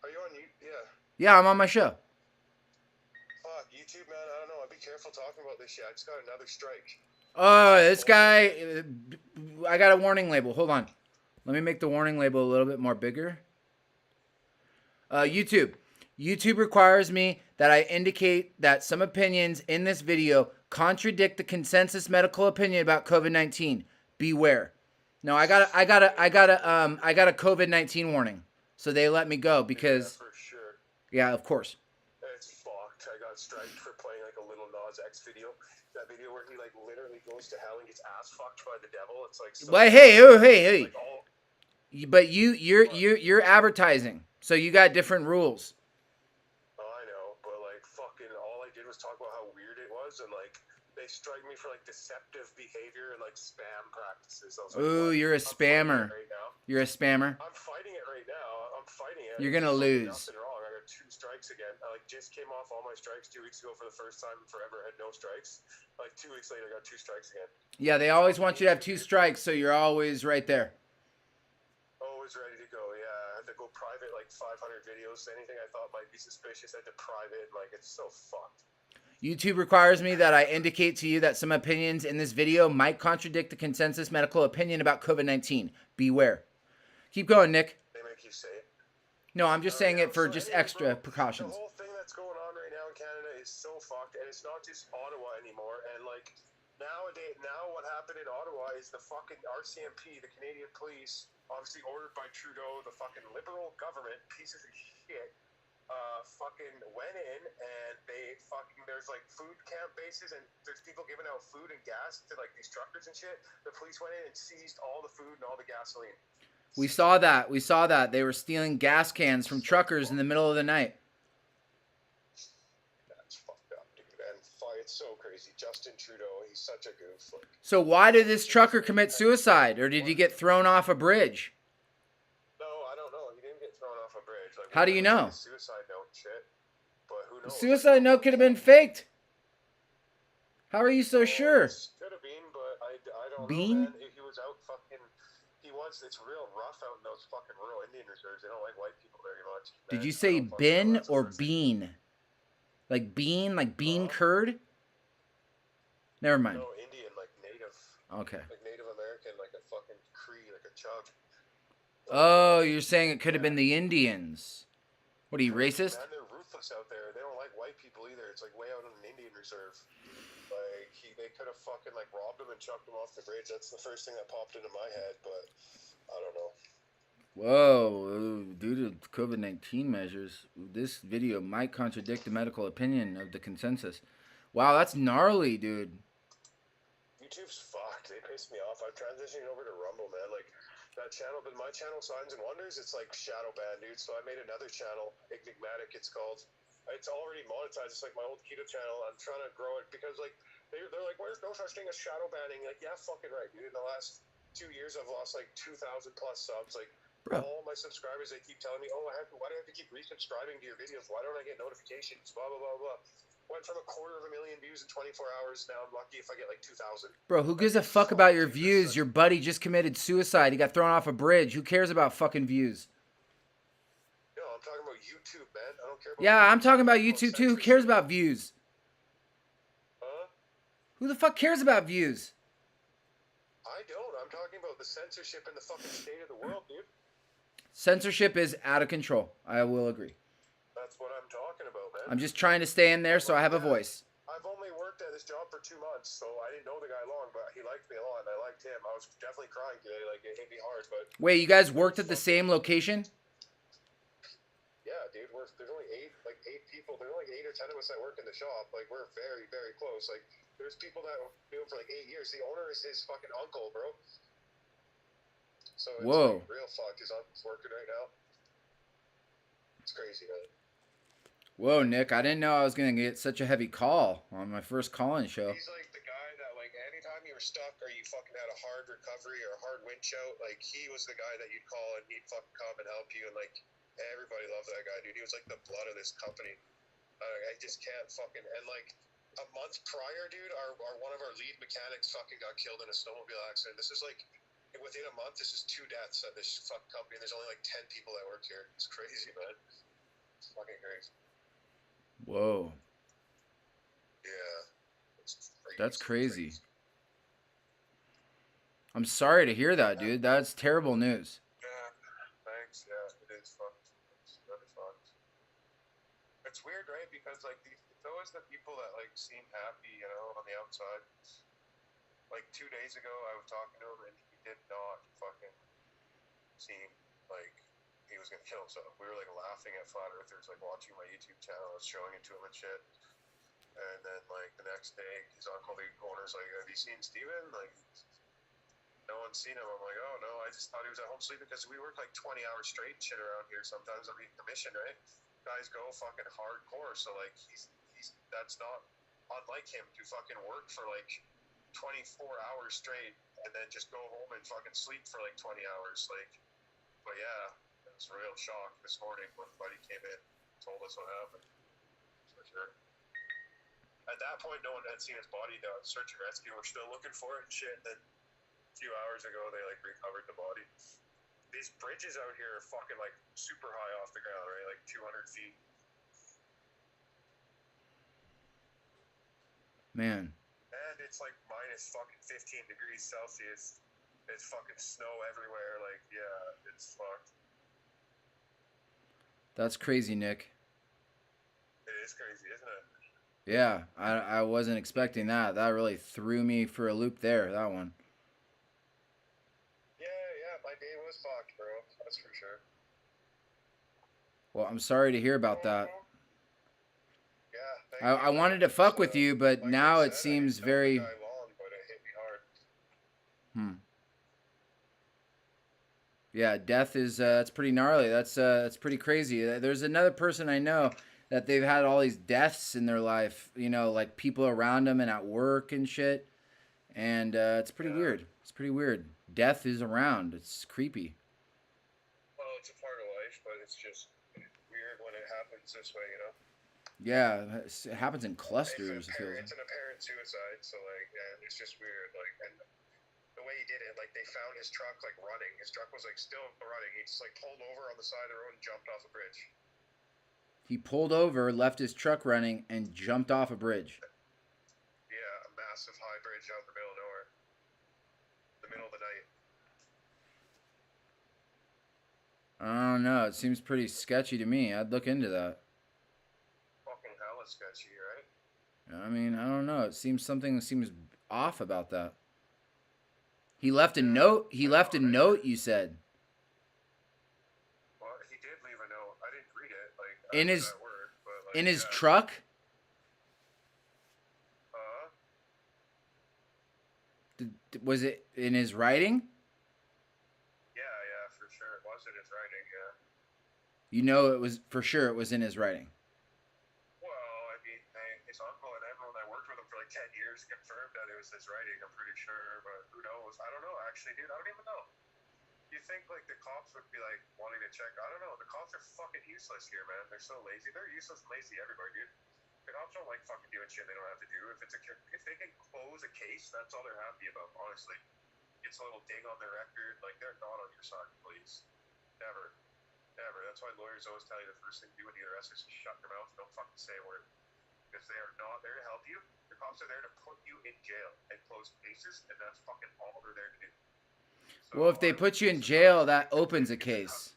Are you on YouTube? Yeah. Yeah, I'm on my show. Fuck YouTube, man. I don't know. I'd be careful talking about this shit. I just got another strike. Oh, this guy. I got a warning label. Hold on. Let me make the warning label a little bit more bigger. YouTube. YouTube requires me that I indicate that some opinions in this video contradict the consensus medical opinion about COVID-19. Beware. No, I got a COVID-19 warning. So they let me go because Yeah, for sure. yeah, of course. It's fucked. I got striked for playing like a Little Nas X video. That video where he like literally goes to hell and gets ass fucked by the devil. It's like so But hey, oh, hey. like all, But you're advertising. So you got different rules. oh, I know, but like fucking all I did was talk about how weird it was, and like they strike me for like deceptive behavior and like spam practices. I was like, Ooh, what? you're a I'm fighting spammer. it right now. You're a spammer. I'm fighting it right now. I'm fighting it. You're gonna There's lose. Nothing wrong. I got 2 strikes again. I like just came off all my strikes 2 weeks ago for the first time in forever. Had no strikes. Like 2 weeks later, I got 2 strikes again. Yeah, they always want you to have 2 strikes, so you're always right there. Always ready to go. Yeah, I had to go private like 500 videos. Anything I thought might be suspicious, I had to private. Like it's so fucked. YouTube requires me that I indicate to you that some opinions in this video might contradict the consensus medical opinion about COVID-19. Beware. Keep going, Nick. They make you say it. No, I'm just saying Yeah, it for so just anyway, extra bro, precautions. The whole thing that's going on right now in Canada is so fucked, and it's not just Ottawa anymore. And like nowadays, now what happened in Ottawa is the fucking RCMP, the Canadian police, obviously ordered by Trudeau, the fucking liberal government, pieces of shit, fucking went in and they fucking, there's like food camp bases and there's people giving out food and gas to like these truckers and shit. The police went in and seized all the food and all the gasoline. We saw that. We saw that. They were stealing gas cans from truckers in the middle of the night. That's fucked up, dude. And it's so crazy. Justin Trudeau, he's such a goof. Like, So why did this trucker commit suicide? Or did he get thrown off a bridge? no, I don't know. He didn't get thrown off a bridge. Like, How do you know? Suicide note shit. But who The knows? suicide note could have been faked. How are you so sure? Could have been, but I don't Bean? know, man. He was out fucking. It's real rough out in those fucking rural Indian reserves. They don't like white people very much. Did man. you I say don't fucking know. bin That's the or first thing. bean? Like bean curd? Never mind. No, Indian, like native. Okay. Like Native American, like a fucking Cree, like a chug. Oh, you're saying it could have been the Indians. What are you, racist? Man, they're ruthless out there. They don't like white people either. It's like way out in an Indian reserve. Like they could have fucking like robbed him and chucked him off the bridge. That's the first thing that popped into my head, but I don't know. Whoa, due to COVID-19 measures, this video might contradict the medical opinion of the consensus. Wow, that's gnarly, dude. YouTube's fucked. They pissed me off. I'm transitioning over to Rumble, man. Like that channel, but my channel, Signs and Wonders, it's like shadow banned, dude. So I made another channel, Enigmatic, it's called. It's already monetized. It's like my old keto channel. I'm trying to grow it because like they're like, "Where's no such thing as shadow banning?" Like, yeah, fucking right, dude. In the last 2 years, I've lost like 2,000 plus subs. Like, Bro. all my subscribers, they keep telling me, "Oh, why do I have to keep resubscribing to your videos? Why don't I get notifications?" Blah blah blah blah. Went from 250,000 views in 24 hours. Now I'm lucky if I get like 2,000. Bro, who gives a fuck about your views? Your buddy just committed suicide. He got thrown off a bridge. Who cares about fucking views? No, I'm talking about YouTube, man. I don't care about Yeah, I'm talking about YouTube too. Who cares about views? Huh? Who the fuck cares about views? I don't. I'm talking about the censorship in the fucking state of the world, dude. Censorship is out of control. I will agree. That's what I'm talking about, man. I'm just trying to stay in there so I have a voice. I've only worked at this job for 2 months, so I didn't know the guy long, but he liked me a lot, and I liked him. I was definitely crying today. Like, it hit me hard, but Wait, you guys worked at the same location? yeah, dude, there's only 8 people. There's only 8 or 10 of us that work in the shop. Like, we're very, very close. Like, there's people that do it for like 8 years. The owner is his fucking uncle, bro. So it's Whoa. like real fucked. His uncle's working right now. It's crazy, man. Whoa, Nick, I didn't know I was going to get such a heavy call on my first call-in show. He's like the guy that, like, anytime you were stuck or you fucking had a hard recovery or a hard wind choke, like, he was the guy that you'd call and he'd fucking come and help you. And, like, everybody loved that guy, dude. He was like the blood of this company. I just can't fucking. And, like, a month prior, dude, one of our lead mechanics fucking got killed in a snowmobile accident. This is like, within a month, this is 2 deaths at this fucking company. And there's only like 10 people that work here. It's crazy, man. It's fucking crazy. Whoa. Yeah. It's crazy. That's crazy. I'm sorry to hear that, dude. That's terrible news. Yeah, thanks. Yeah, it is fucked. It's really fucked. It's weird, right? Because like it's always the people that like seem happy, you know, on the outside. Like 2 days ago, I was talking to him, and he did not fucking seem like he was gonna kill himself. We were like laughing at flat earthers, like watching my YouTube channel. I was showing it to him and shit. And then like the next day, his uncle, the owner's like, "Have you seen Steven?" Like, no one's seen him. I'm like, "Oh no, I just thought he was at home sleeping because we work like 20 hours straight and shit around here. Sometimes I'm in commission, right? Guys go fucking hardcore, so like he's that's not unlike him to fucking work for like 24 hours straight and then just go home and fucking sleep for like 20 hours. Like, but yeah, it was a real shock this morning when Buddy came in and told us what happened. For sure. At that point, no one had seen his body. The search and rescue were still looking for it and shit. And then a few hours ago, they like recovered the body. These bridges out here are fucking like super high off the ground, right? Like 200 feet. Man. And it's like minus fucking 15 degrees Celsius. It's fucking snow everywhere. Like, yeah, it's fucked. That's crazy, Nick. It is crazy, isn't it? Yeah, I wasn't expecting that. That really threw me for a loop there, that one. Yeah, my day was fucked, bro. That's for sure. Well, I'm sorry to hear about that. Yeah, thank I you. wanted to fuck with you, but Like now I it said, seems I didn't know very... the guy long, but it hit me hard. Yeah, death is it's pretty gnarly. That's pretty crazy. There's another person I know that they've had all these deaths in their life, you know, like people around them and at work and shit. And it's pretty weird. It's pretty weird. Death is around. It's creepy. Well, it's a part of life, but it's just weird when it happens this way, you know? Yeah, it happens in clusters. It feels It's an apparent suicide, so like, yeah, it's just weird. Like, and the way he did it, like they found his truck like running. His truck was like still running. He just like pulled over on the side of the road and jumped off a bridge. He pulled over, left his truck running, and jumped off a bridge. Yeah, a massive high bridge out in the middle of nowhere. The middle of the night. I don't know. It seems pretty sketchy to me. I'd look into that. Fucking hella sketchy, right? I mean, I don't know. It seems something seems off about that. He left a note. He left a note, you said. Well, he did leave a note. I didn't read it. Like In his that word, but, like, in his truck? Was it in his writing? Yeah, for sure. It was in his writing, yeah. You know it was for sure it was in his writing. Well, I mean, his uncle and everyone that worked with him for like 10 years confirmed that it was his writing, I'm pretty sure, but who knows? I don't know, actually, dude. I don't even know. You think, like, the cops would be, like, wanting to check? I don't know. The cops are fucking useless here, man. They're so lazy. They're useless and lazy everywhere, dude. The cops don't like fucking doing shit they don't have to do. If they can close a case, that's all they're happy about, honestly. It's a little ding on their record. Like, they're not on your side, please. Never. Never. That's why lawyers always tell you the first thing to do when you get arrested is just shut your mouth and don't fucking say a word. Because they are not there to help you. The cops are there to put you in jail and close cases, and that's fucking all they're there to do. So, Well, if they put you in jail, that opens a case.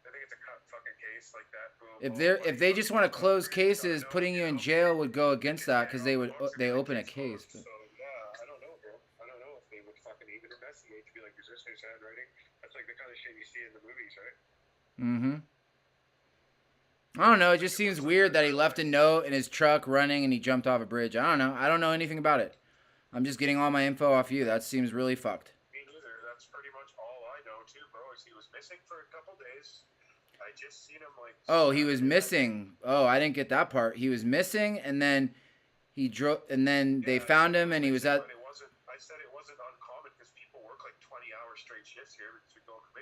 I think it's a cut fucking case like that. Boom, If they just want to close cases, putting you in jail would go against that because they open a case. But. So yeah, I don't know, bro. I don't know if they would fucking even investigate to be like, is this his handwriting? That's like the kind of shit you see in the movies, right? I don't know. It just seems weird that he left a note in his truck running and he jumped off a bridge. I don't know. I don't know anything about it. I'm just getting all my info off you. That seems really fucked. Me neither. That's pretty much all I know too, bro. Is he was missing for a couple days. I just seen him like. Oh, he was missing. Oh, I didn't get that part. He was missing, and then he drove, and then they found him, and he was at. I said it wasn't uncommon because people work like 20-hour straight shifts here.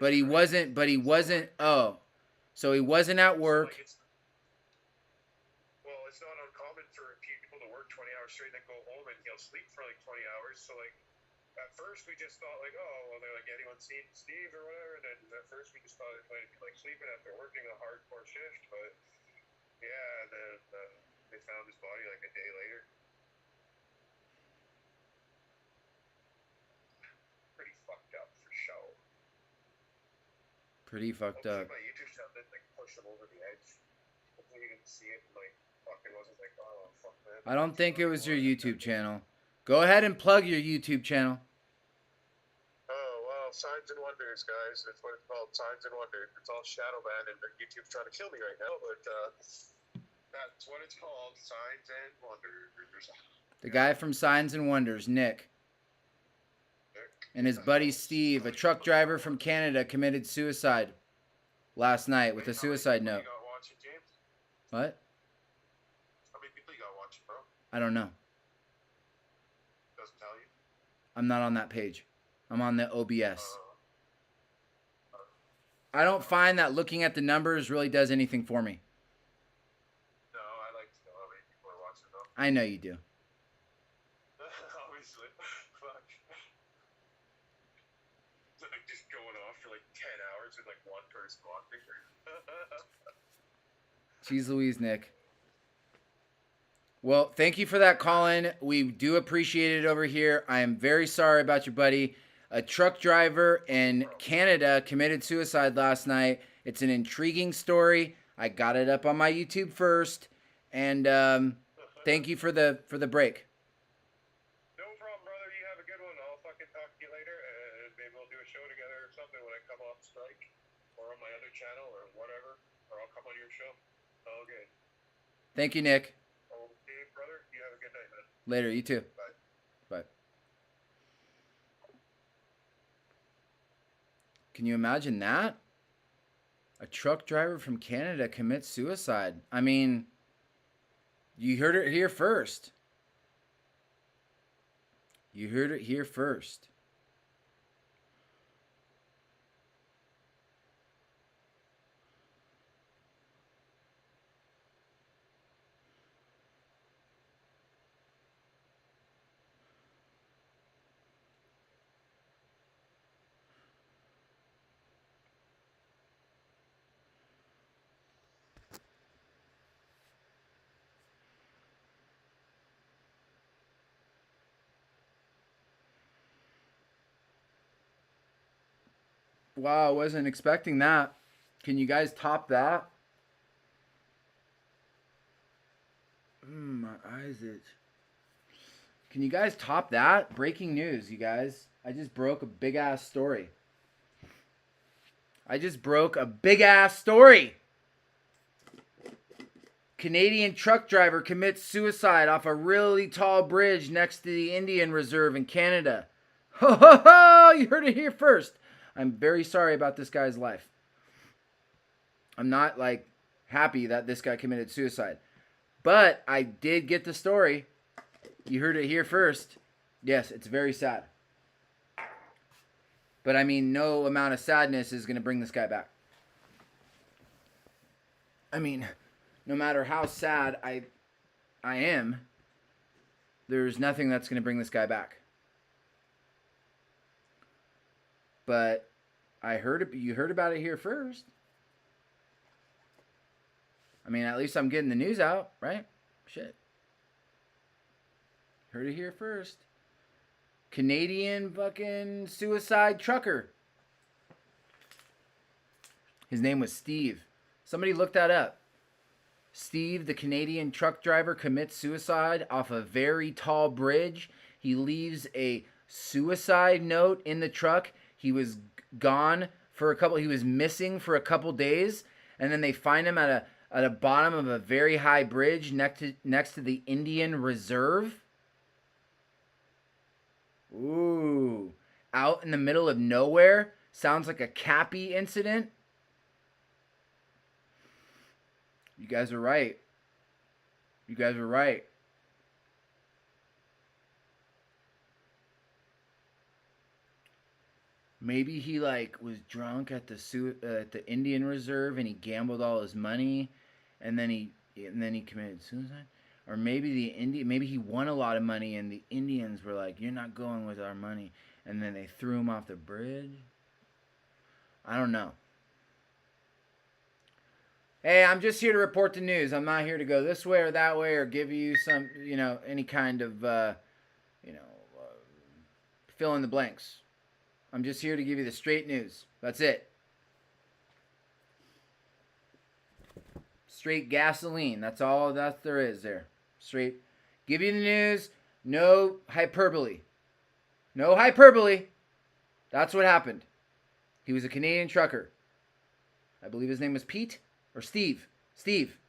But he wasn't. But he wasn't. Oh, so he wasn't at work. Well, it's not uncommon for people to work 20 hours straight and then go home and he'll sleep for like 20 hours. So like, at first we just thought like, oh, well, they're like, anyone seen Steve or whatever? And then at first we just thought it might be like sleeping after working a hardcore shift. But yeah, then they found his body like a day later. Pretty Pretty fucked Hopefully up. my YouTube channel didn't like push him over the edge. Hopefully you didn't see it and like fucking wasn't like, oh fuck man. I don't think it was your YouTube channel. Go ahead and plug your YouTube channel. Oh well, Signs and Wonders, guys. That's what it's called, Signs and Wonders. It's all shadow banned and YouTube's trying to kill me right now, but that's what it's called, Signs and Wonders. The guy from Signs and Wonders, Nick, and his buddy Steve, a truck driver from Canada, committed suicide last night with a suicide note. You got watching, James? What? How many people you got watching, bro? I don't know. Doesn't tell you. I'm not on that page. I'm on the OBS. I don't find that looking at the numbers really does anything for me. No, I like to know how many people are watching though. I know you do. Obviously. Fuck. It's like just going off for like 10 hours with like one person watching. Jeez Louise, Nick. Well, thank you for that call-in. We do appreciate it over here. I am very sorry about your buddy. A truck driver in Canada committed suicide last night. It's an intriguing story. I got it up on my YouTube first. And thank you for the break. No problem, brother. You have a good one. I'll fucking talk to you later, and maybe we'll do a show together or something when I come off strike, or on my other channel, or whatever, or I'll come on your show. All good. Thank you, Nick. Okay, brother. You have a good night, man. Later, you too. Bye. Bye. Can you imagine that? A truck driver from Canada commits suicide. I mean, you heard it here first. You heard it here first. Wow, I wasn't expecting that. Can you guys top that? My eyes itch. Can you guys top that? Breaking news, you guys. I just broke a big ass story. Canadian truck driver commits suicide off a really tall bridge next to the Indian Reserve in Canada. Ho ho ho! You heard it here first. I'm very sorry about this guy's life. I'm not like happy that this guy committed suicide. But I did get the story. You heard it here first. Yes, it's very sad. But I mean, no amount of sadness is going to bring this guy back. I mean, no matter how sad I am, there's nothing that's going to bring this guy back. But you heard about it here first. I mean, at least I'm getting the news out, right? Shit. Heard it here first. Canadian fucking suicide trucker. His name was Steve. Somebody look that up. Steve, the Canadian truck driver, commits suicide off a very tall bridge. He leaves a suicide note in the truck. He was gone for he was missing for a couple days, and then they find him at the bottom of a very high bridge next to the Indian Reserve. Ooh, out in the middle of nowhere. Sounds like a Cappy incident. You guys are right. You guys are right. Maybe he was drunk at the Indian Reserve and he gambled all his money, and then he committed suicide. Or maybe maybe he won a lot of money and the Indians were like, "You're not going with our money," and then they threw him off the bridge. I don't know. Hey, I'm just here to report the news. I'm not here to go this way or that way or give you some, any kind of, fill in the blanks. I'm just here to give you the straight news. That's it. straight gasoline. That's all that there is there. Straight. Give you the news. No hyperbole. No hyperbole. That's what happened. He was a Canadian trucker. I believe his name was Pete or Steve. Steve.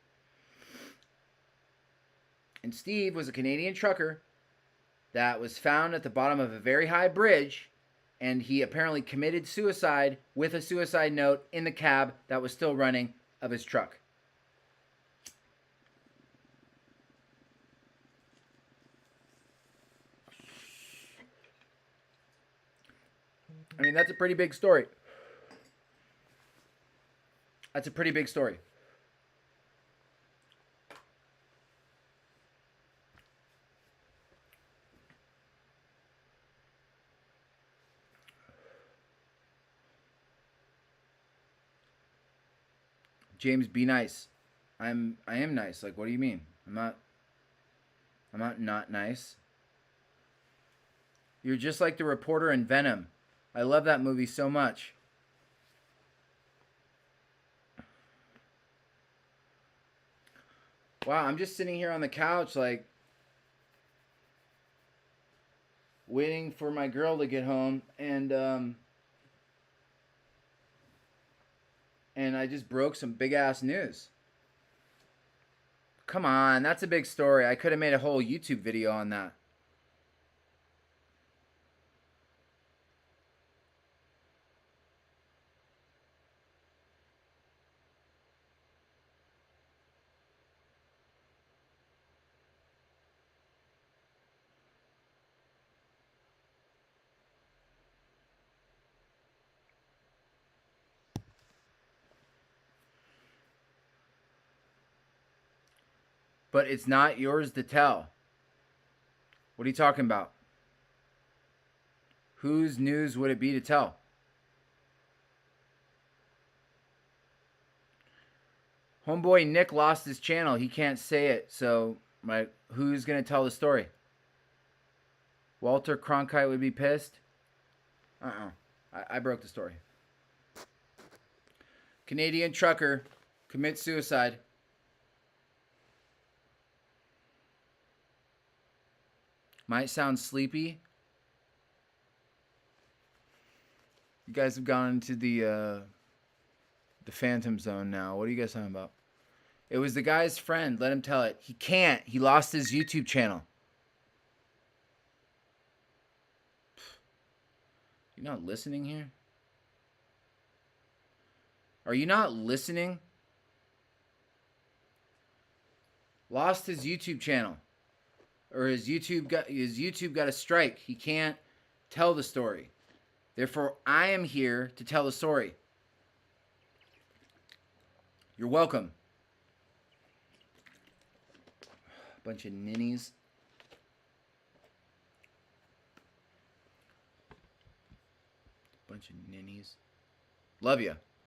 And Steve was a Canadian trucker that was found at the bottom of a very high bridge, and he apparently committed suicide with a suicide note in the cab that was still running of his truck. I mean, that's a pretty big story. That's a pretty big story. James, be nice. I am nice. Like, what do you mean? I'm not nice. You're just like the reporter in Venom. I love that movie so much. Wow, I'm just sitting here on the couch, like, waiting for my girl to get home, and I just broke some big ass news. Come on, that's a big story. I could have made a whole YouTube video on that. But it's not yours to tell. What are you talking about? Whose news would it be to tell? Homeboy Nick lost his channel. He can't say it. So, who's going to tell the story? Walter Cronkite would be pissed? I broke the story. Canadian trucker commits suicide. Might sound sleepy. You guys have gone into the phantom zone now. What are you guys talking about? It was the guy's friend. Let him tell it. He can't. He lost his YouTube channel. You not listening here? Are you not listening? Lost his YouTube channel. Or his YouTube got a strike. He can't tell the story. Therefore, I am here to tell the story. You're welcome. Bunch of ninnies. Bunch of ninnies. Love ya.